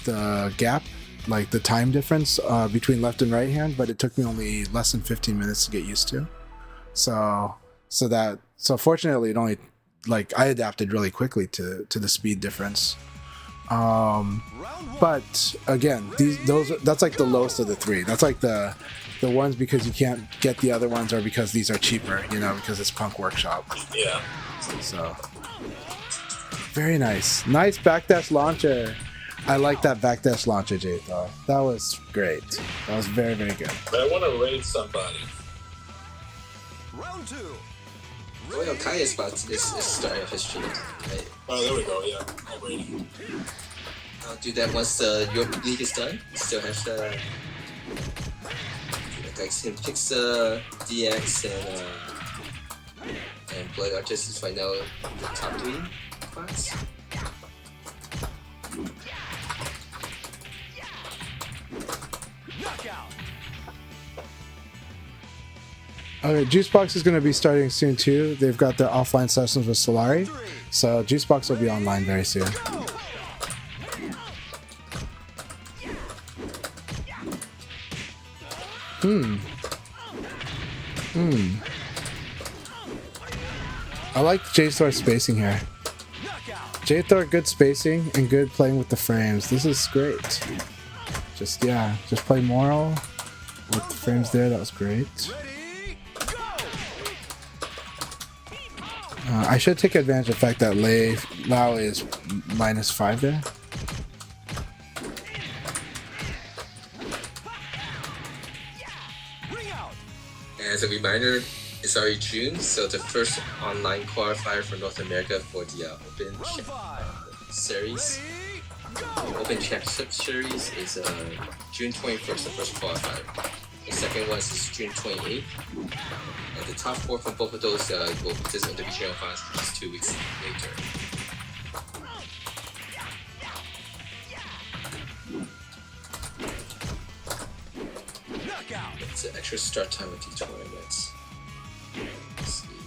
the gap, like the time difference between left and right hand, but it took me only less than 15 minutes to get used to. So fortunately, it only, like, I adapted really quickly to the speed difference. But again, that's like the lowest of the three. That's like the ones because you can't get the other ones, or because these are cheaper, because it's Punk Workshop. Yeah. So very nice backdash launcher. I like that backdash launcher, Jaythor. That was great. That was very, very good. But I want to raid somebody. Round 2. Well, Akai'S is starting his stream. Right? Oh, there we go. Yeah, I'm waiting. I'll do that once the Europe League is done. Still have the guys can pick DX and Blood Artist is right now the top 3 class. Okay, Juicebox is going to be starting soon too. They've got their offline sessions with Solari, so Juicebox will be online very soon. I like Jaythor's spacing here. Jaythor, good spacing and good playing with the frames. This is great. Just play Moral with the frames there. That was great. I should take advantage of the fact that Lao is -5 there. As a reminder, it's already June, so the first online qualifier for North America for the Open Series, Open Championship Series is June 21st, the first qualifier. The second one is June 28th. And the top 4 from both of those will participate in the regional finals just 2 weeks later. It's an extra start time with these tournaments. Let's see.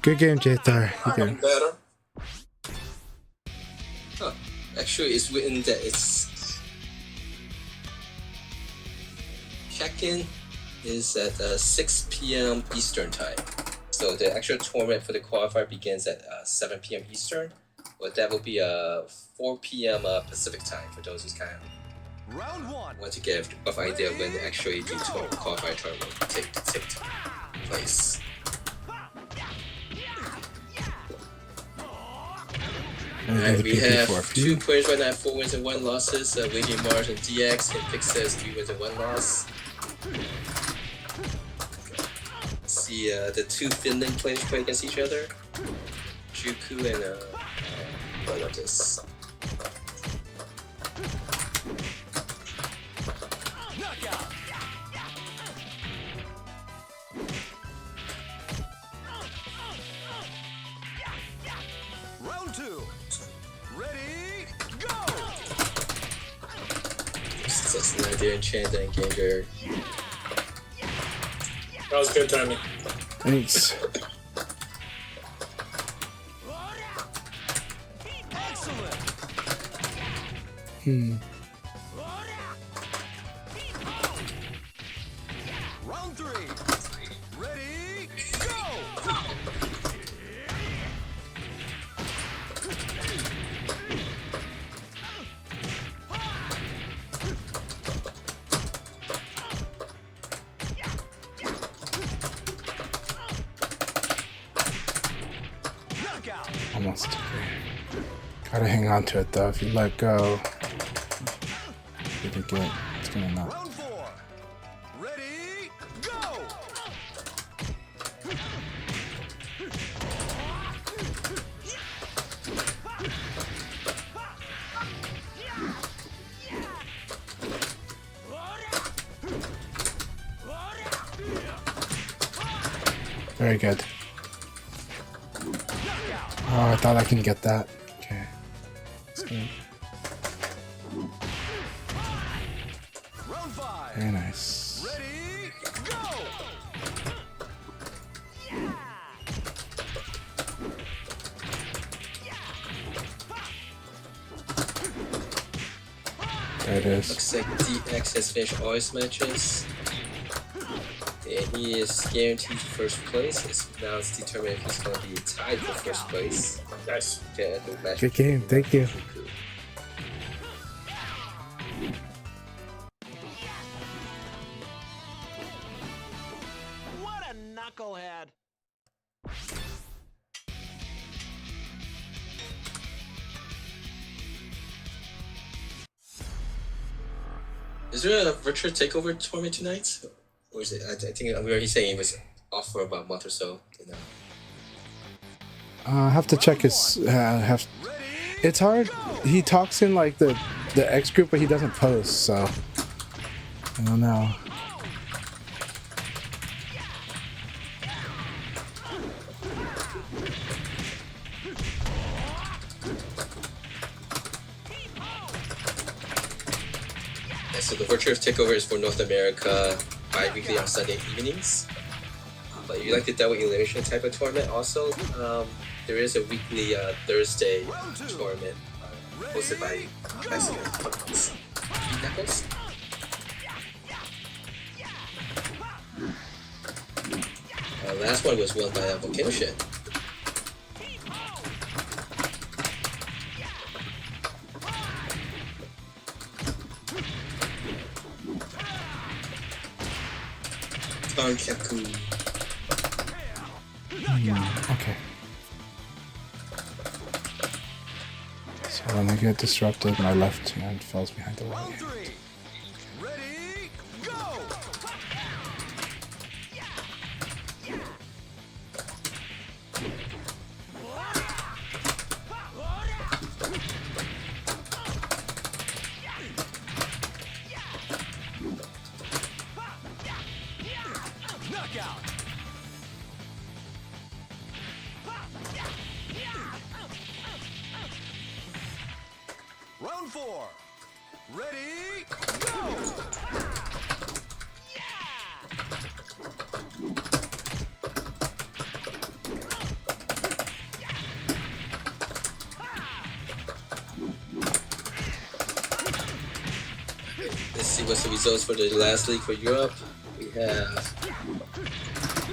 Good game, Jaythor. I'm better. Huh. Actually, it's written that it's check-in is at 6 p.m. Eastern time. So the actual tournament for the qualifier begins at 7 p.m. Eastern, but that will be 4 p.m. Pacific time for those who kind of Round 1. want to get a rough idea when actually the qualifier tournament will take place. Alright, we have 2 players right now, 4 wins and 1 losses. Waging Mars and DX, and Pix says 3 wins and 1 loss. Let's see the 2 Finland players play against each other. Juku and what about this? Knockout. Round 2. Ready, go! That's Nadir and Chanda and Ganger. That was good timing. Thanks. Excellent. Round 3. Ready, go! Knockout. Almost. Gotta hang on to it though. If you let go, it's gonna not. Round 4. Ready, go! Very good. Oh, I thought I can get that. Okay. That's good. Round 5. Very nice. Ready, go! There it is. Looks like DX has finished all his matches. And he is guaranteed first place. Now it's determined if he's going to be tied for first place. Nice. Okay, the match Good game. Thank you. What a knucklehead! Is there a virtual takeover tournament tonight? Or is it? I think I'm he's saying it was off for about a month or so. You know. I have to check his. It's hard. He talks in like the X group, but he doesn't post. So I don't know. Yeah, so the virtual takeover is for North America bi-weekly on Sunday evenings. But you like the double elimination type of tournament also. There is a weekly Thursday tournament hosted by Mexican companies. Knuckles? Last one was won by Volcano Shed. Tankaku. Okay. So when I get disrupted, my left hand falls behind the right Round hand. 3. Ready, go! Knockout! Round 4. Ready, go! Let's see what's the results for the last league for Europe. We have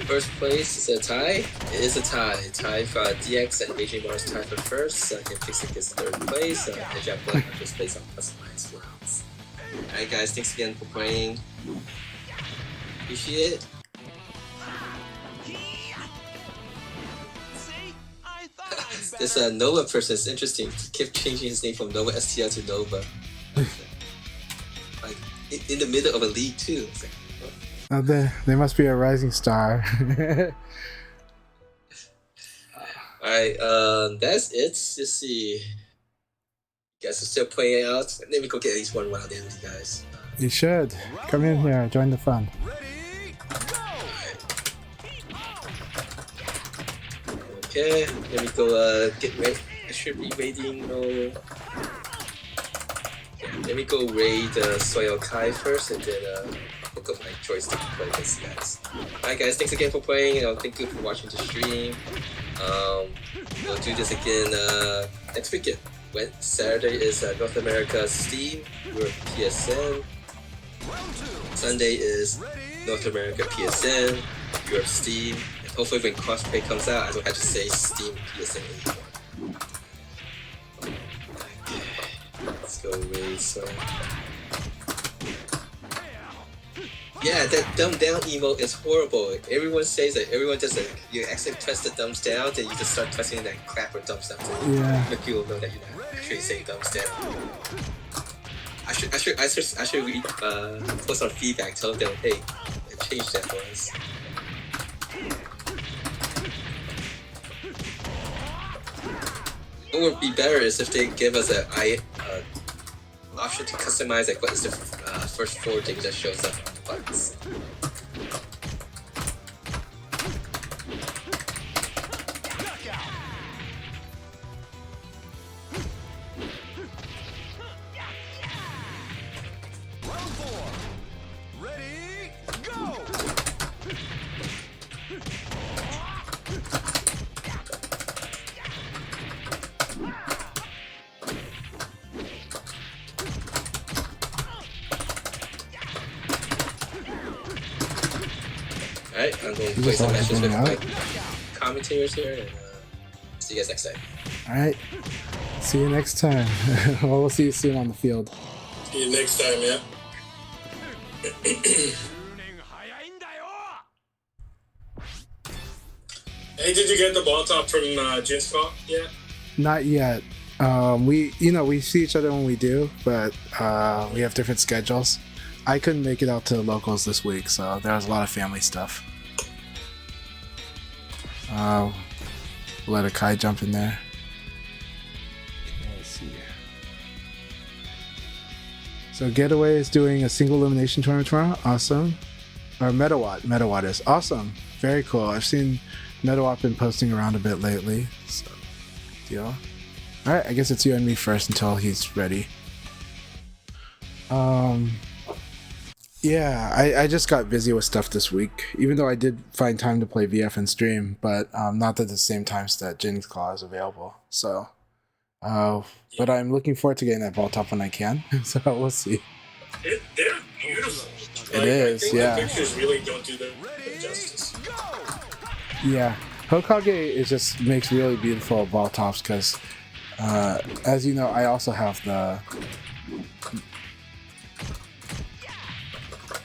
first place is a tie. It is a tie. Tie for DX and AJ Mars tied for first. Second Pixie gets third place. And Jack Black first place on customized rounds. Alright guys, thanks again for playing. Appreciate it. See? I thought I'd This better. Nova person is interesting. He kept changing his name from Nova STL to Nova. Like in the middle of a league too. It's like, Oh, they must be a rising star. alright, that's it. Let's see. You guys are still playing out. Let me go get at least one round in with you guys. You should come in here, join the fun. Ready, go! Okay, let me go get ready. I should be raiding. Let me go raid Soil Kai first and then hook up my joystick to play against you guys. Alright guys, thanks again for playing. Thank you for watching the stream. We'll do this again next weekend. When Saturday is North America Steam, Europe PSN. Round 2. Sunday is Ready, North America PSN, Europe Steam. And hopefully when crossplay comes out, I don't have to say Steam PSN anymore. Okay, let's go raid some. Yeah, that dumb down emote is horrible. Everyone says that. Everyone does it. You actually press the thumbs down, then you just start pressing that clap or thumbs up to Yeah. make people know that you're not actually saying thumbs down. I should read, post on feedback, tell them, hey, change that for us. What would be better is if they give us an option to customize like what is the first 4 things that shows up on the buttons. Alright, I'm going to You play just some all matches with hanging my out? commentators here, and see you guys next time. Alright. See you next time. Well, we'll see you soon on the field. See you next time, yeah. Hey, did you get the ball top from Jin's call yet? Not yet. We see each other when we do, but we have different schedules. I couldn't make it out to the locals this week, so there was a lot of family stuff. Let Akai jump in there. Okay, let's see. So Getaway is doing a single elimination tournament tomorrow. Awesome. Or Metawatt is awesome. Very cool. I've seen Metawatt been posting around a bit lately. So, deal. Alright, I guess it's you and me first until he's ready. Yeah, I just got busy with stuff this week, even though I did find time to play VF and stream, but not at the same times that Jin's Claw is available. So, but I'm looking forward to getting that ball top when I can. So we'll see. They're beautiful. It is, I think yeah. The pictures really don't do them justice. Yeah, Hokage just makes really beautiful ball tops because, as you know, I also have the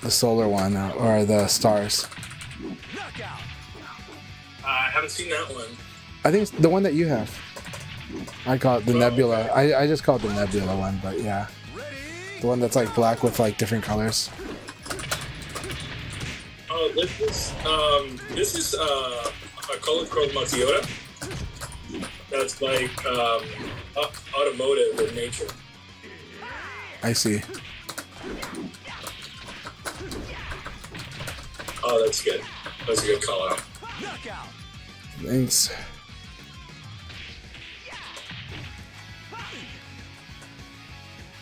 solar one or the stars. I haven't seen that one. I think it's the one that you have. I call it the Nebula. Okay. I just call it the Nebula one, but yeah, the one that's like black with like different colors. Oh, this is a color called Maziota. That's like automotive in nature. I see. Oh, that's good. That's a good call out. Thanks.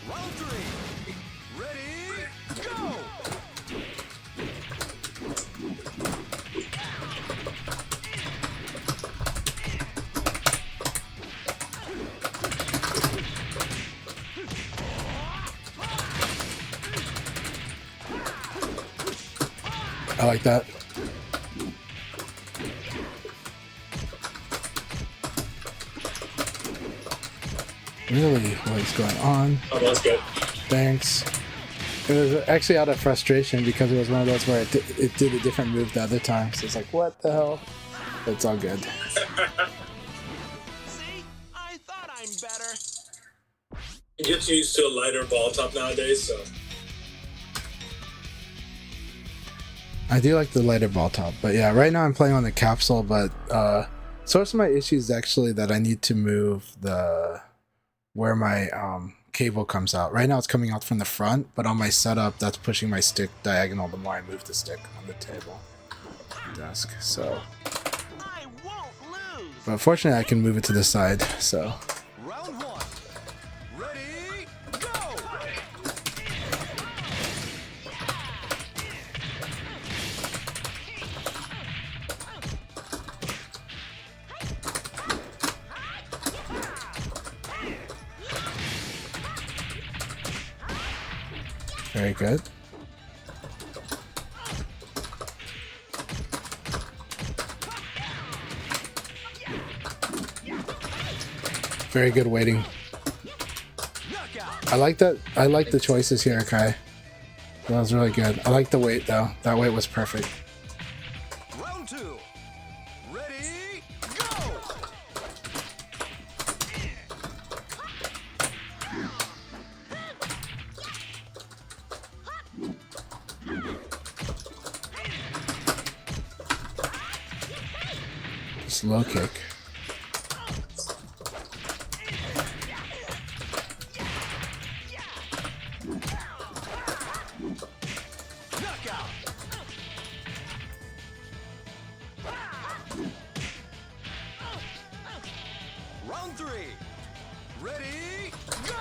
Round 3. Ready, go! I like that. Really, what is going on? Oh, that's good. Thanks. It was actually out of frustration because it was one of those where it did a different move the other time. So it's like, what the hell? It's all good. See? I thought I'm better. You get used to a lighter ball top nowadays, so. I do like the lighter ball top, but yeah, right now I'm playing on the capsule, but source of my issue is actually that I need to move where my cable comes out. Right now it's coming out from the front, but on my setup that's pushing my stick diagonal the more I move the stick on the table desk. So, I won't lose. but fortunately I can move it to the side. So Round 1. Ready, go! very good. Very good waiting. Knockout. I like that. I like the choices here, Akai. That was really good. I like the weight though. That weight was perfect. Round 2. Ready, go! Slow kick. Knockout. Round 3. Ready, go!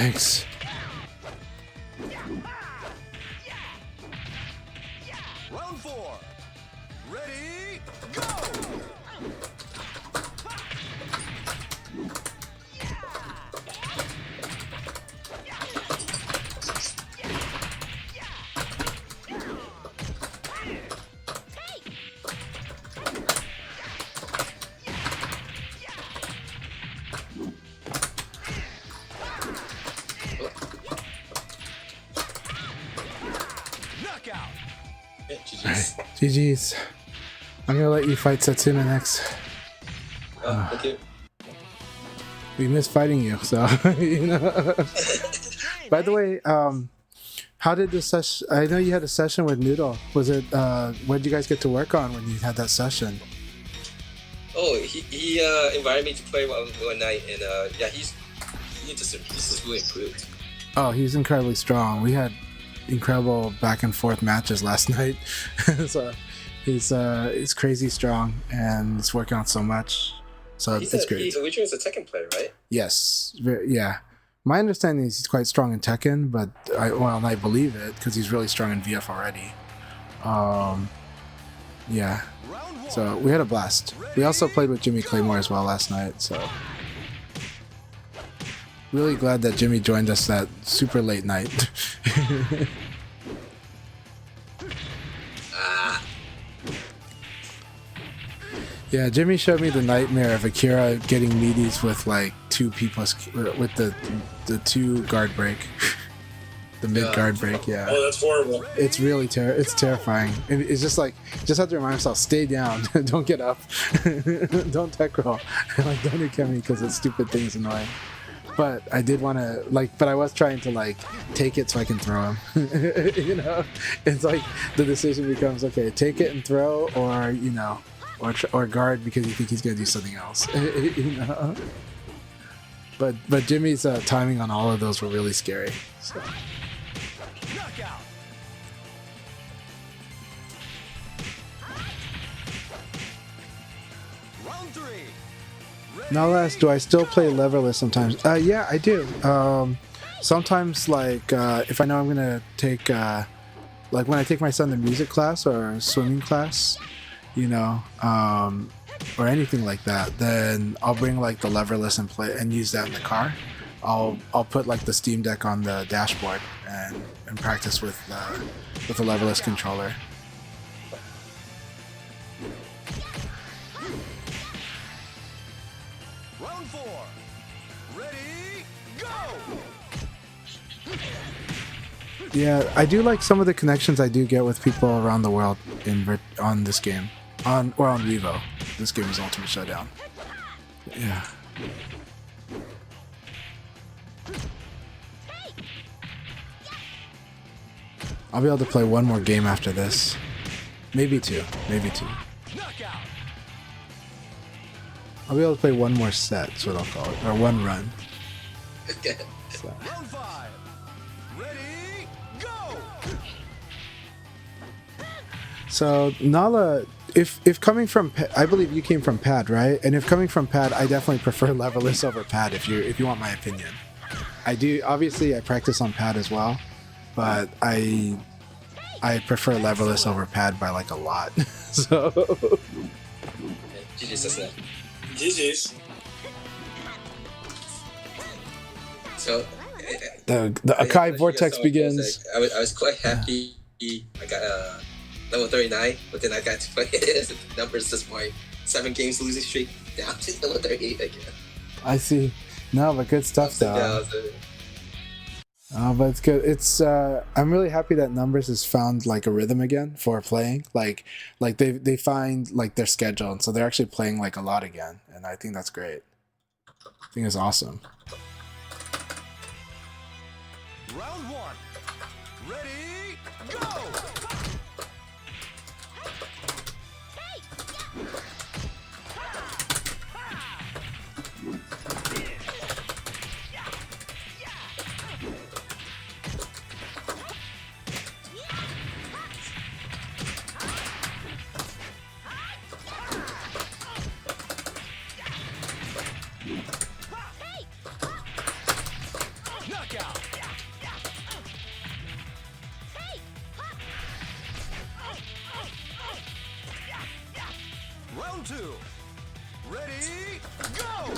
Thanks. Round 4. Ready, go! Knockout. Yeah, Alright, GG's. GG's. I'm gonna let you fight Setsuna next. Oh, thank you. We miss fighting you, so you know. By the way, how did the session? I know you had a session with Noodle. Was it? What did you guys get to work on when you had that session? Oh, he invited me to play one night, and yeah, he's just really improved. Oh, he's incredibly strong. We had incredible back and forth matches last night. So he's crazy strong and he's working on so much. So it's great. He's originally a Tekken player, right? Yes, yeah. My understanding is he's quite strong in Tekken, but I believe it because he's really strong in VF already. Yeah. Round 1. So we had a blast. We also played with Jimmy Claymore as well last night. So really glad that Jimmy joined us that super late night. Yeah, Jimmy showed me the nightmare of Akira getting meaties with like 2 P plus with the 2 guard break, the mid guard break. Yeah, Oh, that's horrible. it's really it's terrifying. It's just like have to remind myself, stay down, don't get up, don't tech roll, like don't do Kemi because that stupid thing is annoying. But I did want to but I was trying to take it so I can throw him. You know, it's like the decision becomes okay, take it and throw, or you know. Or guard because you think he's gonna do something else, you know. But Jimmy's timing on all of those were really scary. So. Knockout. Round 3. Ready, Now, last, do I still play leverless sometimes? Yeah, I do. Sometimes, if I know I'm gonna take, when I take my son to music class or swimming class, you know, or anything like that, then I'll bring the leverless and play and use that in the car. I'll put the Steam Deck on the dashboard and practice with the leverless controller. Round 4. Ready, go! Yeah, I do like some of the connections I do get with people around the world on this game, on Revo. This game is Ultimate Showdown. Yeah. I'll be able to play one more game after this, maybe two. Knockout. I'll be able to play one more set, that's what I'll call it, or one run. Okay. So. Round 5. Ready, go! So Nala, if coming from, I believe you came from Pad, right? And if coming from Pad, I definitely prefer leverless over Pad. If you want my opinion, I do. Obviously, I practice on Pad as well, but I prefer leverless over Pad by a lot. So GG's, that's that. GG's. So the I Akai let you Vortex guys know, begins. I was quite happy. I got level 39, but then I got to play the numbers this point. 7 games losing streak down to level 38 again. I see. No, but good stuff Ups and though. downs, But it's good. It's I'm really happy that Numbers has found a rhythm again for playing. Like they find their schedule, and so they're actually playing a lot again, and I think that's great. I think it's awesome. Round 1. Ready, go! Knockout. Round 2. Ready, go!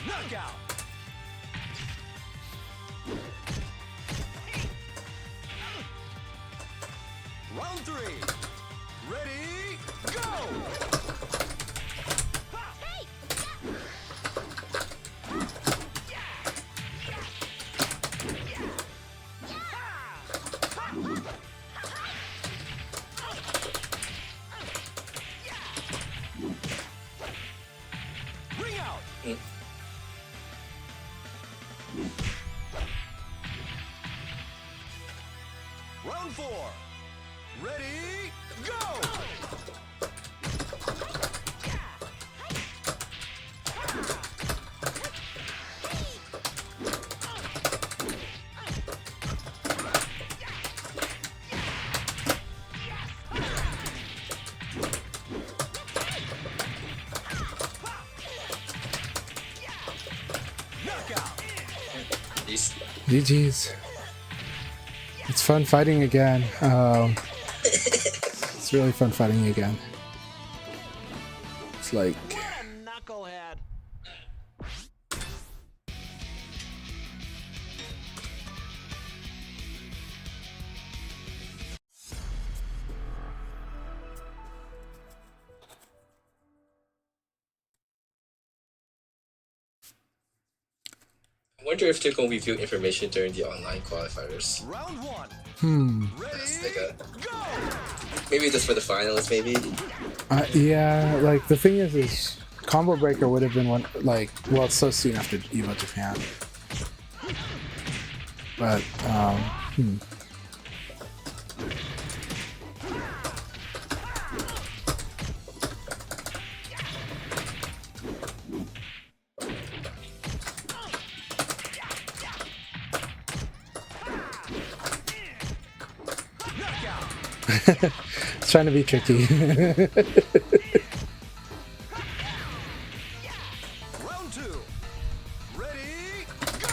Knockout. Round 3. Ready, go! Ring out. Round 4. Ready, go! Knockout. These GG's. It's fun fighting again. It's really fun fighting again. It's like, What a knucklehead. I wonder if they're gonna reveal information during the online qualifiers. Round 1. That's Ready, like a go! maybe just for the finals, maybe. yeah, like the thing is Combo Breaker would have been one, like, well, it's so soon after EVO Japan. But, it's trying to be tricky. Round 2. Ready, go!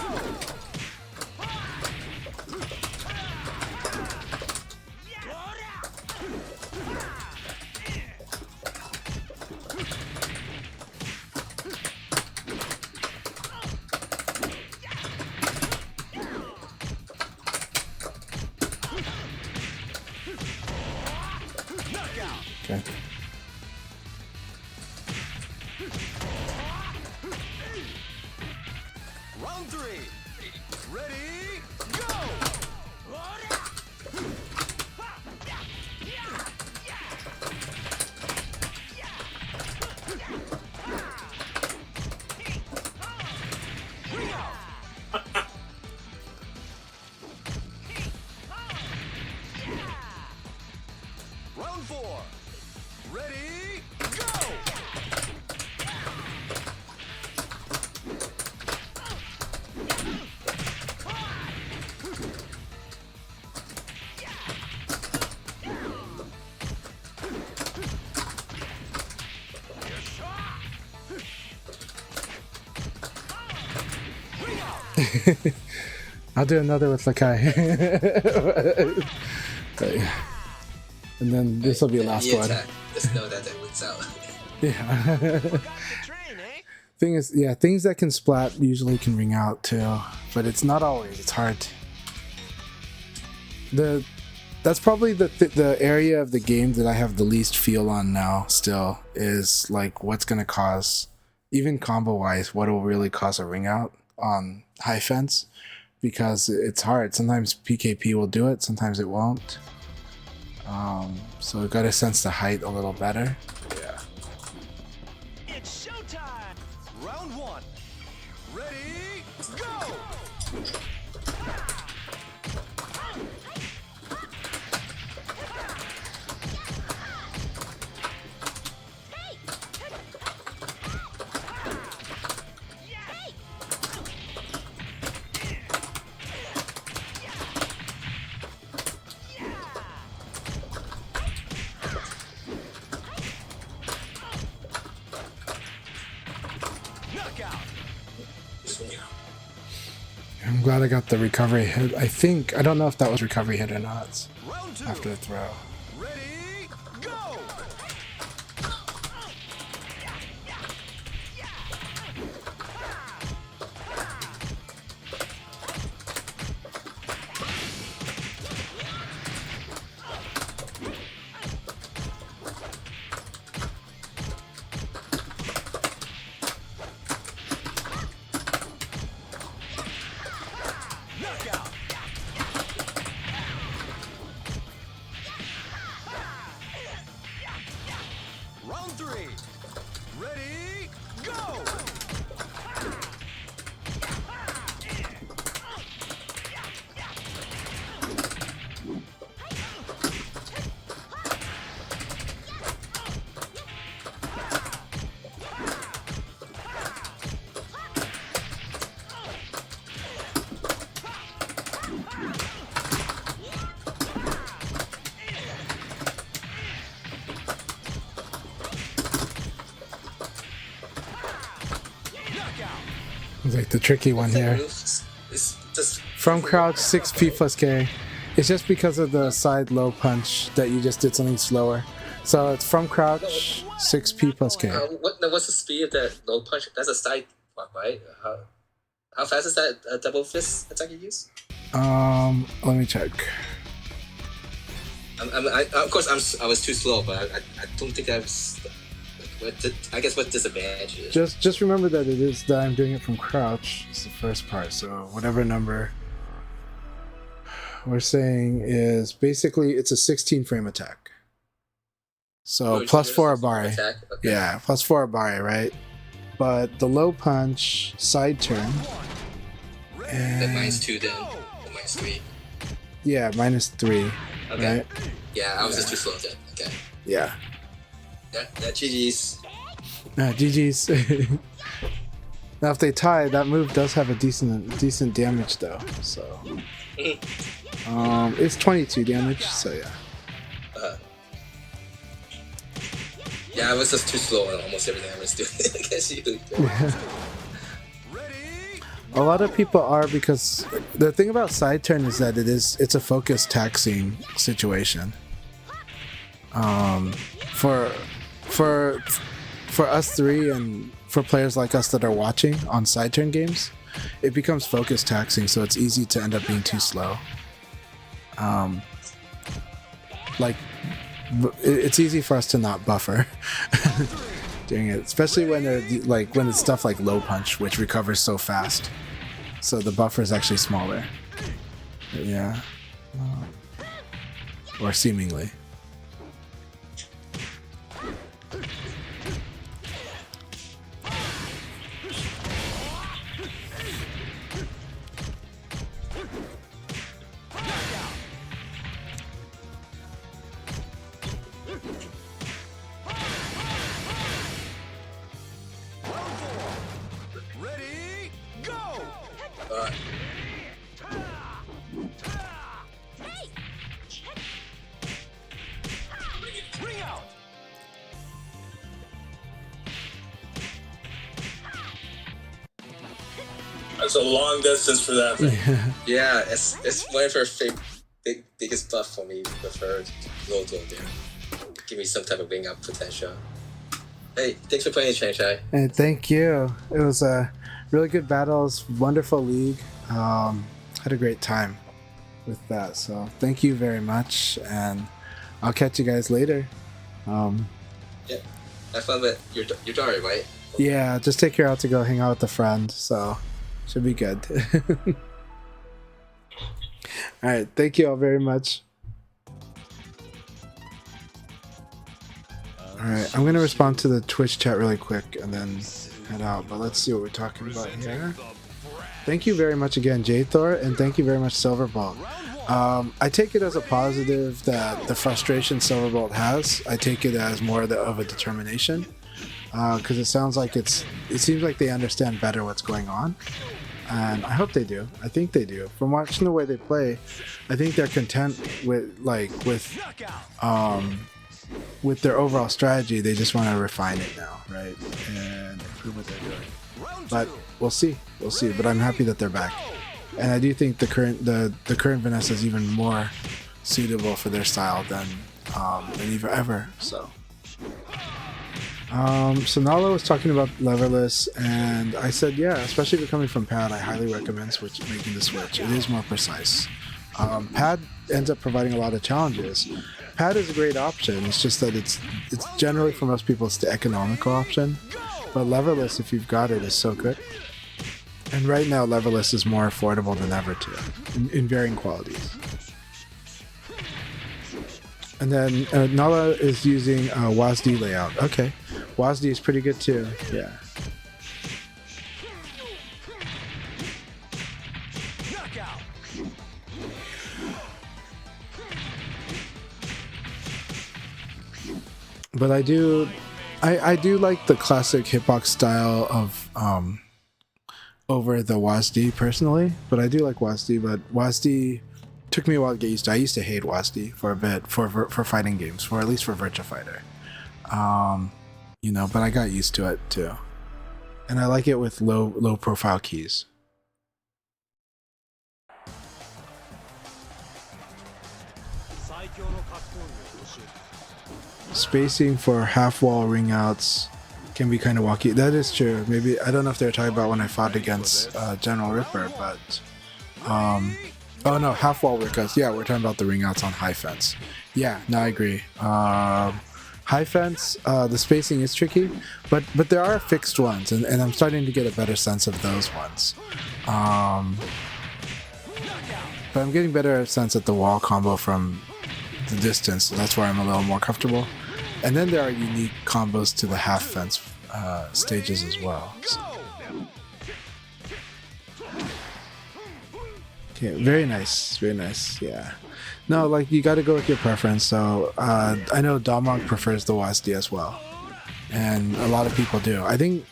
Knockout. Okay. Round 3. Ready, go! Ring out. Round 4. Ready, go! I'll do another with Akai. And then this will be the last Any one. attack, just know that it wins out. Yeah. Got the train, eh? Thing is, yeah, things that can splat usually can ring out too, but it's not always. It's hard. That's probably the area of the game that I have the least feel on now. Still is like what's gonna cause, even combo wise, what will really cause a ring out on high fence, because it's hard. Sometimes PKP will do it, sometimes it won't. So we gotta sense the height a little better. Yeah. It's showtime! Round 1. Ready, go! I'm glad I got the recovery hit. I don't know if that was recovery hit or not Round 2. after the throw. Ready, go! Knockout! Round 3. Ready, go! Knockout! It's like the tricky one That here. move is just From crouch 6P plus K. It's just because of the side low punch that you just did something slower. So it's from crouch 6P plus K. what's the speed of that low punch? That's a side block, right? How fast is that double fist attack you use? Let me check. Of course, I was too slow, but I don't think I was. I guess what disadvantage is. Just remember that it is that I'm doing it from crouch. It's the first part. So whatever number we're saying is basically it's a 16 frame attack. So plus 4 Abari. Attack? Okay. Yeah, plus 4 Abari, right? But the low punch side turn. Then And minus 2 then. Or minus 3. yeah, -3. Okay. Right? Yeah, I was just too slow then. Okay. Yeah. That GG's. GG's. Now if they tie, that move does have a decent damage though. So it's 22 damage, so yeah. Yeah, I was just too slow on almost everything I was doing against you. A lot of people are, because the thing about side turn is that it's a focus taxing situation. For us three and for players like us that are watching on side turn games, it becomes focus taxing, so it's easy to end up being too slow. It's easy for us to not buffer doing it, especially when when it's stuff like low punch, which recovers so fast. So the buffer is actually smaller. But yeah, or seemingly. Ready, go! Ring out! That's a long distance for that thing. Yeah, it's one of her biggest buff for me with her low throw there. Give me some type of wing up potential. Hey, thanks for playing, Chang Chai. And thank you. It was a really good battle. It was a wonderful league. Had a great time with that. So thank you very much, and I'll catch you guys later. Yeah, have fun with your daughter, right? Yeah, just take her out to go hang out with a friend. So should be good. All right, thank you all very much. All right, I'm gonna respond to the Twitch chat really quick and then head out. But let's see what we're talking about here. Thank you very much again, Jthor, and thank you very much, Silverbolt. I take it as a positive that the frustration Silverbolt has. I take it as more of a determination, because it seems like they understand better what's going on, and I hope they do. I think they do. From watching the way they play, I think they're content with their overall strategy. They just want to refine it now, right, and improve what they're doing. But we'll see. But I'm happy that they're back. And I do think the current Vanessa is even more suitable for their style than Eva ever. So Nala was talking about leverless, and I said, yeah, especially if you're coming from Pad, I highly recommend making the switch. It is more precise. Pad ends up providing a lot of challenges. Pad is a great option. It's just that it's generally for most people it's the economical option, but leverless, if you've got it, is so good. And right now, leverless is more affordable than ever too, in varying qualities. And then Nala is using WASD layout. Okay, WASD is pretty good too. Yeah. But I do like the classic hitbox style of over the WASD personally. But I do like WASD. But WASD took me a while to get used to. I used to hate WASD for a bit for fighting games, for at least for Virtua Fighter. But I got used to it too, and I like it with low profile keys. Spacing for half wall ring outs can be kind of wonky. That is true. Maybe I don't know if they were talking about when I fought against General Ripper, but oh no, half wall ring outs. Yeah, we're talking about the ring outs on high fence. Yeah, no, I agree. High fence, the spacing is tricky, but there are fixed ones, and I'm starting to get a better sense of those ones. But I'm getting better sense at the wall combo from the distance, so that's where I'm a little more comfortable. And then there are unique combos to the half fence stages as well. So. Okay, very nice, yeah. No, like you got to go with your preference. So I know Domog prefers the WASD as well, and a lot of people do. I think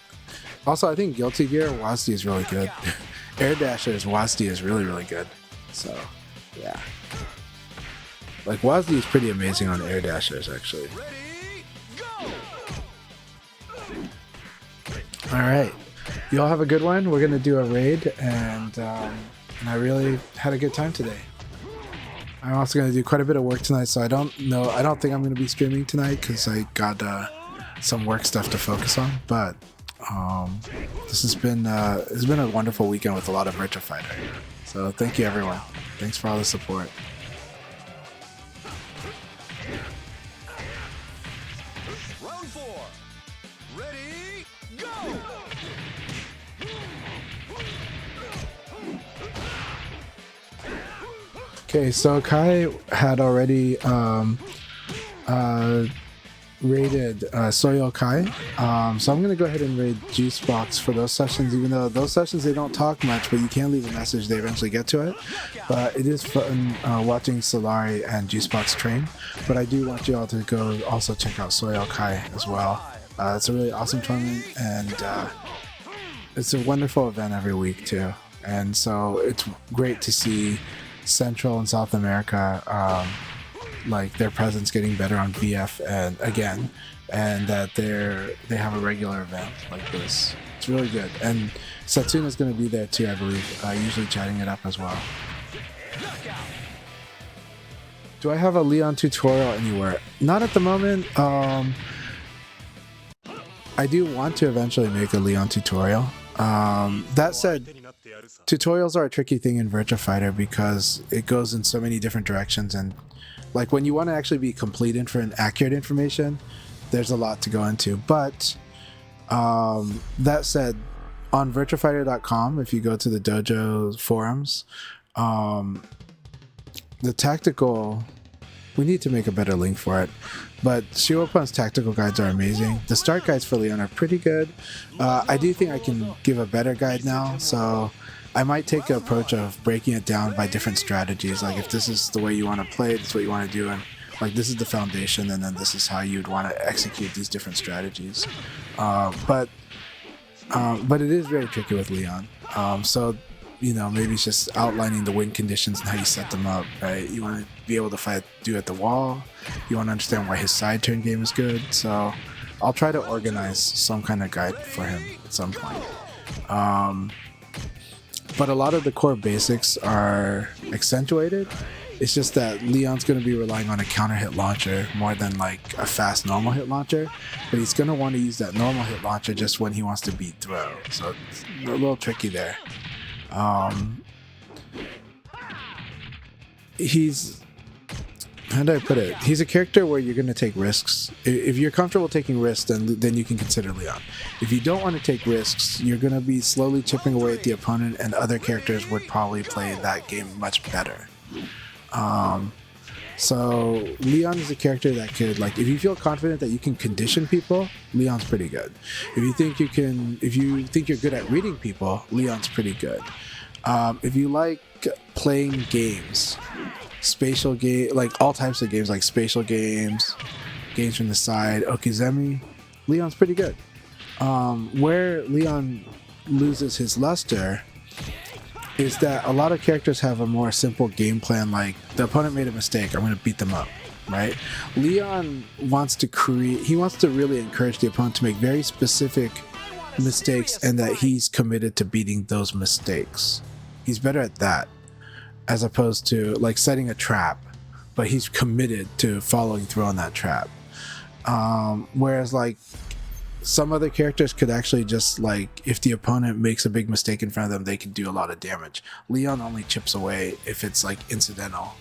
Guilty Gear WASD is really good. Air Dasher's WASD is really good. So yeah, like WASD is pretty amazing on Air Dashers actually. All right, you all have a good one. We're gonna do a raid, and I really had a good time today. I'm also going to do quite a bit of work tonight, so I don't think I'm going to be streaming tonight because I got some work stuff to focus on. But this has been a wonderful weekend with a lot of Virtua Fighter. So thank you everyone. Thanks for all the support. Round 4. Ready, go! Okay, so Kai had already raided Soyo Kai, so I'm gonna go ahead and raid Juicebox for those sessions. Even though those sessions they don't talk much, but you can leave a message. They eventually get to it. But it is fun watching Solari and Juicebox train. But I do want you all to go also check out Soyo Kai as well. It's a really awesome tournament, and it's a wonderful event every week too. And so it's great to see Central and South America, like their presence getting better on VF and that they have a regular event like this. It's really good, and Satsuna's going to be there too, I believe, usually chatting it up as well. Do I have a Leon tutorial anywhere? Not at the moment. I do want to eventually make a Leon tutorial. That said, tutorials are a tricky thing in Virtua Fighter because it goes in so many different directions, and like when you want to actually be complete and accurate information, there's a lot to go into. But that said, on virtuafighter.com, if you go to the dojo forums, the tactical, we need to make a better link for it, but Shiropan's tactical guides are amazing. The start guides for Leon are pretty good. I do think I can give a better guide now, so I might take the approach of breaking it down by different strategies. Like if this is the way you want to play, this is what you want to do, and like this is the foundation, and then this is how you'd want to execute these different strategies. But it is very tricky with Leon. So maybe it's just outlining the win conditions and how you set them up, right? You want to be able to do at the wall. You want to understand why his side turn game is good. So I'll try to organize some kind of guide for him at some point. but a lot of the core basics are accentuated. It's just that Leon's going to be relying on a counter hit launcher more than like a fast normal hit launcher, but he's going to want to use that normal hit launcher just when he wants to beat throw. So it's a little tricky there. He's, how do I put it? He's a character where you're going to take risks. If you're comfortable taking risks, then you can consider Leon. If you don't want to take risks, you're going to be slowly chipping away at the opponent, and other characters would probably play that game much better. So Leon is a character that could, like, if you feel confident that you can condition people, Leon's pretty good. If you think you're good at reading people, Leon's pretty good. If you like playing games, spatial game, like all types of games, like spatial games, games from the side, Okizeme, Leon's pretty good. Where Leon loses his luster is that a lot of characters have a more simple game plan, like the opponent made a mistake, I'm going to beat them up, right? Leon wants to really encourage the opponent to make very specific mistakes, and that he's committed to beating those mistakes. He's better at that, as opposed to like setting a trap, but he's committed to following through on that trap. Whereas like some other characters could actually just, like, if the opponent makes a big mistake in front of them, they can do a lot of damage. Leon only chips away if it's like incidental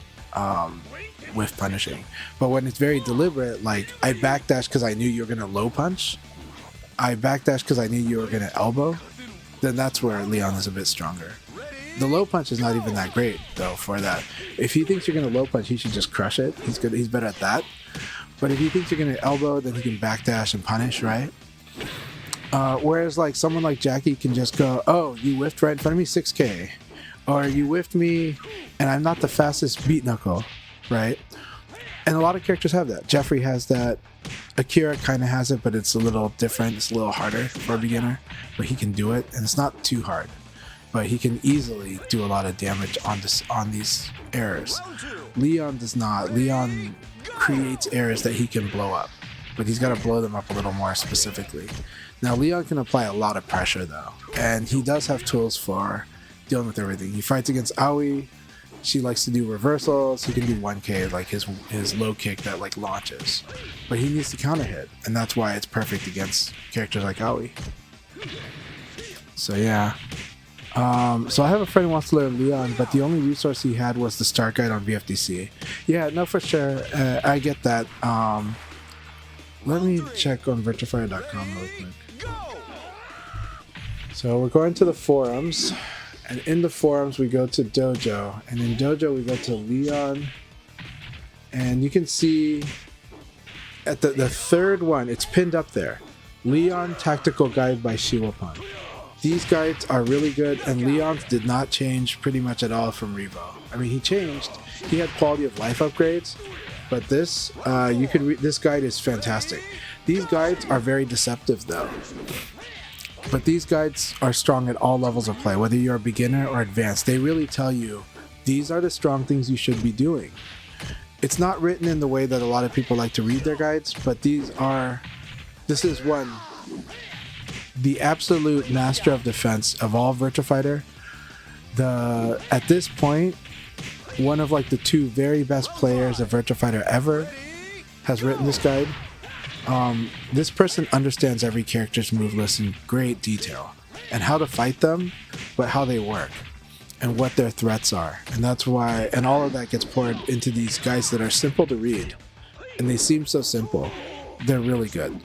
with punishing. But when it's very deliberate, like I backdash because I knew you were going to low punch, I backdash because I knew you were going to elbow, then that's where Leon is a bit stronger. The low punch is not even that great though for that. If he thinks you're going to low punch, he should just crush it. He's better at that. But if he thinks you're going to elbow, then he can backdash and punish, right? Whereas like someone like Jackie can just go, oh, you whiffed right in front of me, 6k, or you whiffed me and I'm not the fastest beat knuckle, right? And a lot of characters have that. Jeffrey has that. Akira kind of has it, but it's a little different. It's a little harder for a beginner, but he can do it, and it's not too hard. But he can easily do a lot of damage on these errors. Leon does not. Leon creates errors that he can blow up, but he's got to blow them up a little more specifically. Now Leon can apply a lot of pressure though, and he does have tools for dealing with everything. He fights against Aoi. She likes to do reversals. He can do 1k, like his low kick that like launches, but he needs to counter hit, and that's why it's perfect against characters like Aoi. So yeah. So I have a friend who wants to learn Leon, but the only resource he had was the start guide on VFDC. Yeah, no, for sure. I get that. Let me check on virtualfire.com real quick. So we're going to the forums, and in the forums we go to Dojo, and in Dojo we go to Leon, and you can see at the third one, it's pinned up there, Leon Tactical Guide by Shiwapan. These guides are really good, and Leon's did not change pretty much at all from Revo. I mean, he changed. He had quality of life upgrades, but this this guide is fantastic. These guides are very deceptive though. But these guides are strong at all levels of play, whether you're a beginner or advanced. They really tell you these are the strong things you should be doing. It's not written in the way that a lot of people like to read their guides, but this is one, the absolute master of defense of all Virtua Fighter. At this point, one of like the two very best players of Virtua Fighter ever has written this guide. This person understands every character's move list in great detail, and how to fight them, but how they work, and what their threats are. And that's why, and all of that gets poured into these guides that are simple to read, and they seem so simple. They're really good.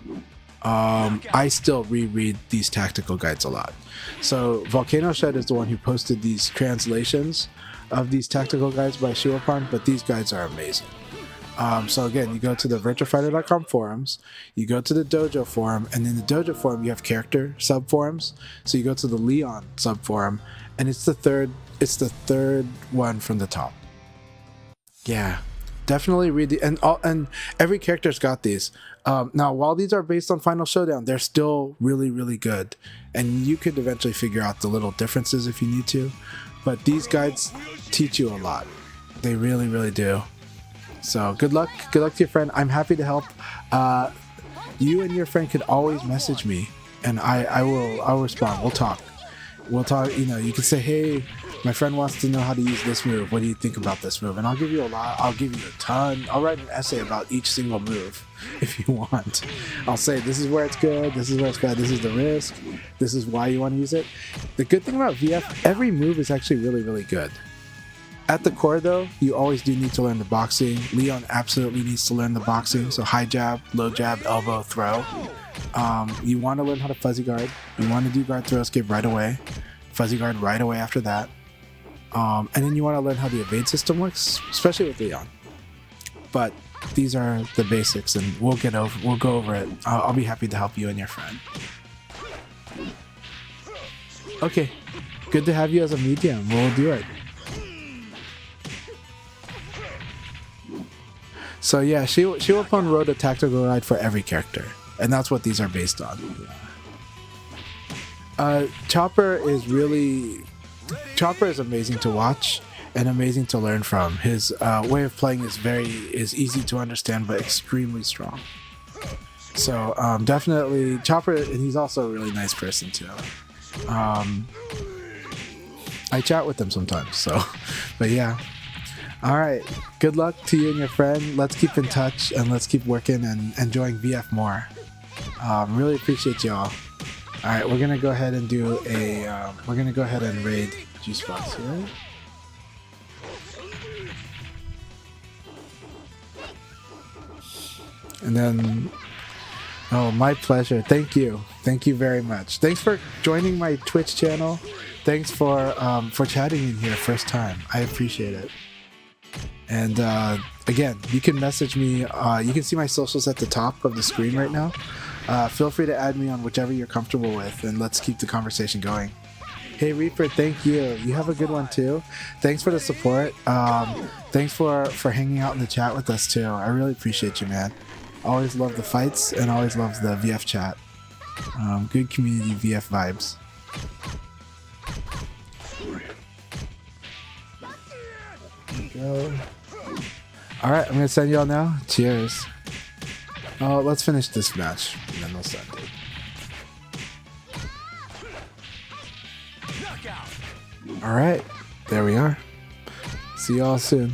I still reread these tactical guides a lot. So Volcano Shed is the one who posted these translations of these tactical guides by Shiwapan, but these guides are amazing. So again, you go to the virtualfighter.com forums, you go to the Dojo forum, and in the Dojo forum you have character sub-forums. So you go to the Leon sub-forum, and it's the third one from the top. Yeah, definitely read and every character's got these. Now, while these are based on Final Showdown, they're still really, really good, and you could eventually figure out the little differences if you need to. But these guides teach you a lot. They really, really do. So good luck to your friend. I'm happy to help. You and your friend could always message me, and I'll respond. We'll talk. we'll talk. You know, you can say, hey, my friend wants to know how to use this move. What do you think about this move? And I'll give you a lot. I'll give you a ton. I'll write an essay about each single move if you want. I'll say, this is where it's good. This is where it's bad. This is the risk. This is why you want to use it. The good thing about VF, every move is actually really, really good. At the core, though, you always do need to learn the boxing. Leon absolutely needs to learn the boxing. So high jab, low jab, elbow, throw. You want to learn how to fuzzy guard. You want to do guard throw escape right away. Fuzzy guard right away after that. And then you want to learn how the evade system works, especially with Leon. But these are the basics, and we'll go over it. I'll be happy to help you and your friend. Okay, good to have you as a medium. We'll do it. So yeah, Shiwapon wrote a tactical guide for every character, and that's what these are based on. Chopper is amazing to watch and amazing to learn from. His way of playing is easy to understand but extremely strong. So definitely Chopper, and he's also a really nice person too. I chat with him sometimes, so but yeah. All right, good luck to you and your friend. Let's keep in touch and let's keep working and enjoying VF more. Really appreciate y'all. All right, we're gonna go ahead and do a. We're gonna go ahead and raid Juice Box here. And then, oh, my pleasure. Thank you very much. Thanks for joining my Twitch channel. Thanks for chatting in here first time. I appreciate it. And again, you can message me. You can see my socials at the top of the screen right now. Feel free to add me on whichever you're comfortable with, and let's keep the conversation going. Hey Reaper, thank you. You have a good one too. Thanks for the support. Thanks for hanging out in the chat with us too. I really appreciate you, man. Always love the fights and always love the VF chat. Good community VF vibes. Go. All right, I'm gonna send y'all now. Cheers. Oh, let's finish this match and then we'll send it. All right, there we are. See y'all soon.